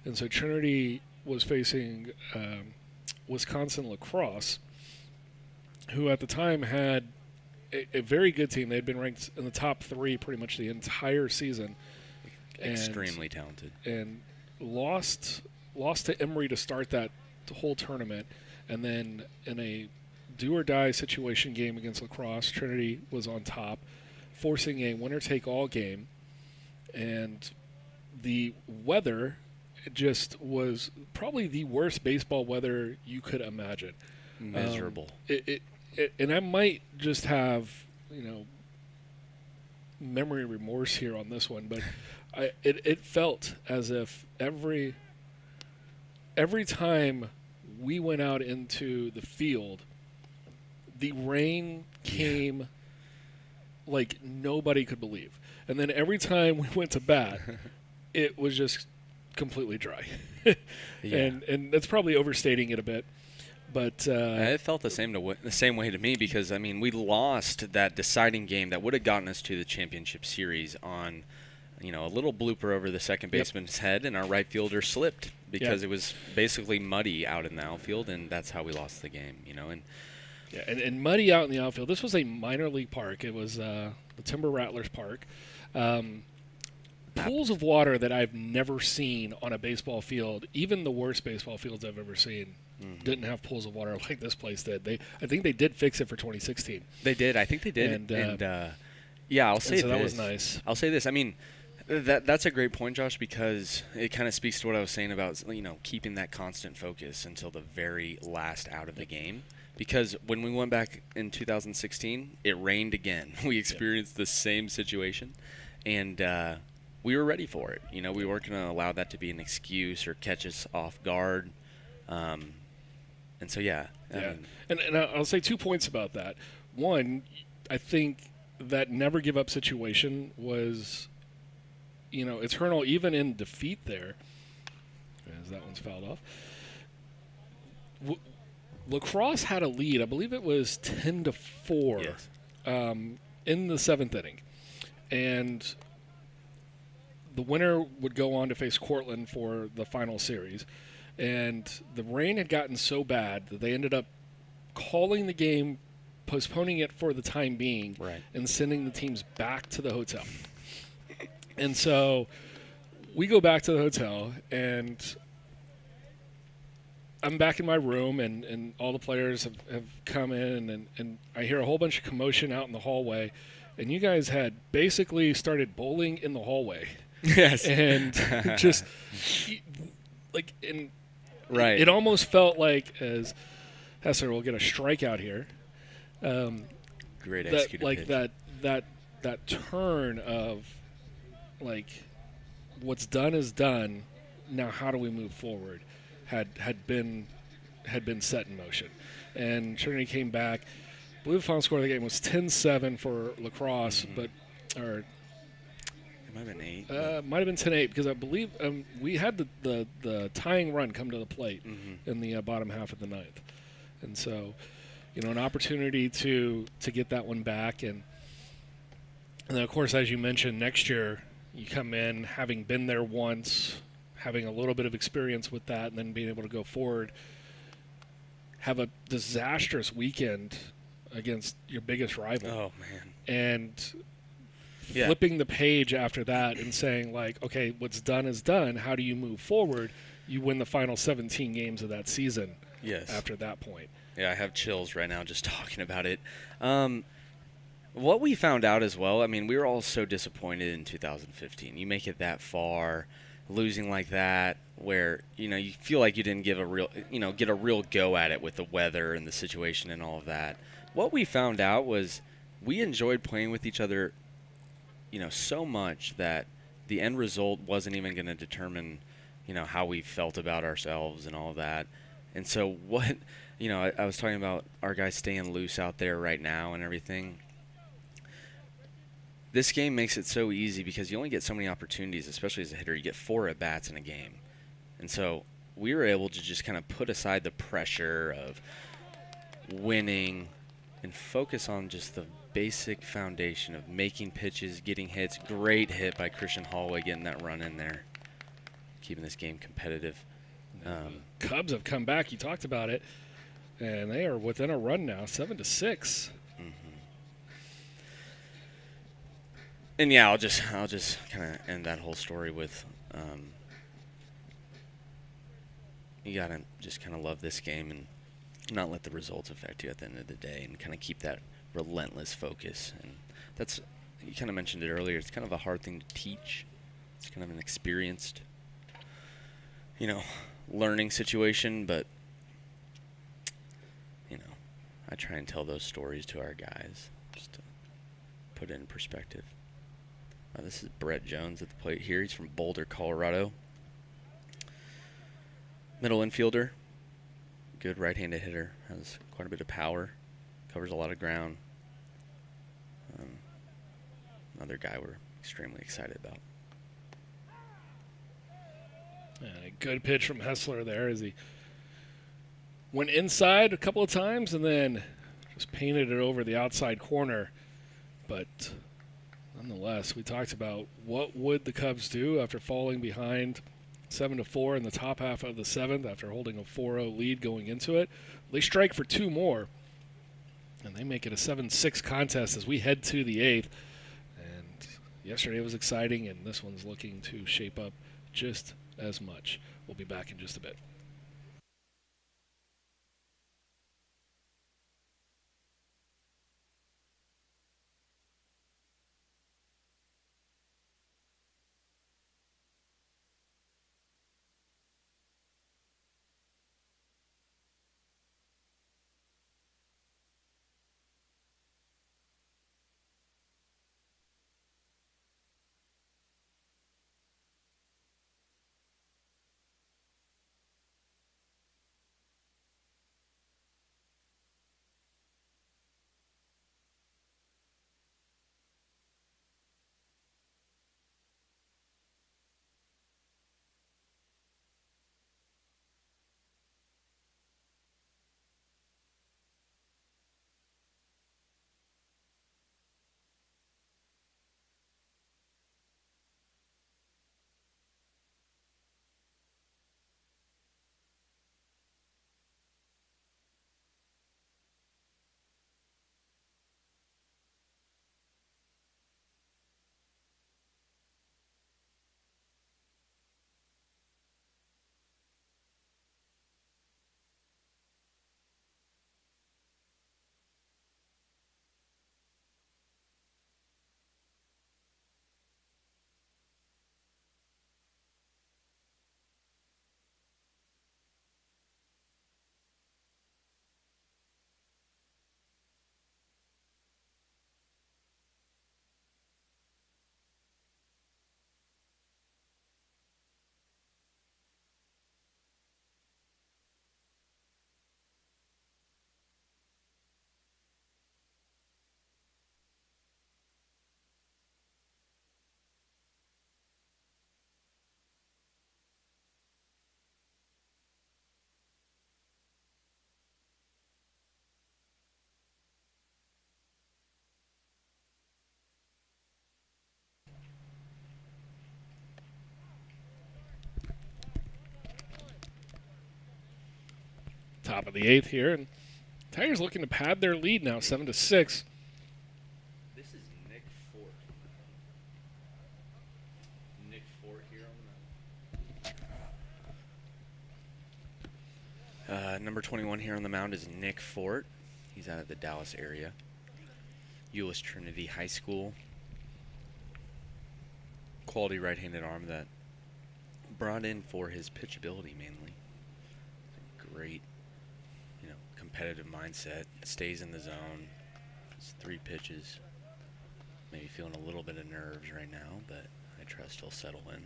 And so Trinity was facing Wisconsin lacrosse, who at the time had a very good team. They'd been ranked in the top 3 pretty much the entire season. Extremely talented. And lost to Emory to start that whole tournament. And then in a do-or-die situation game against lacrosse, Trinity was on top, forcing a winner-take-all game. And the weather just was probably the worst baseball weather you could imagine. Miserable. And I might just have, memory remorse here on this one, but it felt as if every time we went out into the field, the rain came like nobody could believe. And then every time we went to bat, it was just completely dry. And that's probably overstating it a bit. But it felt the same way to me, because we lost that deciding game that would have gotten us to the championship series on, a little blooper over the second baseman's head, and our right fielder slipped because it was basically muddy out in the outfield, and that's how we lost the game. And muddy out in the outfield. This was a minor league park. It was the Timber Rattlers Park. Pools of water that I've never seen on a baseball field, even the worst baseball fields I've ever seen. Mm-hmm. Didn't have pools of water like this place did. I think they did fix it for 2016. They did. I think they did. And I'll say so this. That was nice. I'll say this. That's a great point, Josh, because it kind of speaks to what I was saying about keeping that constant focus until the very last out of the game. Because when we went back in 2016, it rained again. We experienced the same situation, and we were ready for it. We weren't going to allow that to be an excuse or catch us off guard. And so, And I'll say 2 points about that. One, I think that never give up situation was, eternal even in defeat there. As that one's fouled off. Lacrosse had a lead. I believe it was 10-4 in the 7th inning. And the winner would go on to face Cortland for the final series. And the rain had gotten so bad that they ended up calling the game, postponing it for the time being, Right. and sending the teams back to the hotel. And so we go back to the hotel, and I'm back in my room, and all the players have come in, and I hear a whole bunch of commotion out in the hallway. And you guys had basically started bowling in the hallway. Yes. And just, like, in right. It almost felt like, as Hessler will get a strikeout here, Great that executed like pitch. that turn of, like, what's done is done. Now how do we move forward? Had been set in motion, and Trinity came back. I believe the final score of the game was 10-7 for lacrosse, but or It might have been 8. might have been 10-8 because I believe we had the tying run come to the plate in the bottom half of the ninth, and so, you know, an opportunity to get that one back, and then of course, as you mentioned, next year you come in having been there once, having a little bit of experience with that, and then being able to go forward, have a disastrous weekend against your biggest rival. Oh, man. And Yeah. flipping the page after that and saying, like, okay, what's done is done. How do you move forward? You win the final 17 games of that season. Yes. After that point. Yeah, I have chills right now just talking about it. What we found out as well, I mean, we were all so disappointed in 2015. You make it that far, losing like that, where, you know, you feel like you didn't get a real go at it with the weather and the situation and all of that. What we found out was we enjoyed playing with each other, you know, so much that the end result wasn't even going to determine, you know, how we felt about ourselves and all of that. And so what, you know, I was talking about our guys staying loose out there right now and everything. This game makes it so easy because you only get so many opportunities, especially as a hitter. You get 4 at-bats in a game. And so we were able to just kind of put aside the pressure of winning and focus on just the basic foundation of making pitches, getting hits. Great hit by Christian Hallway, getting that run in there, keeping this game competitive. Cubs have come back. You talked about it, and they are within a run now, 7-6. And yeah, I'll just kind of end that whole story with you gotta just kind of love this game and not let the results affect you at the end of the day, and kind of keep that relentless focus. And that's, you kind of mentioned it earlier, it's kind of a hard thing to teach. It's kind of an experienced, you know, learning situation, but, you know, I try and tell those stories to our guys just to put it in perspective. This is Brett Jones at the plate here. He's from Boulder, Colorado. Middle infielder. Good right-handed hitter. Has quite a bit of power. Covers a lot of ground. Another guy we're extremely excited about. A good pitch from Hessler there as he went inside a couple of times and then just painted it over the outside corner. But nonetheless, we talked about what would the Cubs do after falling behind 7-4 in the top half of the 7th after holding a 4-0 lead going into it. They strike for 2 more, and they make it a 7-6 contest as we head to the 8th. And yesterday was exciting, and this one's looking to shape up just as much. We'll be back in just a bit. Top of the 8th here, and Tigers looking to pad their lead now, 7-6. This is Nick Fort. Nick Fort here on the mound. Number 21 here on the mound is Nick Fort. He's out of the Dallas area. U.S. Trinity High School. Quality right-handed arm that brought in for his pitchability mainly. Great, competitive mindset. Stays in the zone. It's 3 pitches. Maybe feeling a little bit of nerves right now, but I trust he'll settle in.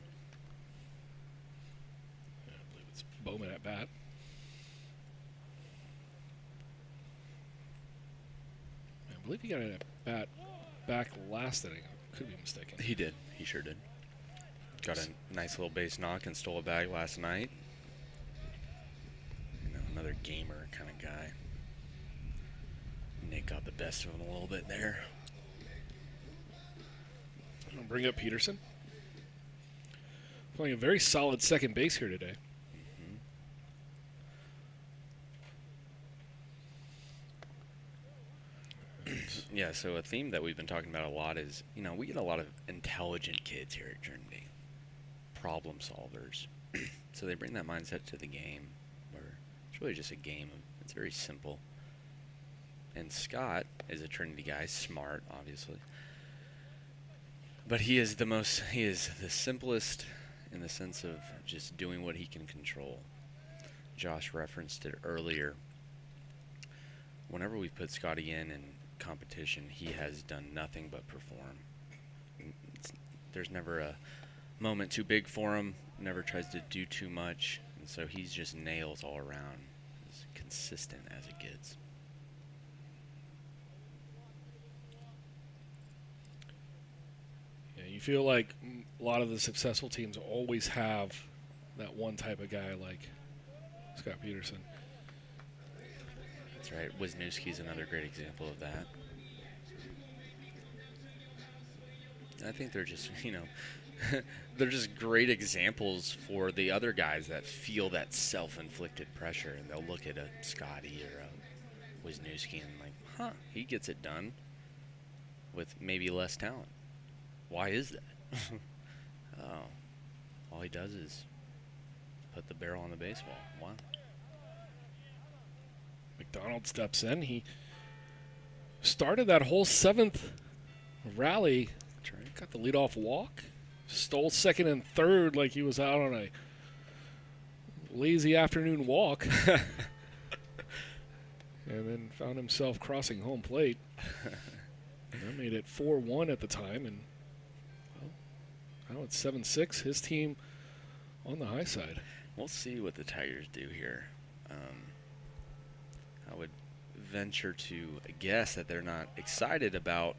I believe it's Bowman at bat. I believe he got a bat back last inning. I could be mistaken. He did. He sure did. Got a nice little base knock and stole a bag last night. Another gamer kind of guy. Nick got the best of him a little bit there. I'll bring up Peterson. Playing a very solid second base here today. Yeah, so a theme that we've been talking about a lot is, we get a lot of intelligent kids here at Trinity. Problem solvers. So they bring that mindset to the game, where it's really just a game. It's very simple. And Scott is a Trinity guy, smart, obviously. But he is the simplest in the sense of just doing what he can control. Josh referenced it earlier. Whenever we put Scotty in competition, he has done nothing but perform. There's never a moment too big for him, never tries to do too much, and so he's just nails all around. As consistent as it gets. Yeah, you feel like a lot of the successful teams always have that one type of guy like Scott Peterson. That's right. Wisniewski's another great example of that. I think they're just, they're just great examples for the other guys that feel that self-inflicted pressure, and they'll look at a Scotty or a Wisniewski and he gets it done with maybe less talent. Why is that? All he does is put the barrel on the baseball. Wow. Mcdonald steps in. He started that whole 7th rally. Got the leadoff walk. Stole second and third like he was out on a lazy afternoon walk. And then found himself crossing home plate. That made it 4-1 at the time. And now it's 7-6. His team on the high side. We'll see what the Tigers do here. I would venture to guess that they're not excited about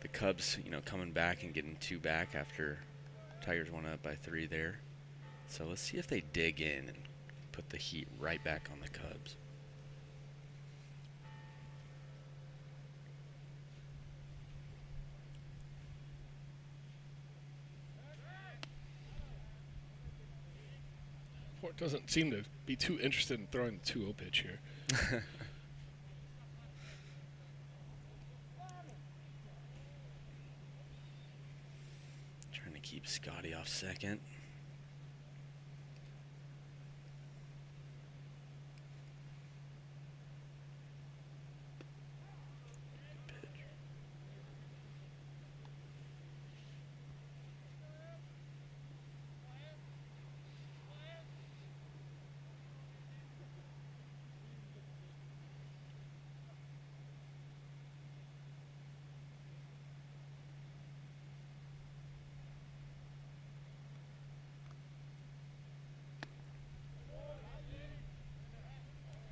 the Cubs, coming back and getting 2 back after Tigers went up by 3 there. So let's see if they dig in and put the heat right back on the Cubs. Fort doesn't seem to be too interested in throwing the 2-0 pitch here. Trying to keep Scotty off second.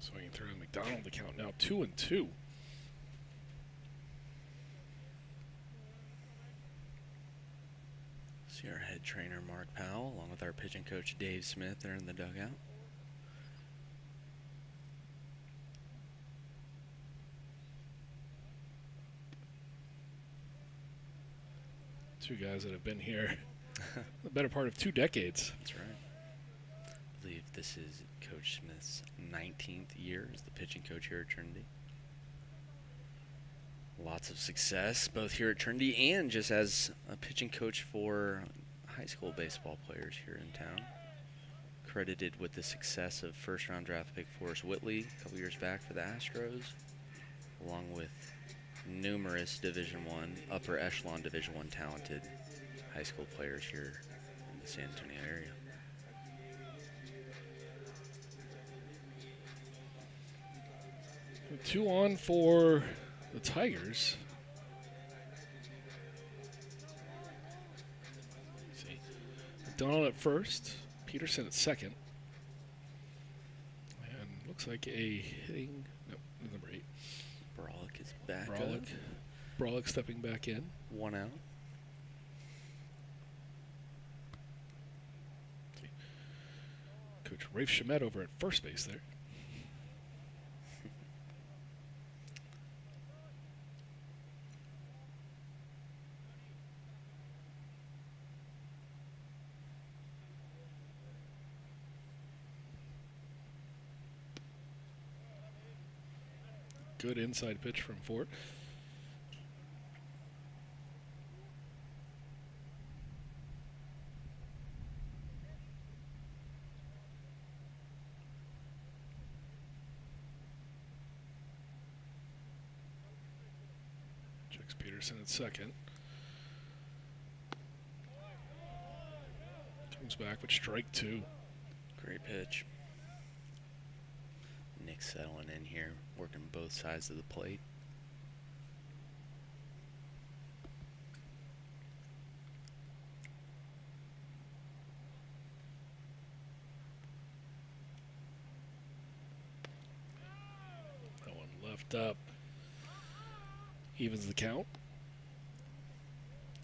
Swinging through Mcdonald, the count now 2-2. See our head trainer Mark Powell along with our pitching coach Dave Smith there in the dugout. Two guys that have been here the better part of 2 decades. That's right. I believe this is Coach Smith's 19th year as the pitching coach here at Trinity. Lots of success both here at Trinity and just as a pitching coach for high school baseball players here in town. Credited with the success of first-round draft pick Forrest Whitley a couple years back for the Astros, along with numerous Division I, upper echelon Division I talented high school players here in the San Antonio area. Two on for the Tigers. Let's see. Mcdonald at first, Peterson at second. And looks like a hitting, no, number 8. Brolick is back Brolick stepping back in. 1 out. Coach Rafe Shamet over at first base there. Good inside pitch from Fort. Checks Peterson at second. Comes back with strike 2. Great pitch. Nick settling in here, working both sides of the plate. That one left up. Evens the count.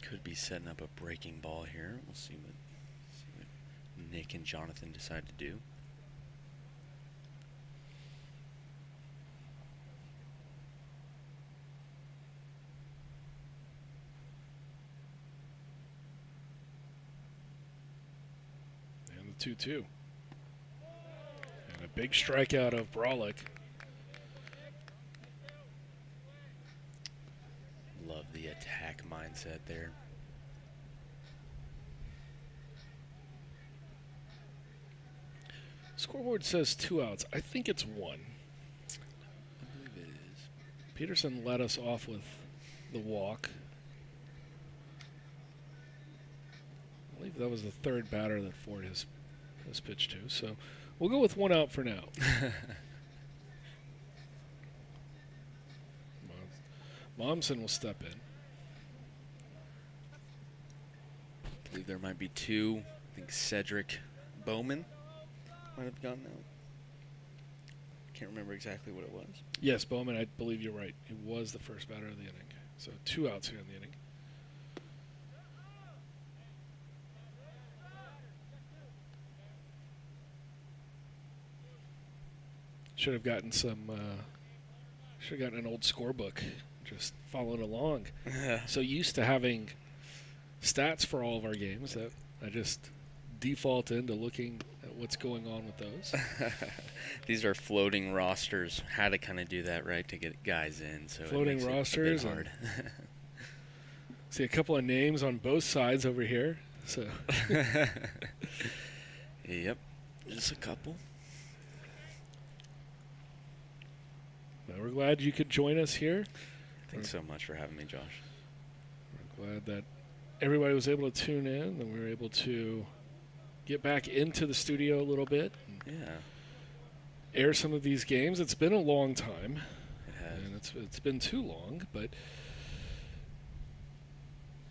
Could be setting up a breaking ball here. We'll see what Nick and Jonathan decide to do. And the 2-2. And a big strikeout of Brolick. Love the attack mindset there. Scoreboard says 2 outs. I think it's 1. I believe it is. Peterson led us off with the walk. I believe that was the third batter that Ford has pitched to. So we'll go with 1 out for now. Momsen will step in. I believe there might be 2. I think Cedric Bowman might have gotten out. Can't remember exactly what it was. Yes, Bowman, I believe you're right. He was the first batter of the inning. So 2 outs here in the inning. Should have gotten an old scorebook, just following along. So used to having stats for all of our games that I just default into looking at what's going on with those. These are floating rosters. Had to kind of do that, right, to get guys in. So floating it makes rosters. It a bit hard. See a couple of names on both sides over here. So. Yep, just a couple. Well, we're glad you could join us here. Thanks so much for having me, Josh. We're glad that everybody was able to tune in and we were able to get back into the studio a little bit. Yeah. Air some of these games. It's been a long time. It has. And it's been too long, but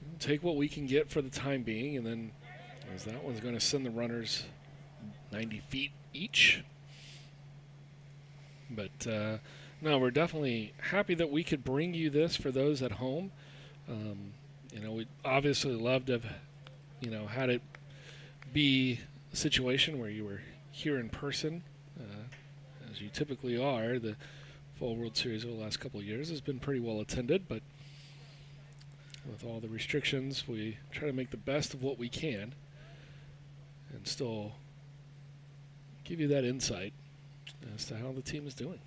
we'll take what we can get for the time being, and then as that one's going to send the runners 90 feet each. But no, we're definitely happy that we could bring you this for those at home. We'd obviously love to have, had it be a situation where you were here in person, as you typically are. The Fall World Series over the last couple of years has been pretty well attended, but with all the restrictions, we try to make the best of what we can and still give you that insight as to how the team is doing.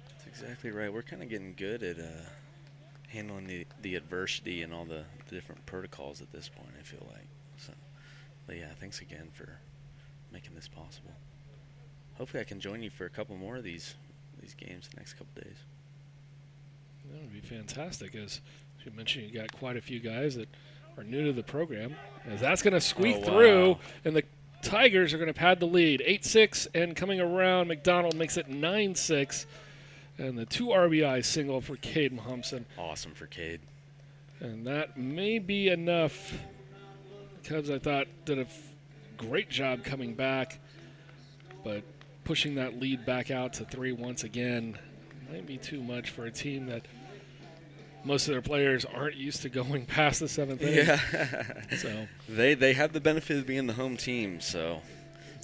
That's exactly right. We're kind of getting good at handling the adversity and all the different protocols at this point, I feel like. So, but yeah, thanks again for making this possible. Hopefully I can join you for a couple more of these games the next couple days. That would be fantastic. As you mentioned, you got quite a few guys that are new to the program. As that's going to squeak through, and the Tigers are going to pad the lead. 8-6, and coming around, Mcdonald makes it 9-6. And the 2 RBI single for Cade Mahomson. Awesome for Cade. And that may be enough. The Cubs, I thought, did a great job coming back. But pushing that lead back out to 3 once again might be too much for a team that most of their players aren't used to going past the 7th inning. Yeah. So they have the benefit of being the home team, so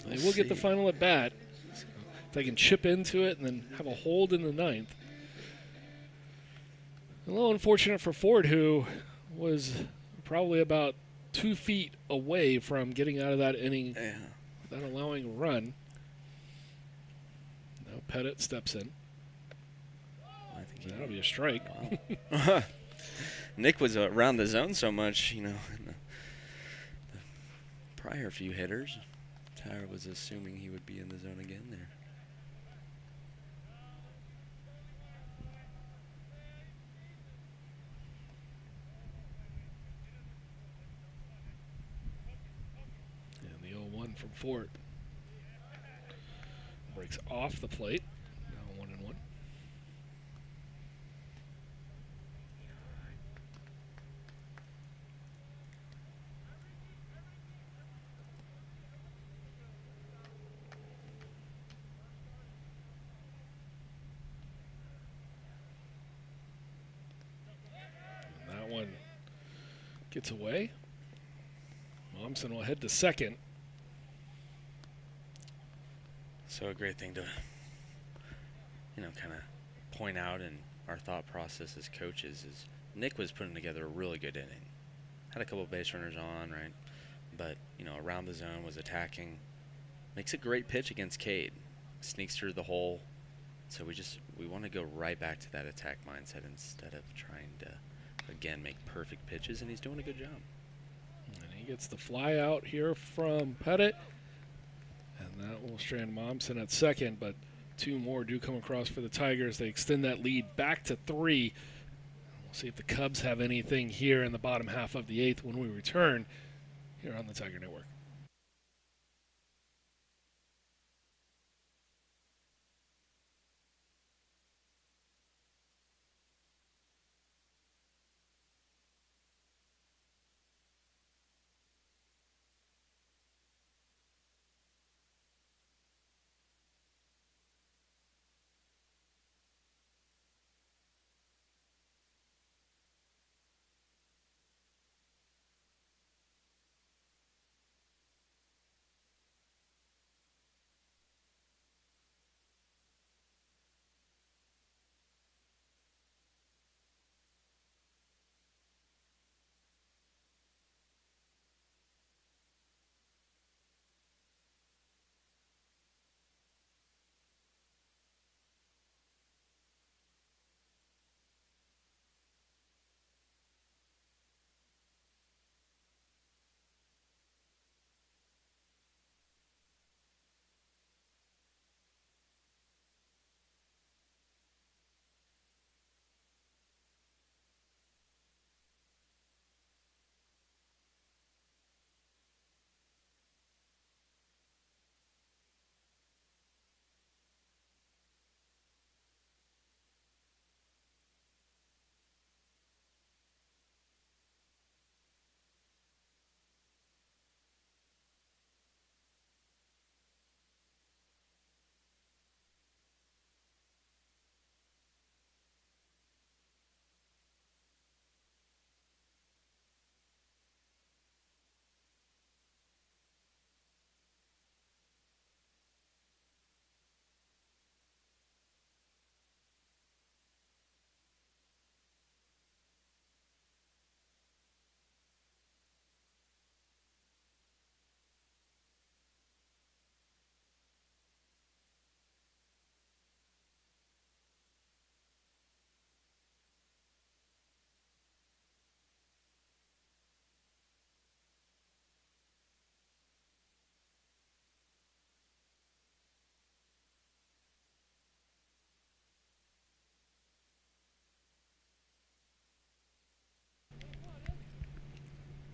they will get the final at bat. So if they can chip into it and then have a hold in the 9th. A little unfortunate for Ford, who was probably about 2 feet away from getting out of that inning without allowing a run. Now Pettit steps in. That'll be a strike. Wow. Nick was around the zone so much, in the prior few hitters. Tyler was assuming he would be in the zone again there. And the 0-1 from Fort breaks off the plate. Now 1-1. One gets away. Momsen will head to second. So a great thing to, kind of point out in our thought process as coaches is Nick was putting together a really good inning. Had a couple of base runners on, right? But, around the zone was attacking. Makes a great pitch against Cade. Sneaks through the hole. So we want to go right back to that attack mindset instead of trying to again make perfect pitches, and he's doing a good job. And he gets the fly out here from Pettit, and that will strand Momsen at second, but 2 more do come across for the Tigers. They extend that lead back to 3. We'll see if the Cubs have anything here in the bottom half of the 8th when we return here on the Tiger Network.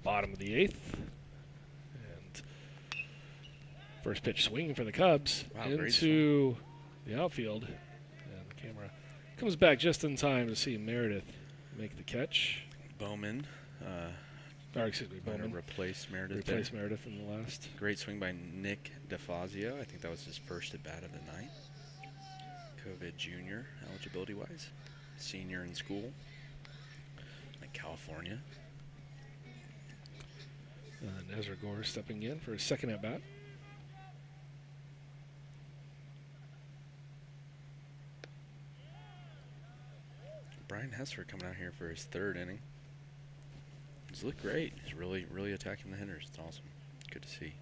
bottom of the 8th. And first pitch swinging for the Cubs into the outfield. And the camera comes back just in time to see Meredith make the catch. Bowman. Bowman Replaced Meredith. Replaced Meredith in the last. Great swing by Nick DeFazio. I think that was his first at bat of the night. COVID junior, eligibility-wise. Senior in school. In California. And Ezra Gore stepping in for his second at bat. Brian Hesser coming out here for his third inning. He's looked great. He's really, really attacking the hitters. It's awesome. Good to see.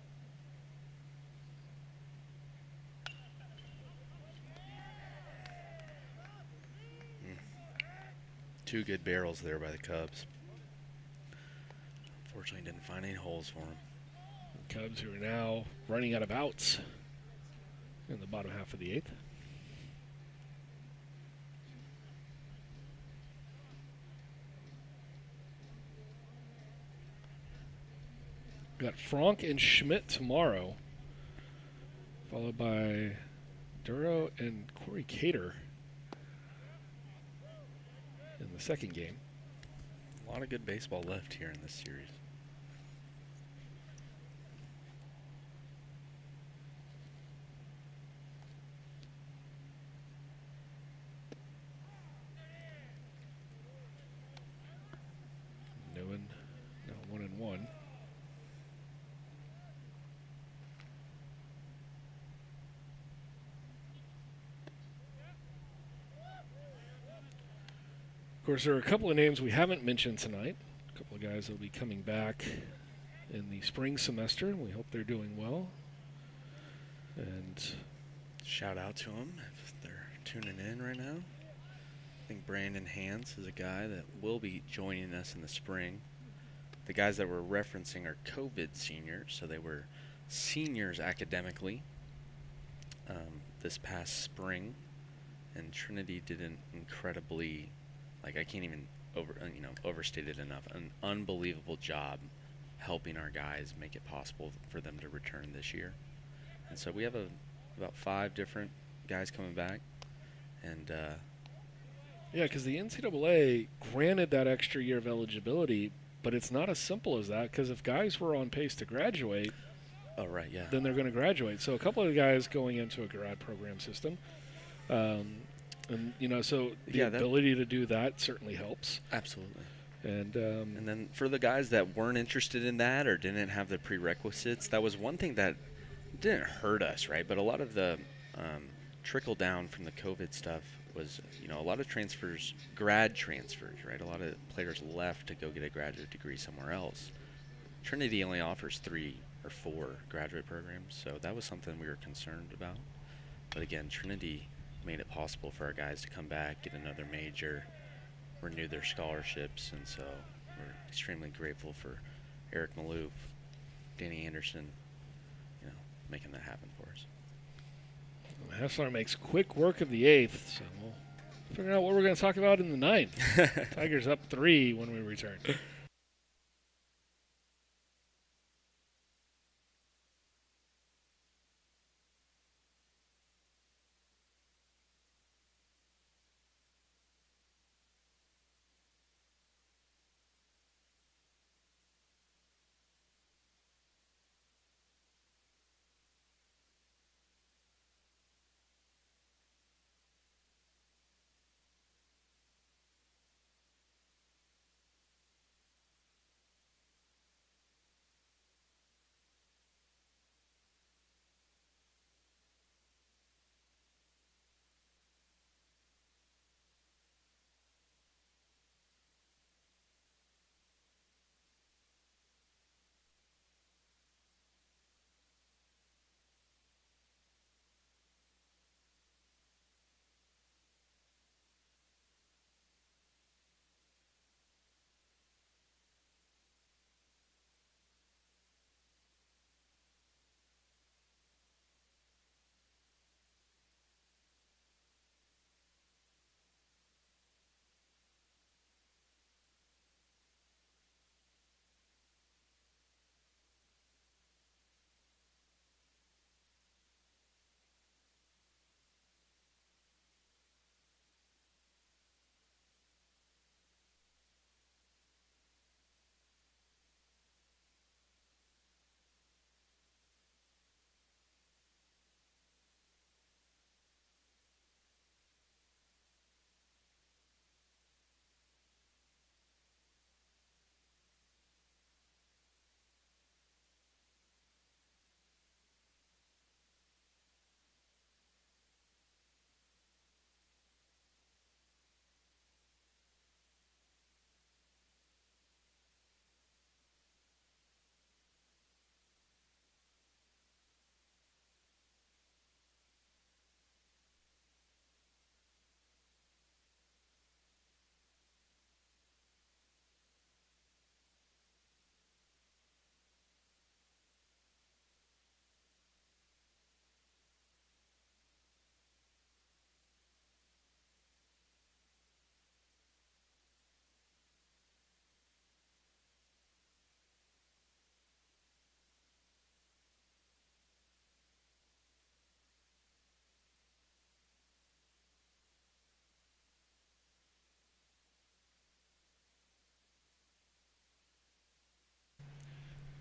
Two good barrels there by the Cubs. Unfortunately, didn't find any holes for him. The Cubs who are now running out of outs in the bottom half of the 8th. We've got Frank and Schmidt tomorrow, followed by Duro and Corey Cater in the second game. A lot of good baseball left here in this series. Newman now 1-1. Of course, there are a couple of names we haven't mentioned tonight. A couple of guys that will be coming back in the spring semester, and we hope they're doing well. And shout out to them if they're tuning in right now. I think Brandon Hans is a guy that will be joining us in the spring. The guys that we're referencing are COVID seniors, so they were seniors academically this past spring, and Trinity did an incredibly, I can't even overstate it enough, an unbelievable job helping our guys make it possible for them to return this year. And so we have about 5 different guys coming back, and yeah, because the NCAA granted that extra year of eligibility, but it's not as simple as that, because if guys were on pace to graduate, then they're going to graduate. So a couple of guys going into a grad program system, and so the ability to do that certainly helps. Absolutely. And then for the guys that weren't interested in that or didn't have the prerequisites, that was one thing that didn't hurt us, right? But a lot of the trickle down from the COVID stuff was, a lot of transfers, grad transfers, right? A lot of players left to go get a graduate degree somewhere else. Trinity only offers 3 or 4 graduate programs, so that was something we were concerned about. But again, Trinity made it possible for our guys to come back, get another major, renew their scholarships, and so we're extremely grateful for Eric Malouf, Danny Anderson, making that happen for us. Hessler makes quick work of the 8th, so we'll figure out what we're going to talk about in the 9th. Tigers up 3 when we return.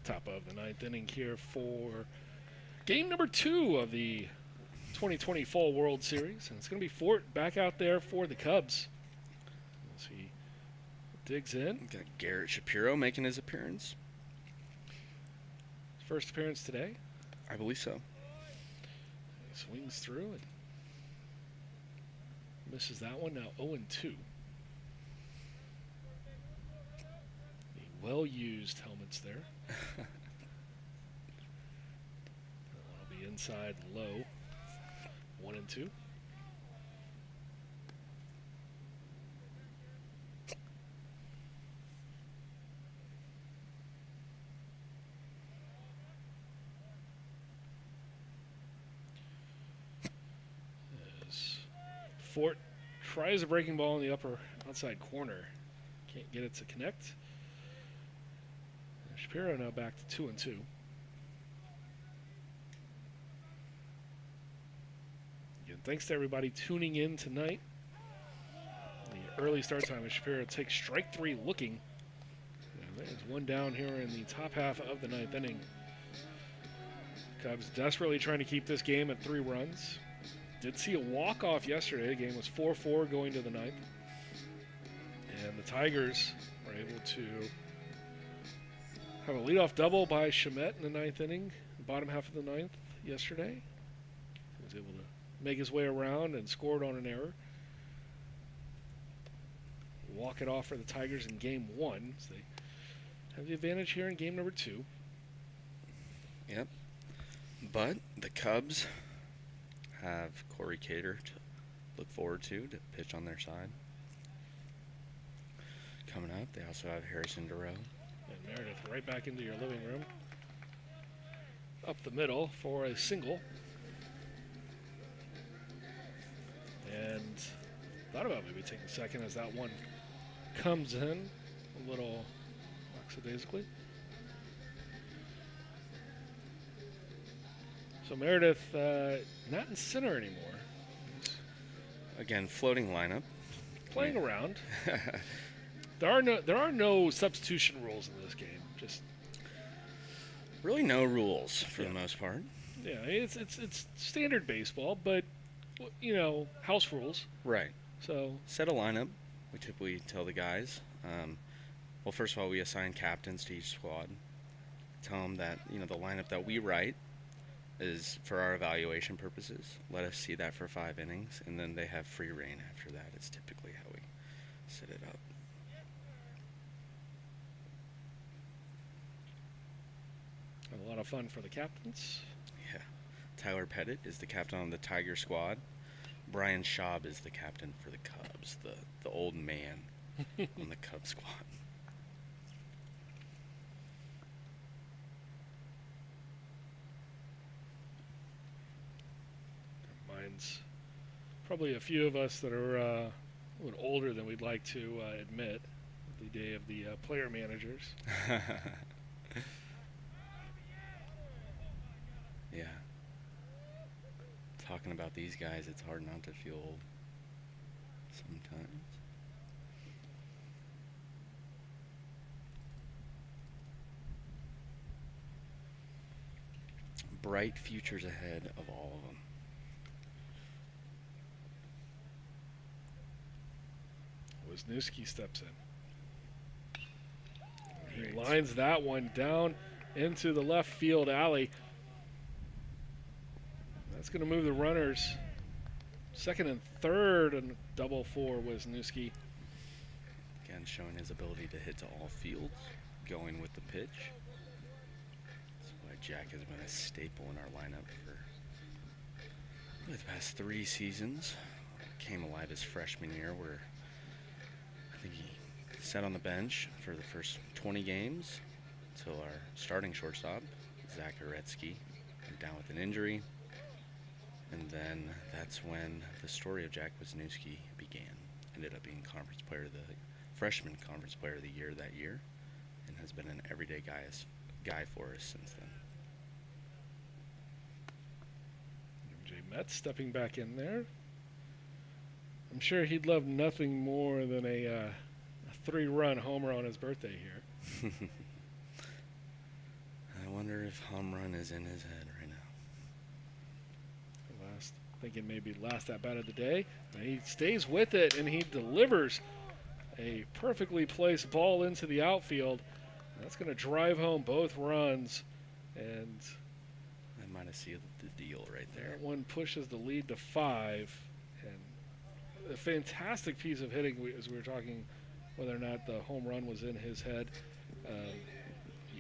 Top of the ninth inning here for game number 2 of the 2020 Fall World Series. And it's going to be Fort back out there for the Cubs. As he digs in. Got Garrett Shapiro making his appearance. First appearance today. I believe so. He swings through and misses that one. Now 0-2. The well-used helmets there. That'll be inside low. 1-2. As Fort tries a breaking ball in the upper outside corner. Can't get it to connect. Shapiro now back to 2-2. Again, thanks to everybody tuning in tonight. The early start time as Shapiro takes strike 3 looking. And there's one down here in the top half of the ninth inning. Cubs desperately trying to keep this game at 3 runs. Did see a walk-off yesterday. The game was 4-4 going to the ninth. And the Tigers were able to have a leadoff double by Shamet in the ninth inning, the bottom half of the ninth yesterday. He was able to make his way around and scored on an error. Walk it off for the Tigers in game 1. So they have the advantage here in game number 2. Yep. But the Cubs have Corey Cater to look forward to pitch on their side. Coming up, they also have Harrison Durow. And Meredith right back into your living room. Up the middle for a single. And thought about maybe taking second as that one comes in a little lackadaisically. So Meredith not in center anymore. Again, floating lineup. Playing around. There are no substitution rules in this game. Just really no rules for the most part. Yeah, it's standard baseball, but house rules. Right. So set a lineup. We typically tell the guys. Well, first of all, we assign captains to each squad. Tell them that the lineup that we write is for our evaluation purposes. Let us see that for 5 innings, and then they have free reign after that. It's typically how we set it up. A lot of fun for the captains. Yeah. Tyler Pettit is the captain on the Tiger squad. Brian Schaub is the captain for the Cubs, the old man on the Cubs squad. Mine's probably a few of us that are a little older than we'd like to admit. The day of the player managers. Yeah. Talking about these guys, it's hard not to feel old sometimes. Bright futures ahead of all of them. Wisniewski steps in. He lines that one down into the left field alley. That's going to move the runners second and third, and double for Wisniewski. Again, showing his ability to hit to all fields, going with the pitch. That's why Jack has been a staple in our lineup for the past 3 seasons. Came alive his freshman year, where I think he sat on the bench for the first 20 games until our starting shortstop, Zach Aretsky, went down with an injury. And then that's when the story of Jack Wisniewski began. Ended up being freshman conference player of the year that year, and has been an everyday guy for us since then. MJ Metz stepping back in there. I'm sure he'd love nothing more than a 3-run homer on his birthday here. wonder if home run is in his head right now. Thinking maybe last at bat of the day. And he stays with it, and he delivers a perfectly placed ball into the outfield. That's going to drive home both runs, and that might have sealed the deal right there. That one pushes the lead to 5, and a fantastic piece of hitting as we were talking whether or not the home run was in his head.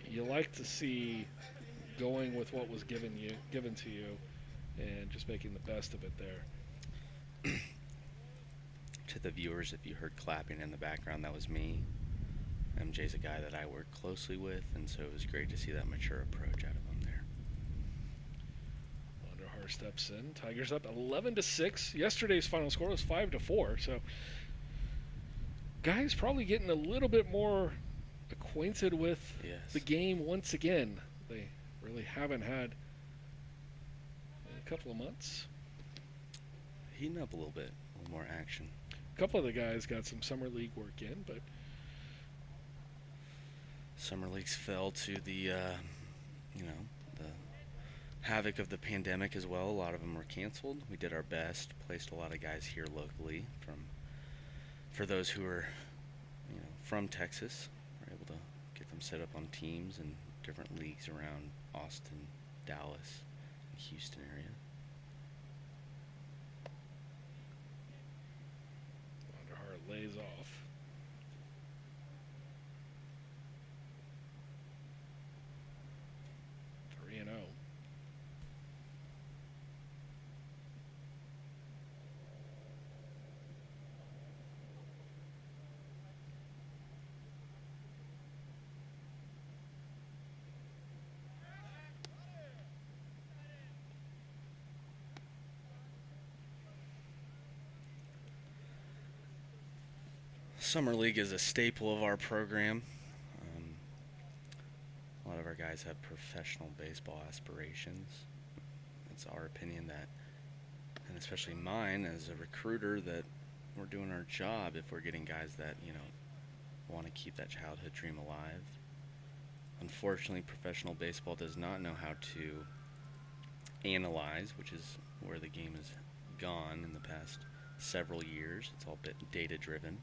You like to see going with what was given to you, and just making the best of it there. To the viewers, if you heard clapping in the background, that was me. MJ's a guy that I work closely with, and so it was great to see that mature approach out of him there. Underhar steps in. Tigers up 11-6. Yesterday's final score was 5-4. So, guys probably getting a little bit more acquainted with the game once again. They really haven't had a couple of months. Heating up a little bit, a little more action. A couple of the guys got some summer league work in, but summer leagues fell to the the havoc of the pandemic as well. A lot of them were canceled. We did our best, placed a lot of guys here locally for those who are from Texas. We're able to get them set up on teams in different leagues around Austin, Dallas, and Houston area. Underhart lays off. Summer League is a staple of our program. A lot of our guys have professional baseball aspirations. It's our opinion that, and especially mine as a recruiter, that we're doing our job if we're getting guys that, want to keep that childhood dream alive. Unfortunately, professional baseball does not know how to analyze, which is where the game has gone in the past several years. It's all bit data-driven.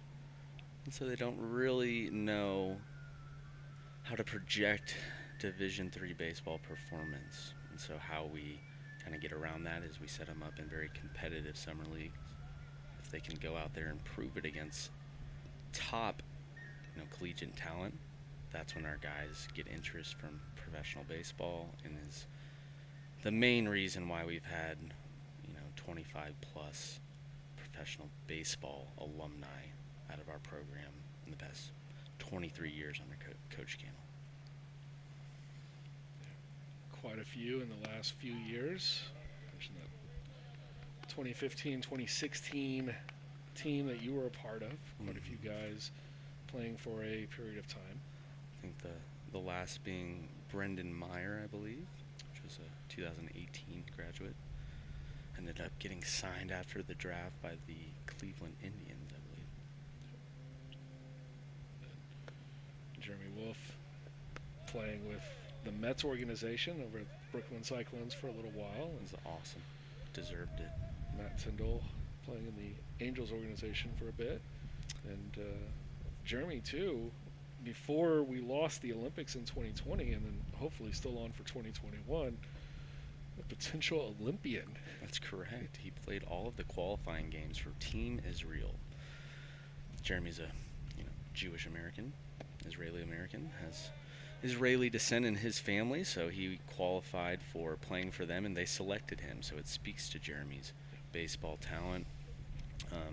And so they don't really know how to project Division III baseball performance. And so how we kind of get around that is we set them up in very competitive summer leagues. If they can go out there and prove it against top, collegiate talent, that's when our guys get interest from professional baseball, and is the main reason why we've had, 25 plus professional baseball alumni out of our program in the past 23 years under Coach Cannell. Quite a few in the last few years. Mentioned that 2015-2016 team that you were a part of. Quite a few guys playing for a period of time. I think the last being Brendan Meyer, I believe, which was a 2018 graduate. Ended up getting signed after the draft by the Cleveland Indians, I believe. Jeremy Wolf playing with the Mets organization over at Brooklyn Cyclones for a little while. It was awesome. Deserved it. Matt Tyndall playing in the Angels organization for a bit. And Jeremy, too, before we lost the Olympics in 2020, and then hopefully still on for 2021, a potential Olympian. That's correct. He played all of the qualifying games for Team Israel. Jeremy's a Jewish American, Israeli American, has Israeli descent in his family, so he qualified for playing for them, and they selected him. So it speaks to Jeremy's baseball talent.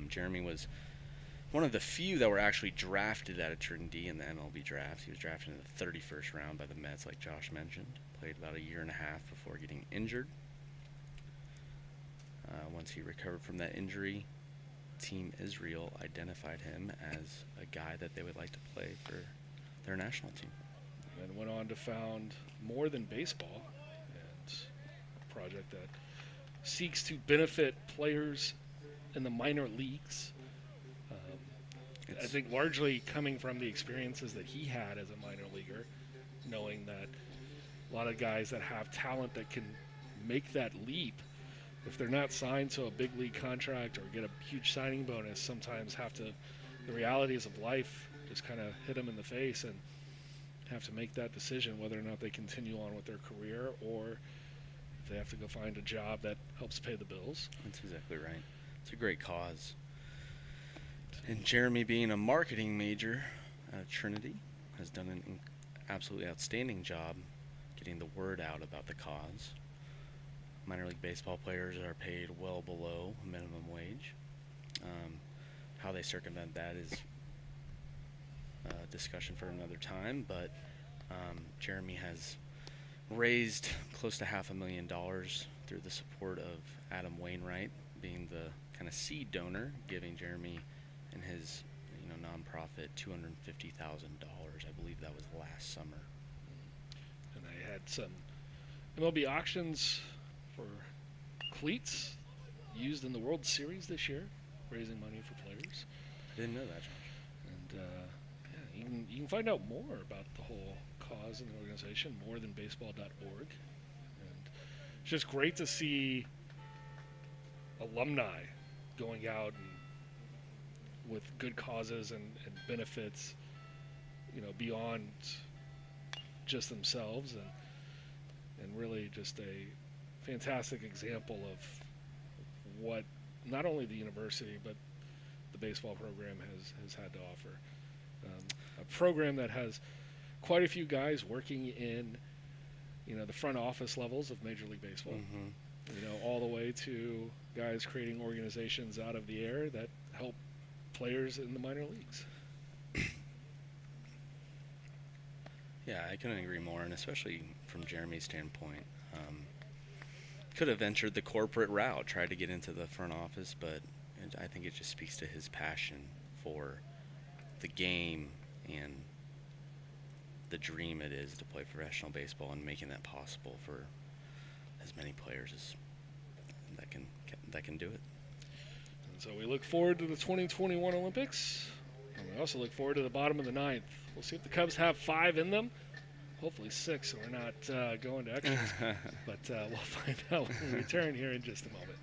Jeremy was one of the few that were actually drafted out of Trinity in the MLB draft. He was drafted in the 31st round by the Mets, like Josh mentioned. Played about a year and a half before getting injured. Once he recovered from that injury, Team Israel identified him as a guy that they would like to play for their national team. And went on to found More Than Baseball, and a project that seeks to benefit players in the minor leagues. I think largely coming from the experiences that he had as a minor leaguer, knowing that a lot of guys that have talent that can make that leap, if they're not signed to a big league contract or get a huge signing bonus, sometimes have to, the realities of life just kind of hit them in the face and have to make that decision whether or not they continue on with their career or if they have to go find a job that helps pay the bills. That's exactly right. It's a great cause. And Jeremy, being a marketing major at Trinity, has done an absolutely outstanding job getting the word out about the cause. Minor league baseball players are paid well below minimum wage. How they circumvent that is a discussion for another time, but Jeremy has raised close to $500,000 through the support of Adam Wainwright being the kind of seed donor, giving Jeremy and his nonprofit $250,000. I believe that was last summer. And they had some MLB auctions for cleats used in the World Series this year, raising money for players. I didn't know that, Josh. And yeah, you can find out more about the whole cause and the organization, morethanbaseball.org. And it's just great to see alumni going out and with good causes and benefits, beyond just themselves, and really just a fantastic example of what not only the university but the baseball program has had to offer. A program that has quite a few guys working in the front office levels of Major League Baseball, all the way to guys creating organizations out of the air that help players in the minor leagues. Yeah, I couldn't agree more, and especially from Jeremy's standpoint. Could have ventured the corporate route, tried to get into the front office, but I think it just speaks to his passion for the game and the dream it is to play professional baseball and making that possible for as many players as that can do it. And so we look forward to the 2021 Olympics, and we also look forward to the bottom of the ninth. We'll see if the Cubs have 5 in them. Hopefully 6, so we're not going to extras. But we'll find out when we return here in just a moment.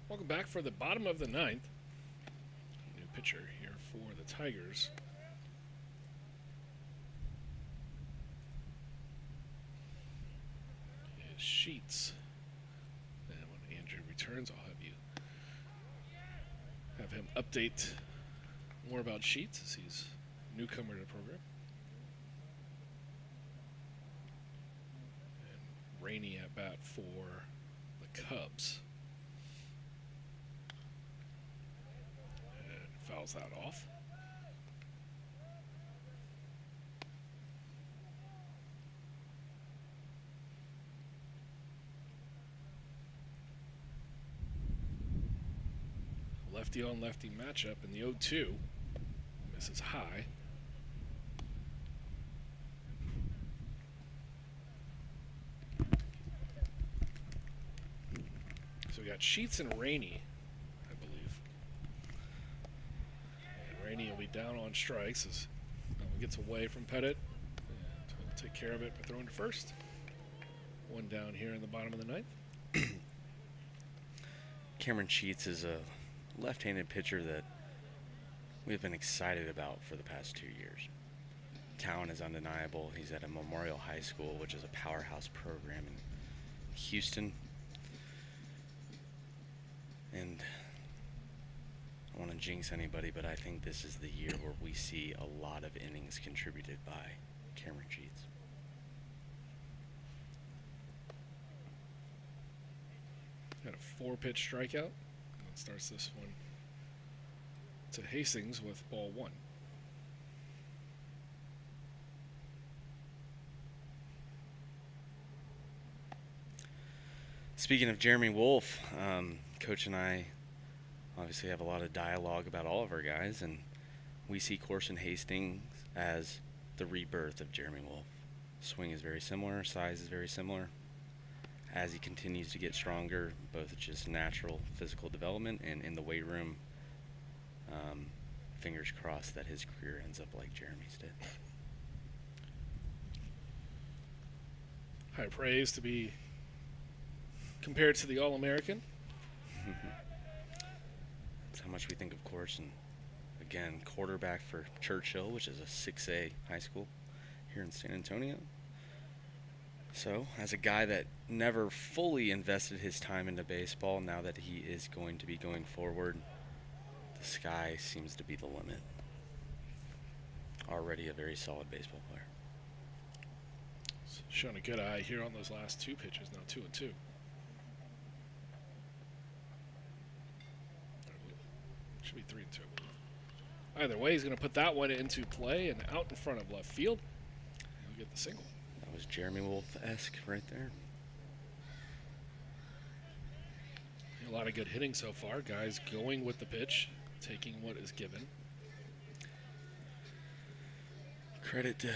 Welcome back for the bottom of the ninth. New pitcher here for the Tigers. Is Sheets. And when Andrew returns, I'll have him update more about Sheets as he's a newcomer to the program. And Rainey at bat for the Cubs. And fouls that off. Lefty on lefty matchup in the 0-2. Misses high. So we got Sheets and Rainey, I believe. And Rainey will be down on strikes as he gets away from Pettit. And he'll take care of it by throwing to first. One down here in the bottom of the ninth. Cameron Sheets is a left-handed pitcher that we've been excited about for the past 2 years. Talent is undeniable. He's at a Memorial High School, which is a powerhouse program in Houston. And I don't want to jinx anybody, but I think this is the year where we see a lot of innings contributed by Cameron Sheets. Got a 4-pitch strikeout. And starts this one to Hastings with ball 1. Speaking of Jeremy Wolf, Coach and I obviously have a lot of dialogue about all of our guys, and we see Corson Hastings as the rebirth of Jeremy Wolf. Swing is very similar, size is very similar. As he continues to get stronger, both just natural physical development and in the weight room, fingers crossed that his career ends up like Jeremy's did. High praise to be compared to the All-American. That's how much we think of Corson. Again, quarterback for Churchill, which is a 6A high school here in San Antonio. So, as a guy that never fully invested his time into baseball, now that he is going to be going forward, the sky seems to be the limit. Already a very solid baseball player. Showing a good eye here on those last 2 pitches, now 2-2. Should be 3-2. Either way, he's going to put that one into play and out in front of left field. He'll get the single. That was Jeremy Wolf-esque right there. A lot of good hitting so far. Guys going with the pitch, taking what is given. Credit to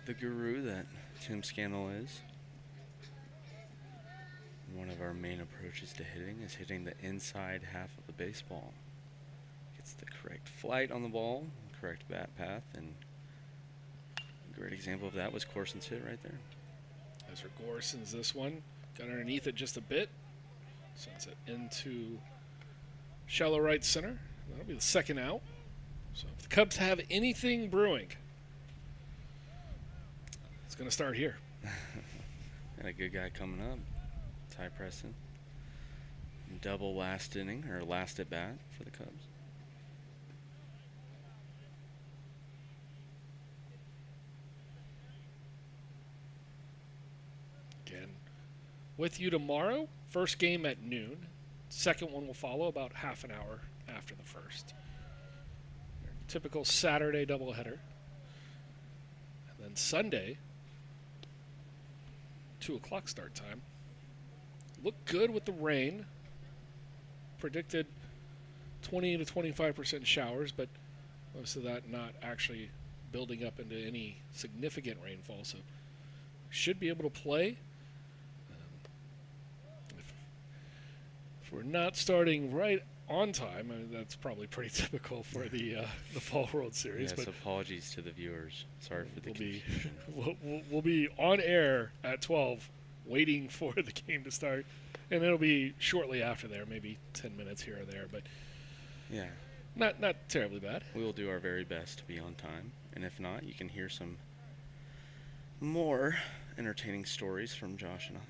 the guru that Tim Scannell is. One of our main approaches to hitting is hitting the inside half of the baseball. Gets the correct flight on the ball, correct bat path, and a great example of that was Corson's hit right there. As for Gorson's this one, got underneath it just a bit. Sends it into shallow right center. That'll be the second out. So if the Cubs have anything brewing, it's going to start here. And a good guy coming up, Ty Preston. Double last inning, or last at bat for the Cubs. Again, with you tomorrow. First game at noon. Second one will follow about half an hour after the first. Typical Saturday doubleheader. And then Sunday, 2 o'clock start time. Looked good with the rain. Predicted 20 to 25% showers, but most of that not actually building up into any significant rainfall. So should be able to play. If we're not starting right on time, I mean, that's probably pretty typical for the Fall World Series. Yes, but apologies to the viewers. Sorry for the confusion. We'll be on air at 12, waiting for the game to start, and it'll be shortly after there, maybe 10 minutes here or there, but yeah, not terribly bad. We will do our very best to be on time, and if not, you can hear some more entertaining stories from Josh and I.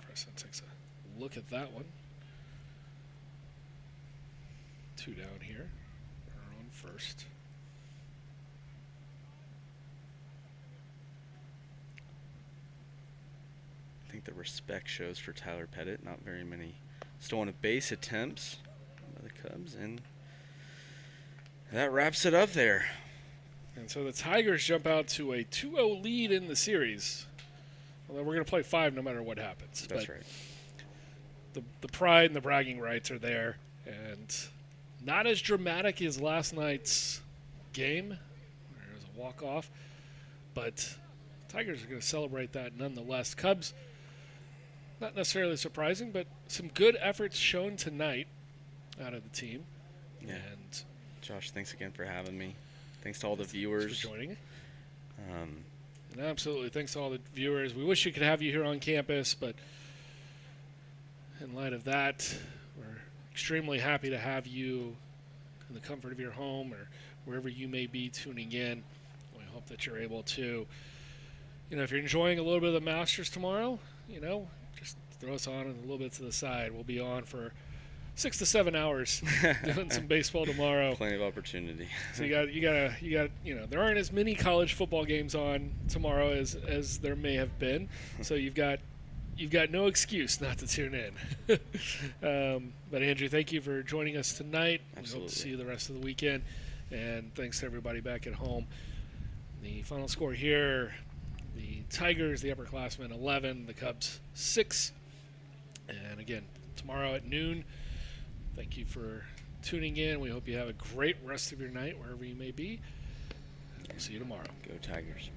Preston takes a look at that one. Two down here. Are on first. I think the respect shows for Tyler Pettit. Not very many stolen base attempts by the Cubs, and that wraps it up there. And so the Tigers jump out to a 2-0 lead in the series. Although we're going to play 5 no matter what happens. That's but right. The pride and the bragging rights are there. And not as dramatic as last night's game. There was a walk-off. But Tigers are going to celebrate that nonetheless. Cubs, not necessarily surprising, but some good efforts shown tonight out of the team. Yeah. And Josh, thanks again for having me. Thanks to all the thanks viewers. for joining. And absolutely, thanks to all the viewers. We wish we could have you here on campus, but in light of that, we're extremely happy to have you in the comfort of your home or wherever you may be tuning in. We hope that you're able to, if you're enjoying a little bit of the Masters tomorrow, just throw us on a little bit to the side. We'll be on for 6 to 7 hours doing some baseball tomorrow. Plenty of opportunity. So you got there aren't as many college football games on tomorrow as there may have been. So you've got no excuse not to tune in. But Andrew, thank you for joining us tonight. Absolutely. We hope to see you the rest of the weekend. And thanks to everybody back at home. The final score here, the Tigers, the upperclassmen 11, the Cubs 6. And again, tomorrow at noon. Thank you for tuning in. We hope you have a great rest of your night wherever you may be. We'll see you tomorrow. Go Tigers.